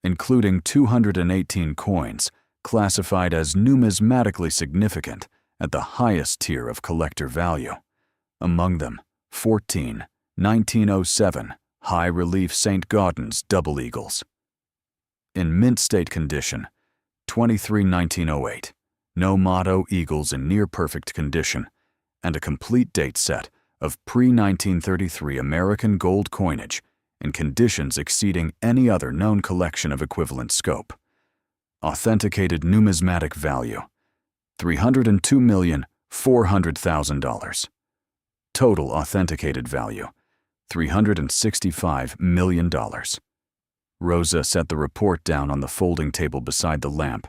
including 218 coins classified as numismatically significant at the highest tier of collector value. Among them, 14 1907 high-relief St. Gaudens double eagles. In mint state condition, 23 1908 no motto eagles in near-perfect condition, and a complete date set of pre-1933 American gold coinage in conditions exceeding any other known collection of equivalent scope. Authenticated numismatic value, $302,400,000. Total authenticated value, $365 million. Rosa set the report down on the folding table beside the lamp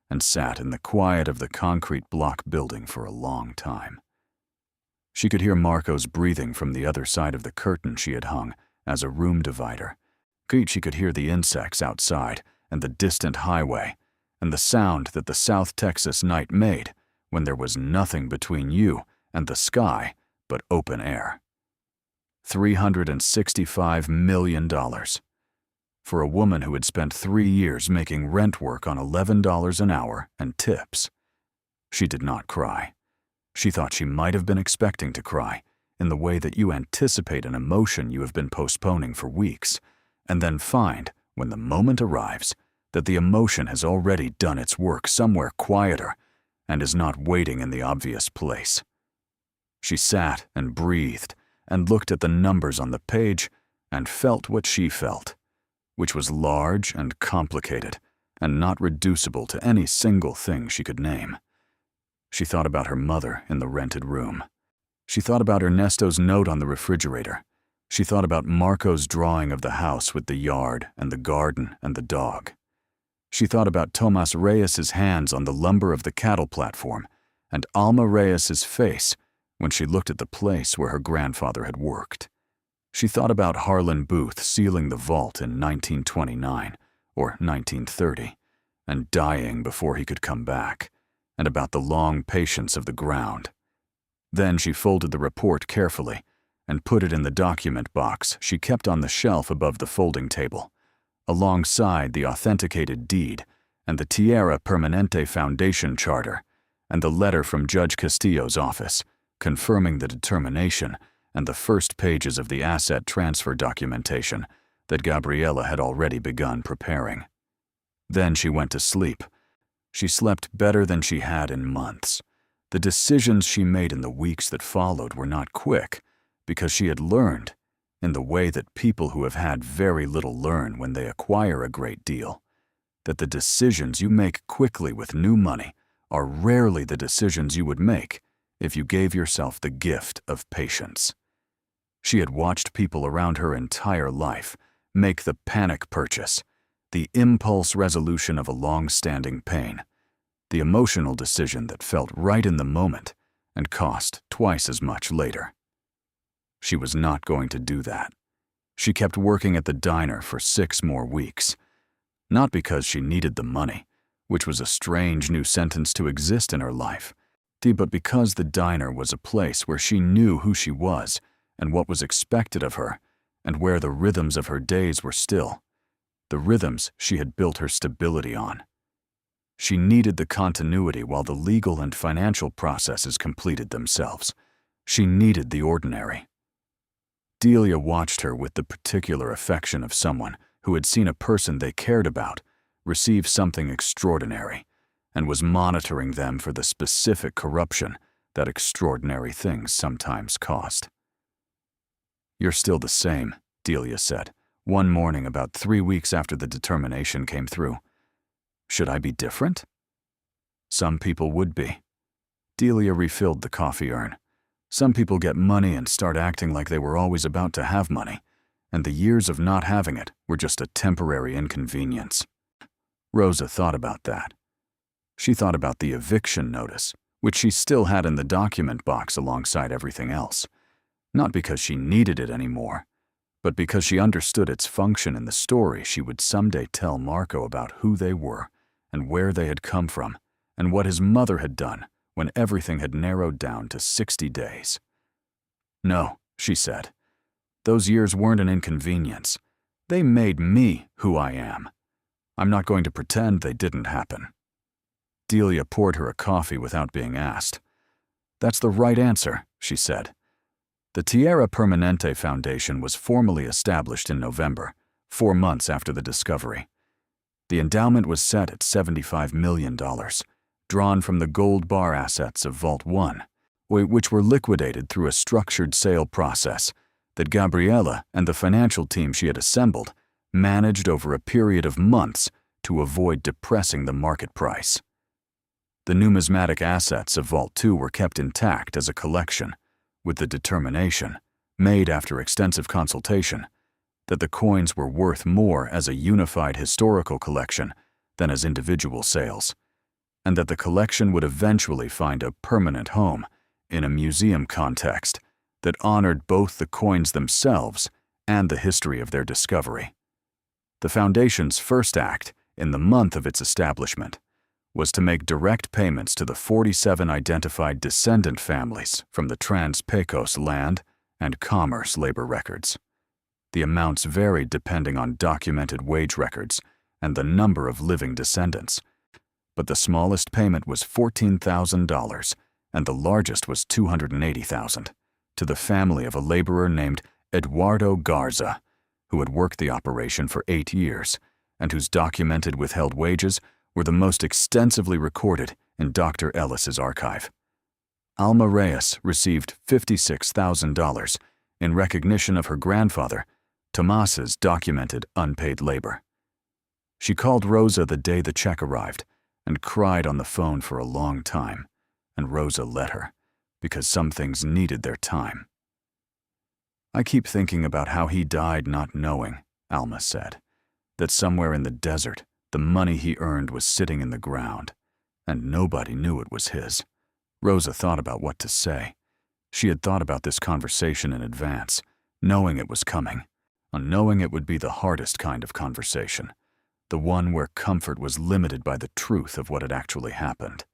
and sat in the quiet of the concrete block building for a long time. She could hear Marco's breathing from the other side of the curtain she had hung as a room divider. She could hear the insects outside and the distant highway and the sound that the South Texas night made when there was nothing between you and the sky but open air. $365 million. For a woman who had spent 3 years making rent work on $11 an hour and tips. She did not cry. She thought she might have been expecting to cry, in the way that you anticipate an emotion you have been postponing for weeks, and then find, when the moment arrives, that the emotion has already done its work somewhere quieter and is not waiting in the obvious place. She sat and breathed and looked at the numbers on the page and felt what she felt, which was large and complicated and not reducible to any single thing she could name. She thought about her mother in the rented room. She thought about Ernesto's note on the refrigerator. She thought about Marco's drawing of the house with the yard and the garden and the dog. She thought about Tomas Reyes's hands on the lumber of the cattle platform and Alma Reyes's face when she looked at the place where her grandfather had worked. She thought about Harlan Booth sealing the vault in 1929 or 1930, and dying before he could come back, and about the long patience of the ground. Then she folded the report carefully and put it in the document box she kept on the shelf above the folding table, alongside the authenticated deed and the Tierra Permanente Foundation charter and the letter from Judge Castillo's office confirming the determination and the first pages of the asset transfer documentation that Gabriela had already begun preparing. Then she went to sleep. She slept better than she had in months. The decisions she made in the weeks that followed were not quick, because she had learned, in the way that people who have had very little learn when they acquire a great deal, that the decisions you make quickly with new money are rarely the decisions you would make if you gave yourself the gift of patience. She had watched people around her entire life make the panic purchase, the impulse resolution of a long-standing pain, the emotional decision that felt right in the moment and cost twice as much later. She was not going to do that. She kept working at the diner for 6 more weeks, not because she needed the money, which was a strange new sentence to exist in her life, but because the diner was a place where she knew who she was and what was expected of her, and where the rhythms of her days were still, the rhythms she had built her stability on. She needed the continuity while the legal and financial processes completed themselves. She needed the ordinary. Delia watched her with the particular affection of someone who had seen a person they cared about receive something extraordinary and was monitoring them for the specific corruption that extraordinary things sometimes cost. "You're still the same," Delia said, one morning about 3 weeks after the determination came through. "Should I be different?" Some people would be. Delia refilled the coffee urn. Some people get money and start acting like they were always about to have money, and the years of not having it were just a temporary inconvenience. Rosa thought about that. She thought about the eviction notice, which she still had in the document box alongside everything else, not because she needed it anymore, but because she understood its function in the story she would someday tell Marco about who they were and where they had come from and what his mother had done when everything had narrowed down to 60 days. "No," she said. "Those years weren't an inconvenience. They made me who I am. I'm not going to pretend they didn't happen." Delia poured her a coffee without being asked. "That's the right answer," she said. The Tierra Permanente Foundation was formally established in November, 4 months after the discovery. The endowment was set at $75 million, drawn from the gold bar assets of Vault 1, which were liquidated through a structured sale process that Gabriela and the financial team she had assembled managed over a period of months to avoid depressing the market price. The numismatic assets of Vault 2 were kept intact as a collection, with the determination, made after extensive consultation, that the coins were worth more as a unified historical collection than as individual sales, and that the collection would eventually find a permanent home in a museum context that honored both the coins themselves and the history of their discovery. The Foundation's first act, in the month of its establishment, was to make direct payments to the 47 identified descendant families from the Trans-Pecos land and commerce labor records. The amounts varied depending on documented wage records and the number of living descendants, but the smallest payment was $14,000 and the largest was $280,000 to the family of a laborer named Eduardo Garza, who had worked the operation for 8 years and whose documented withheld wages were the most extensively recorded in Dr. Ellis's archive. Alma Reyes received $56,000 in recognition of her grandfather, Tomas's documented unpaid labor. She called Rosa the day the check arrived and cried on the phone for a long time, and Rosa let her, because some things needed their time. "I keep thinking about how he died not knowing," Alma said, "that somewhere in the desert, the money he earned was sitting in the ground, and nobody knew it was his." Rosa thought about what to say. She had thought about this conversation in advance, knowing it was coming, and knowing it would be the hardest kind of conversation, the one where comfort was limited by the truth of what had actually happened.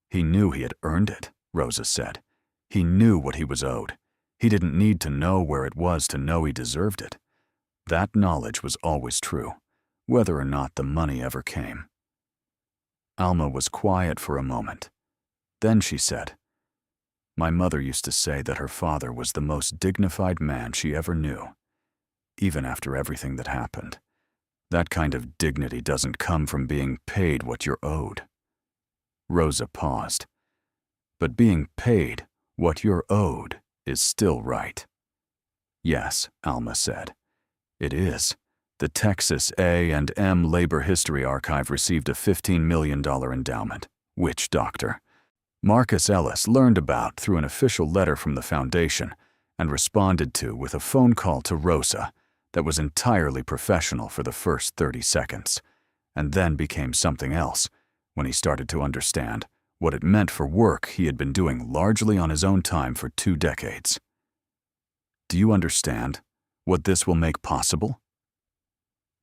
He knew he had earned it, Rosa said. He knew what he was owed. He didn't need to know where it was to know he deserved it. That knowledge was always true, whether or not the money ever came. Alma was quiet for a moment. Then she said, "My mother used to say that her father was the most dignified man she ever knew, even after everything that happened. That kind of dignity doesn't come from being paid what you're owed." Rosa paused. "But being paid what you're owed is still right." "Yes," Alma said. "It is. The Texas A&M Labor History Archive received a $15 million endowment. Witch doctor. Marcus Ellis learned about through an official letter from the foundation and responded to with a phone call to Rosa that was entirely professional for the first 30 seconds, and then became something else when he started to understand what it meant for work he had been doing largely on his own time for 2 decades. "Do you understand what this will make possible?"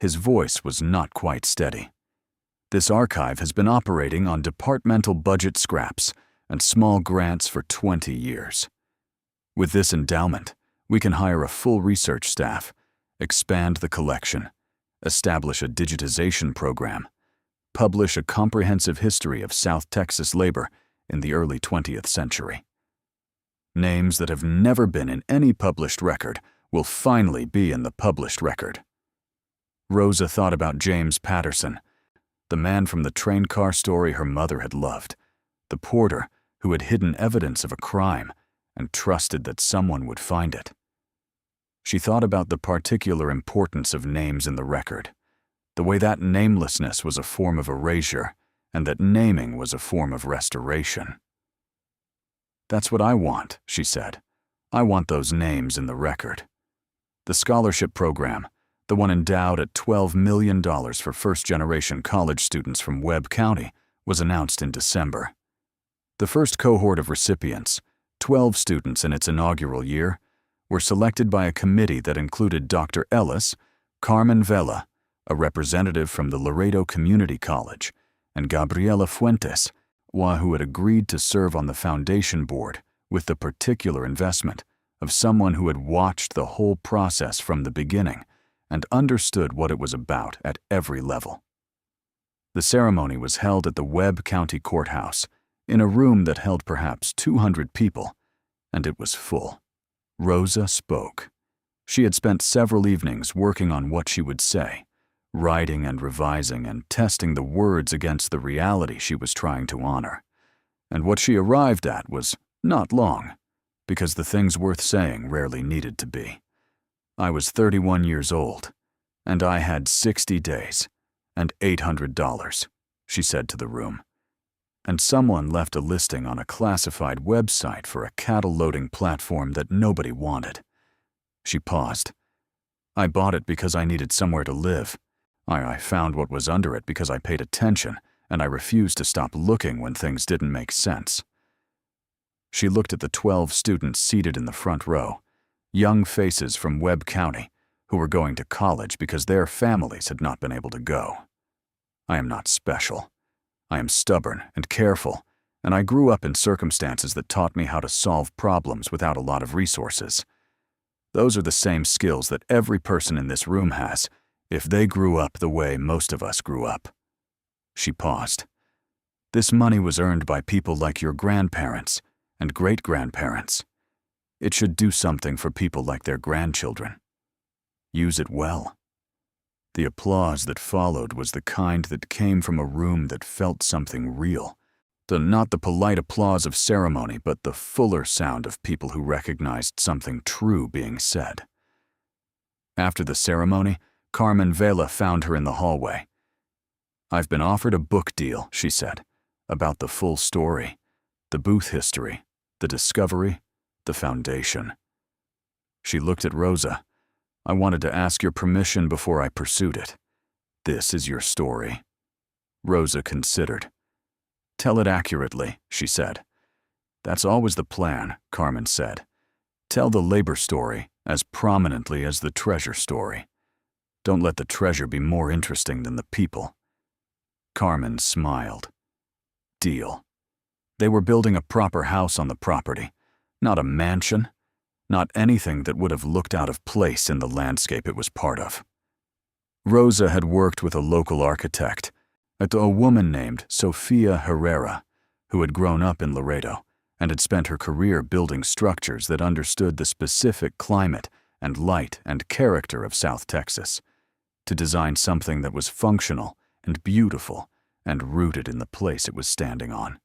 His voice was not quite steady. "This archive has been operating on departmental budget scraps and small grants for 20 years. With this endowment, we can hire a full research staff, expand the collection, establish a digitization program, publish a comprehensive history of South Texas labor in the early 20th century. Names that have never been in any published record will finally be in the published record." Rosa thought about James Patterson, the man from the train car story her mother had loved, the porter who had hidden evidence of a crime and trusted that someone would find it. She thought about the particular importance of names in the record, the way that namelessness was a form of erasure and that naming was a form of restoration. "That's what I want," she said. "I want those names in the record." The scholarship program, the one endowed at $12 million for first-generation college students from Webb County, was announced in December. The first cohort of recipients, 12 students in its inaugural year, were selected by a committee that included Dr. Ellis, Carmen Vela, a representative from the Laredo Community College, and Gabriela Fuentes, who had agreed to serve on the foundation board with the particular investment of someone who had watched the whole process from the beginning and understood what it was about at every level. The ceremony was held at the Webb County Courthouse, in a room that held perhaps 200 people, and it was full. Rosa spoke. She had spent several evenings working on what she would say, writing and revising and testing the words against the reality she was trying to honor. And what she arrived at was not long, because the things worth saying rarely needed to be. "I was 31 years old, and I had 60 days and $800, she said to the room. And someone left a listing on a classified website for a cattle loading platform that nobody wanted. She paused. "I bought it because I needed somewhere to live. I found what was under it because I paid attention, and I refused to stop looking when things didn't make sense." She looked at the 12 students seated in the front row, young faces from Webb County, who were going to college because their families had not been able to go. "I am not special. I am stubborn and careful, and I grew up in circumstances that taught me how to solve problems without a lot of resources. Those are the same skills that every person in this room has if they grew up the way most of us grew up." She paused. "This money was earned by people like your grandparents and great-grandparents. It should do something for people like their grandchildren. Use it well." The applause that followed was the kind that came from a room that felt something real. Not the polite applause of ceremony, but the fuller sound of people who recognized something true being said. After the ceremony, Carmen Vela found her in the hallway. "I've been offered a book deal," she said, "about the full story, the Booth history, the discovery, the foundation." She looked at Rosa. "I wanted to ask your permission before I pursued it. This is your story." Rosa considered. "Tell it accurately," she said. "That's always the plan," Carmen said. "Tell the labor story as prominently as the treasure story. Don't let the treasure be more interesting than the people." Carmen smiled. Deal. They were building a proper house on the property, not a mansion, not anything that would have looked out of place in the landscape it was part of. Rosa had worked with a local architect, a woman named Sofia Herrera, who had grown up in Laredo and had spent her career building structures that understood the specific climate and light and character of South Texas, to design something that was functional and beautiful and rooted in the place it was standing on.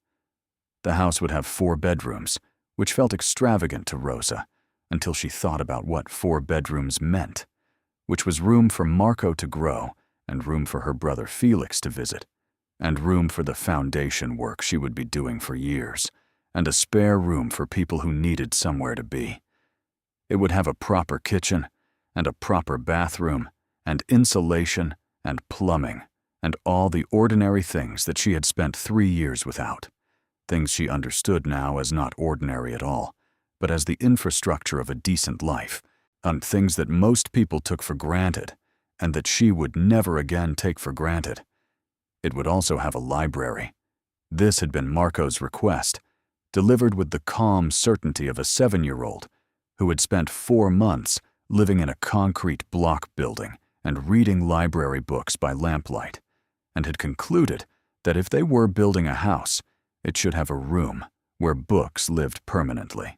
The house would have 4 bedrooms, which felt extravagant to Rosa until she thought about what 4 bedrooms meant, which was room for Marco to grow and room for her brother Felix to visit, and room for the foundation work she would be doing for years, and a spare room for people who needed somewhere to be. It would have a proper kitchen and a proper bathroom and insulation and plumbing and all the ordinary things that she had spent 3 years without, things she understood now as not ordinary at all, but as the infrastructure of a decent life, and things that most people took for granted and that she would never again take for granted. It would also have a library. This had been Marco's request, delivered with the calm certainty of a 7-year-old who had spent 4 months living in a concrete block building and reading library books by lamplight, and had concluded that if they were building a house, it should have a room where books lived permanently.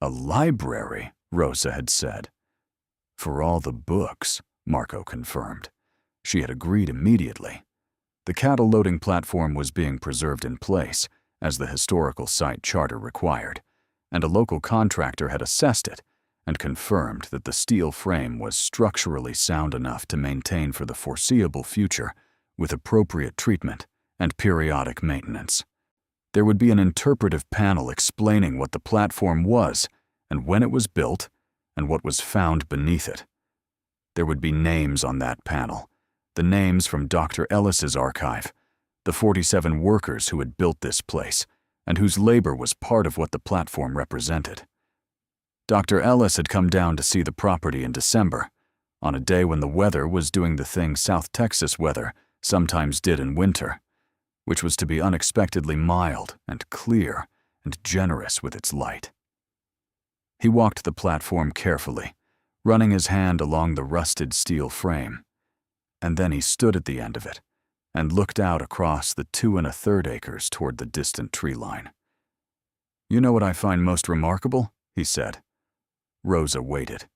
"A library," Rosa had said. "For all the books," Marco confirmed. She had agreed immediately. The cattle loading platform was being preserved in place, as the historical site charter required, and a local contractor had assessed it and confirmed that the steel frame was structurally sound enough to maintain for the foreseeable future with appropriate treatment and periodic maintenance. There would be an interpretive panel explaining what the platform was and when it was built and what was found beneath it. There would be names on that panel, the names from Dr. Ellis's archive, the 47 workers who had built this place and whose labor was part of what the platform represented. Dr. Ellis had come down to see the property in December, on a day when the weather was doing the thing South Texas weather sometimes did in winter, which was to be unexpectedly mild and clear and generous with its light. He walked the platform carefully, running his hand along the rusted steel frame, and then he stood at the end of it and looked out across the 2 1/3 acres toward the distant tree line. "You know what I find most remarkable?" he said. Rosa waited.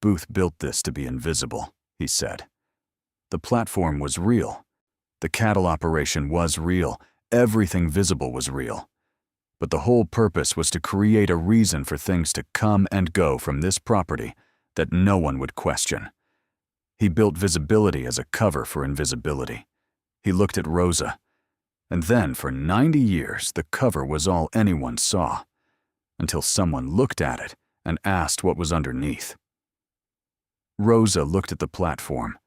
"Booth built this to be invisible," he said. "The platform was real. The cattle operation was real. Everything visible was real. But the whole purpose was to create a reason for things to come and go from this property that no one would question. He built visibility as a cover for invisibility." He looked at Rosa, and then for 90 years the cover was all anyone saw, until someone looked at it and asked what was underneath. Rosa looked at the platform.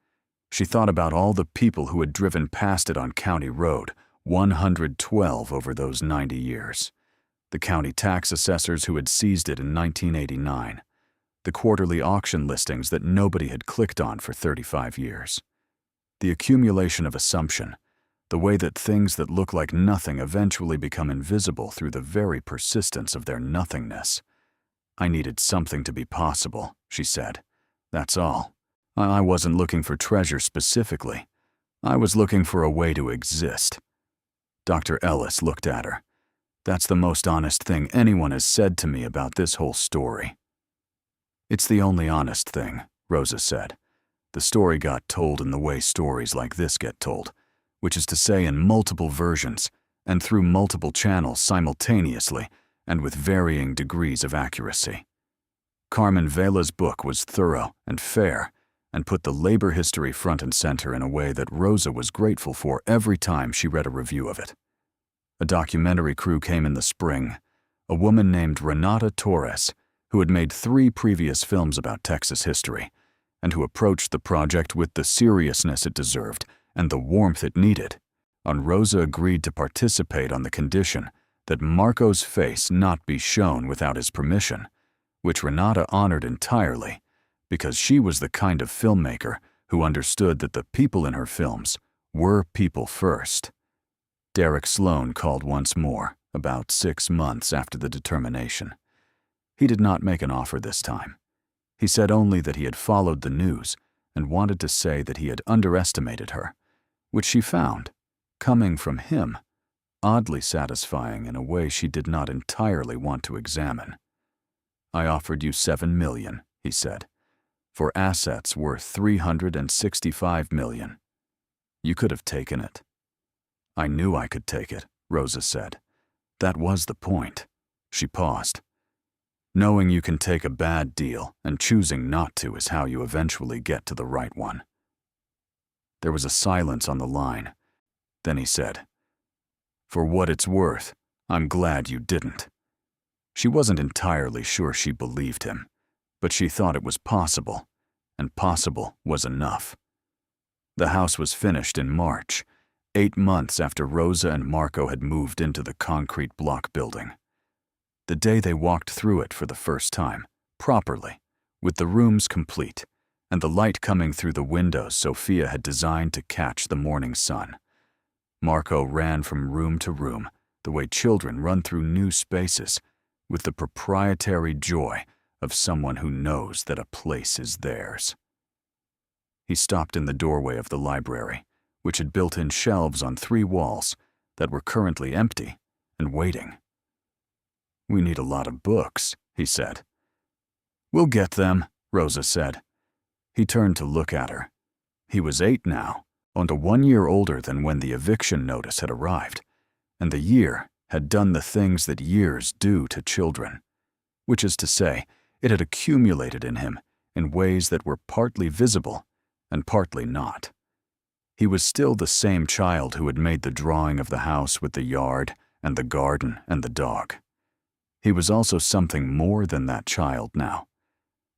She thought about all the people who had driven past it on County Road 112 over those 90 years. The county tax assessors who had seized it in 1989. The quarterly auction listings that nobody had clicked on for 35 years. The accumulation of assumption, the way that things that look like nothing eventually become invisible through the very persistence of their nothingness. "I needed something to be possible," she said. "That's all. I wasn't looking for treasure specifically. I was looking for a way to exist." Dr. Ellis looked at her. "That's the most honest thing anyone has said to me about this whole story." "It's the only honest thing," Rosa said. "The story got told in the way stories like this get told, which is to say in multiple versions and through multiple channels simultaneously and with varying degrees of accuracy. Carmen Vela's book was thorough and fair and put the labor history front and center in a way that Rosa was grateful for every time she read a review of it. A documentary crew came in the spring, a woman named Renata Torres, who had made 3 previous films about Texas history, and who approached the project with the seriousness it deserved and the warmth it needed, and Rosa agreed to participate on the condition that Marco's face not be shown without his permission, which Renata honored entirely, because she was the kind of filmmaker who understood that the people in her films were people first. Derek Sloan called once more, about 6 months after the determination. He did not make an offer this time. He said only that he had followed the news and wanted to say that he had underestimated her, which she found, coming from him, oddly satisfying in a way she did not entirely want to examine. "I offered you $7 million, he said, "for assets worth $365 million. You could have taken it." "I knew I could take it," Rosa said. "That was the point." She paused. "Knowing you can take a bad deal and choosing not to is how you eventually get to the right one." There was a silence on the line. Then he said, "For what it's worth, I'm glad you didn't." She wasn't entirely sure she believed him, but she thought it was possible, and possible was enough. The house was finished in March, 8 months after Rosa and Marco had moved into the concrete block building. The day they walked through it for the first time, properly, with the rooms complete, and the light coming through the windows Sophia had designed to catch the morning sun. Marco ran from room to room, the way children run through new spaces, with the proprietary joy of someone who knows that a place is theirs. He stopped in the doorway of the library, which had built-in shelves on 3 walls that were currently empty and waiting. "We need a lot of books," he said. "We'll get them," Rosa said. He turned to look at her. He was 8 now, only 1 year older than when the eviction notice had arrived, and the year had done the things that years do to children, which is to say, it had accumulated in him in ways that were partly visible and partly not. He was still the same child who had made the drawing of the house with the yard and the garden and the dog. He was also something more than that child now,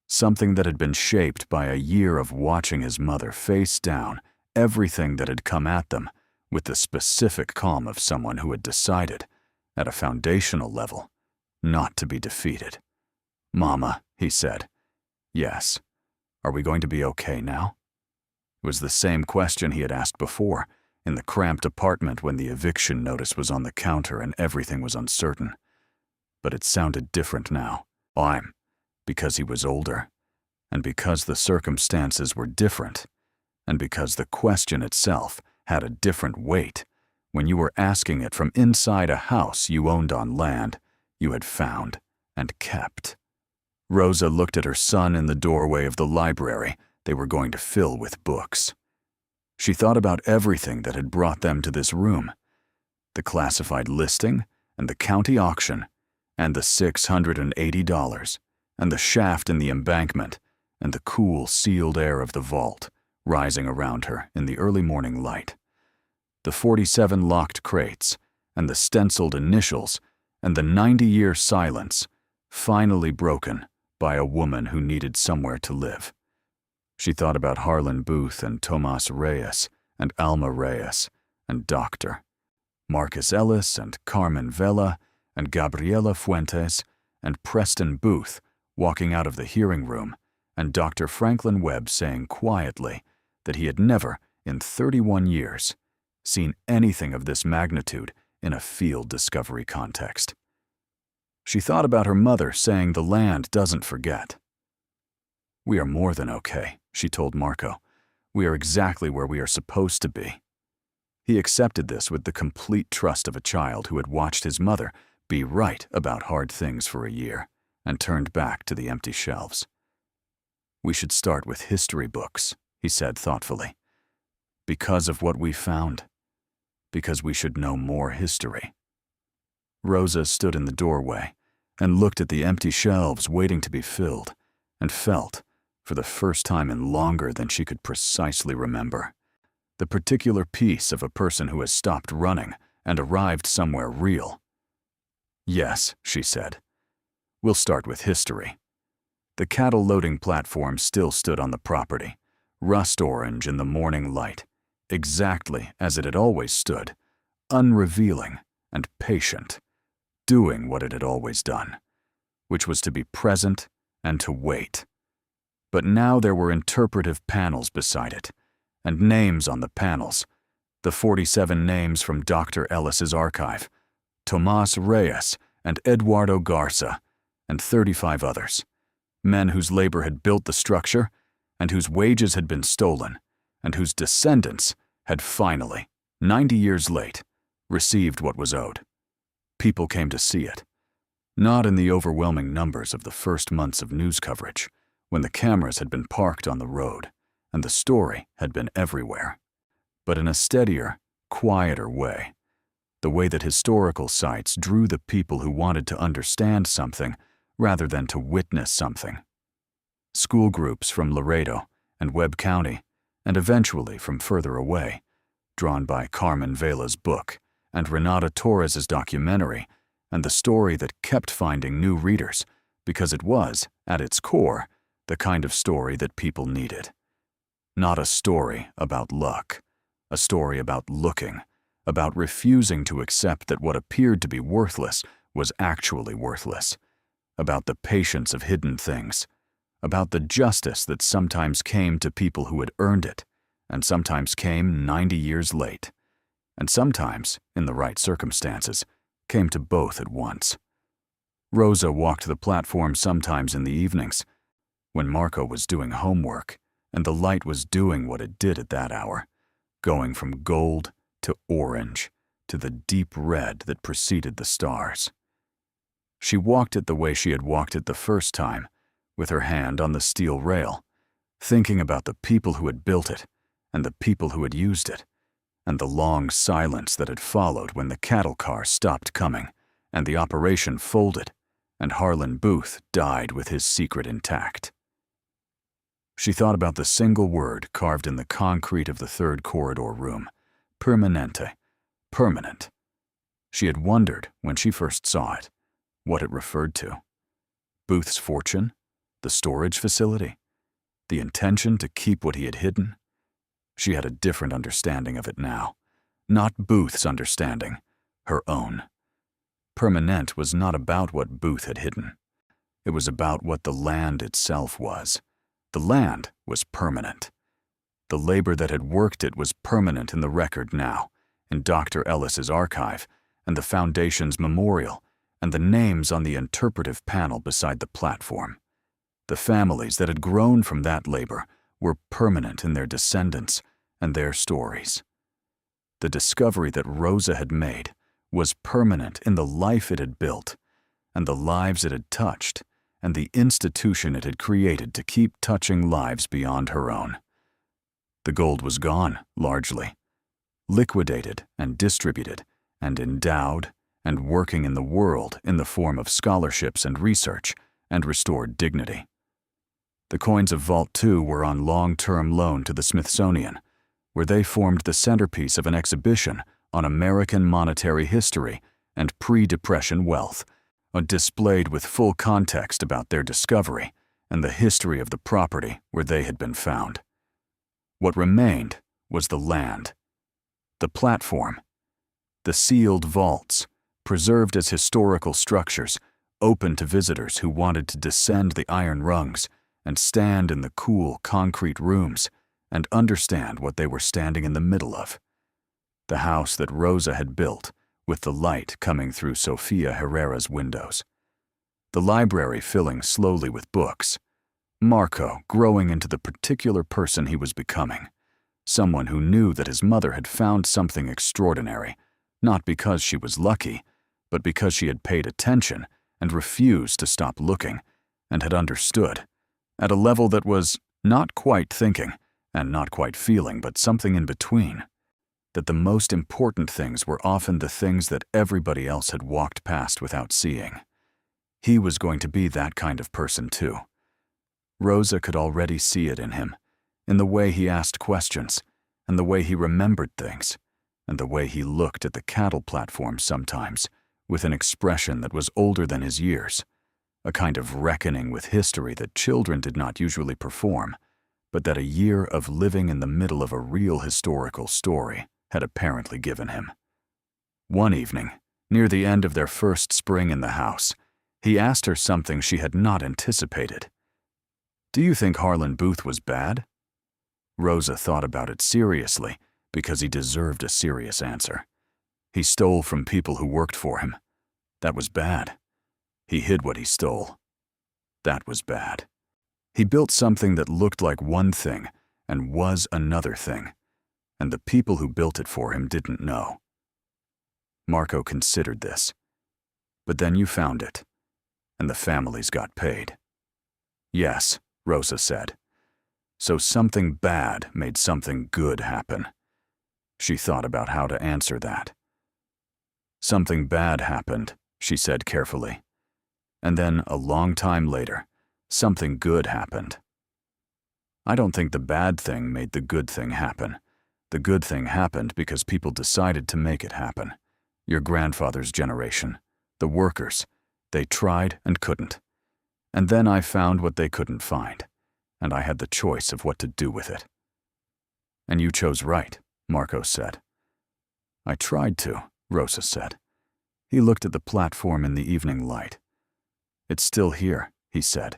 something that had been shaped by a year of watching his mother face down everything that had come at them with the specific calm of someone who had decided, at a foundational level, not to be defeated. "Mama," he said. "Yes. Are we going to be okay now?" It was the same question he had asked before, in the cramped apartment when the eviction notice was on the counter and everything was uncertain. But it sounded different now. Because he was older, and because the circumstances were different, and because the question itself had a different weight when you were asking it from inside a house you owned on land you had found and kept. Rosa looked at her son in the doorway of the library they were going to fill with books. She thought about everything that had brought them to this room, the classified listing and the county auction and the $680 and the shaft in the embankment and the cool, sealed air of the vault rising around her in the early morning light, the 47 locked crates and the stenciled initials and the 90-year silence finally broken by a woman who needed somewhere to live. She thought about Harlan Booth and Tomas Reyes and Alma Reyes and Dr. Marcus Ellis and Carmen Vela and Gabriela Fuentes and Preston Booth walking out of the hearing room, and Dr. Franklin Webb saying quietly that he had never, in 31 years, seen anything of this magnitude in a field discovery context. She thought about her mother saying the land doesn't forget. "We are more than okay," she told Marco. "We are exactly where we are supposed to be." He accepted this with the complete trust of a child who had watched his mother be right about hard things for a year and turned back to the empty shelves. "We should start with history books," he said thoughtfully. "Because of what we found. Because we should know more history." Rosa stood in the doorway and looked at the empty shelves waiting to be filled and felt, for the first time in longer than she could precisely remember, the particular piece of a person who has stopped running and arrived somewhere real. "Yes," she said. "We'll start with history." The cattle loading platform still stood on the property, rust orange in the morning light, exactly as it had always stood, unrevealing and patient, doing what it had always done, which was to be present and to wait. But now there were interpretive panels beside it, and names on the panels. The 47 names from Dr. Ellis's archive, Tomas Reyes and Eduardo Garza, and 35 others. Men whose labor had built the structure, and whose wages had been stolen, and whose descendants had finally, 90 years late, received what was owed. People came to see it. Not in the overwhelming numbers of the first months of news coverage, when the cameras had been parked on the road, and the story had been everywhere, but in a steadier, quieter way. The way that historical sites drew the people who wanted to understand something rather than to witness something. School groups from Laredo and Webb County, and eventually from further away, drawn by Carmen Vela's book and Renata Torres's documentary, and the story that kept finding new readers because it was, at its core, the kind of story that people needed. Not a story about luck, a story about looking, about refusing to accept that what appeared to be worthless was actually worthless, about the patience of hidden things, about the justice that sometimes came to people who had earned it, and sometimes came 90 years late, and sometimes, in the right circumstances, came to both at once. Rosa walked the platform sometimes in the evenings, when Marco was doing homework, and the light was doing what it did at that hour, going from gold to orange to the deep red that preceded the stars. She walked it the way she had walked it the first time, with her hand on the steel rail, thinking about the people who had built it, and the people who had used it, and the long silence that had followed when the cattle car stopped coming, and the operation folded, and Harlan Booth died with his secret intact. She thought about the single word carved in the concrete of the third corridor room, permanente, permanent. She had wondered, when she first saw it, what it referred to. Booth's fortune? The storage facility? The intention to keep what he had hidden? She had a different understanding of it now. Not Booth's understanding, her own. Permanent was not about what Booth had hidden. It was about what the land itself was. The land was permanent. The labor that had worked it was permanent in the record now, in Dr. Ellis's archive, and the Foundation's memorial, and the names on the interpretive panel beside the platform. The families that had grown from that labor were permanent in their descendants and their stories. The discovery that Rosa had made was permanent in the life it had built, and the lives it had touched, and the institution it had created to keep touching lives beyond her own. The gold was gone, largely, liquidated and distributed, and endowed, and working in the world in the form of scholarships and research, and restored dignity. The coins of Vault 2 were on long-term loan to the Smithsonian, where they formed the centerpiece of an exhibition on American monetary history and pre-Depression wealth, displayed with full context about their discovery and the history of the property where they had been found. What remained was the land, the platform, the sealed vaults, preserved as historical structures, open to visitors who wanted to descend the iron rungs and stand in the cool concrete rooms and understand what they were standing in the middle of. The house that Rosa had built, with the light coming through Sofia Herrera's windows. The library filling slowly with books. Marco growing into the particular person he was becoming. Someone who knew that his mother had found something extraordinary, not because she was lucky, but because she had paid attention and refused to stop looking, and had understood, at a level that was not quite thinking and not quite feeling, but something in between, that the most important things were often the things that everybody else had walked past without seeing. He was going to be that kind of person too. Rosa could already see it in him, in the way he asked questions, and the way he remembered things, and the way he looked at the cattle platform sometimes, with an expression that was older than his years, a kind of reckoning with history that children did not usually perform, but that a year of living in the middle of a real historical story had apparently given him. One evening, near the end of their first spring in the house, he asked her something she had not anticipated. Do you think Harlan Booth was bad? Rosa thought about it seriously because he deserved a serious answer. He stole from people who worked for him. That was bad. He hid what he stole. That was bad. He built something that looked like one thing and was another thing, and the people who built it for him didn't know. Marco considered this. But then you found it, and the families got paid. Yes, Rosa said. So something bad made something good happen. She thought about how to answer that. Something bad happened, she said carefully. And then, a long time later, something good happened. I don't think the bad thing made the good thing happen. The good thing happened because people decided to make it happen. Your grandfather's generation, the workers, they tried and couldn't. And then I found what they couldn't find, and I had the choice of what to do with it. And you chose right, Marco said. I tried to, Rosa said. He looked at the platform in the evening light. It's still here, he said,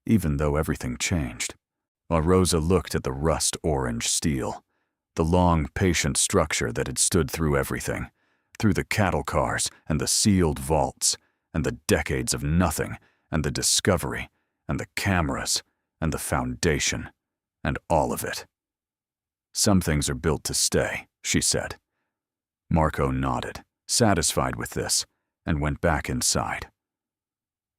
even though everything changed. While Rosa looked at the rust-orange steel, the long, patient structure that had stood through everything, through the cattle cars and the sealed vaults, and the decades of nothing, and the discovery, and the cameras, and the foundation, and all of it. Some things are built to stay, she said. Marco nodded, satisfied with this, and went back inside.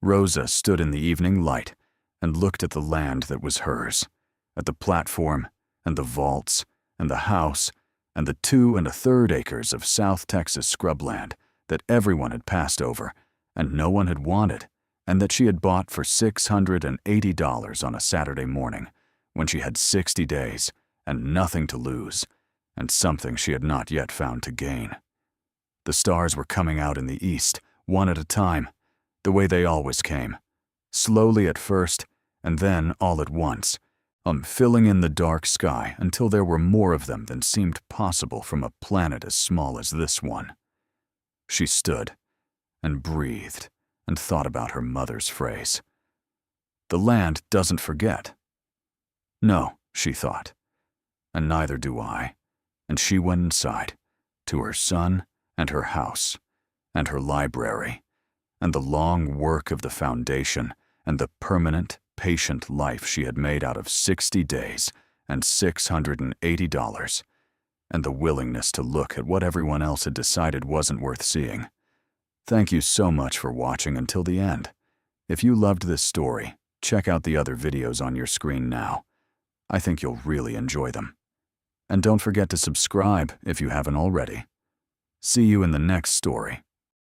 Rosa stood in the evening light and looked at the land that was hers, at the platform, and the vaults, and the house, and the 2 1/3 acres of South Texas scrubland that everyone had passed over and no one had wanted, and that she had bought for $680 on a Saturday morning, when she had 60 days and nothing to lose, and something she had not yet found to gain. The stars were coming out in the east, one at a time, the way they always came, slowly at first, and then all at once, filling in the dark sky until there were more of them than seemed possible from a planet as small as this one. She stood and breathed and thought about her mother's phrase. The land doesn't forget. No, she thought, and neither do I. And she went inside, to her son and her house, and her library, and the long work of the foundation, and the permanent, patient life she had made out of 60 days and $680, and the willingness to look at what everyone else had decided wasn't worth seeing. Thank you so much for watching until the end. If you loved this story, check out the other videos on your screen now. I think you'll really enjoy them. And don't forget to subscribe if you haven't already. See you in the next story.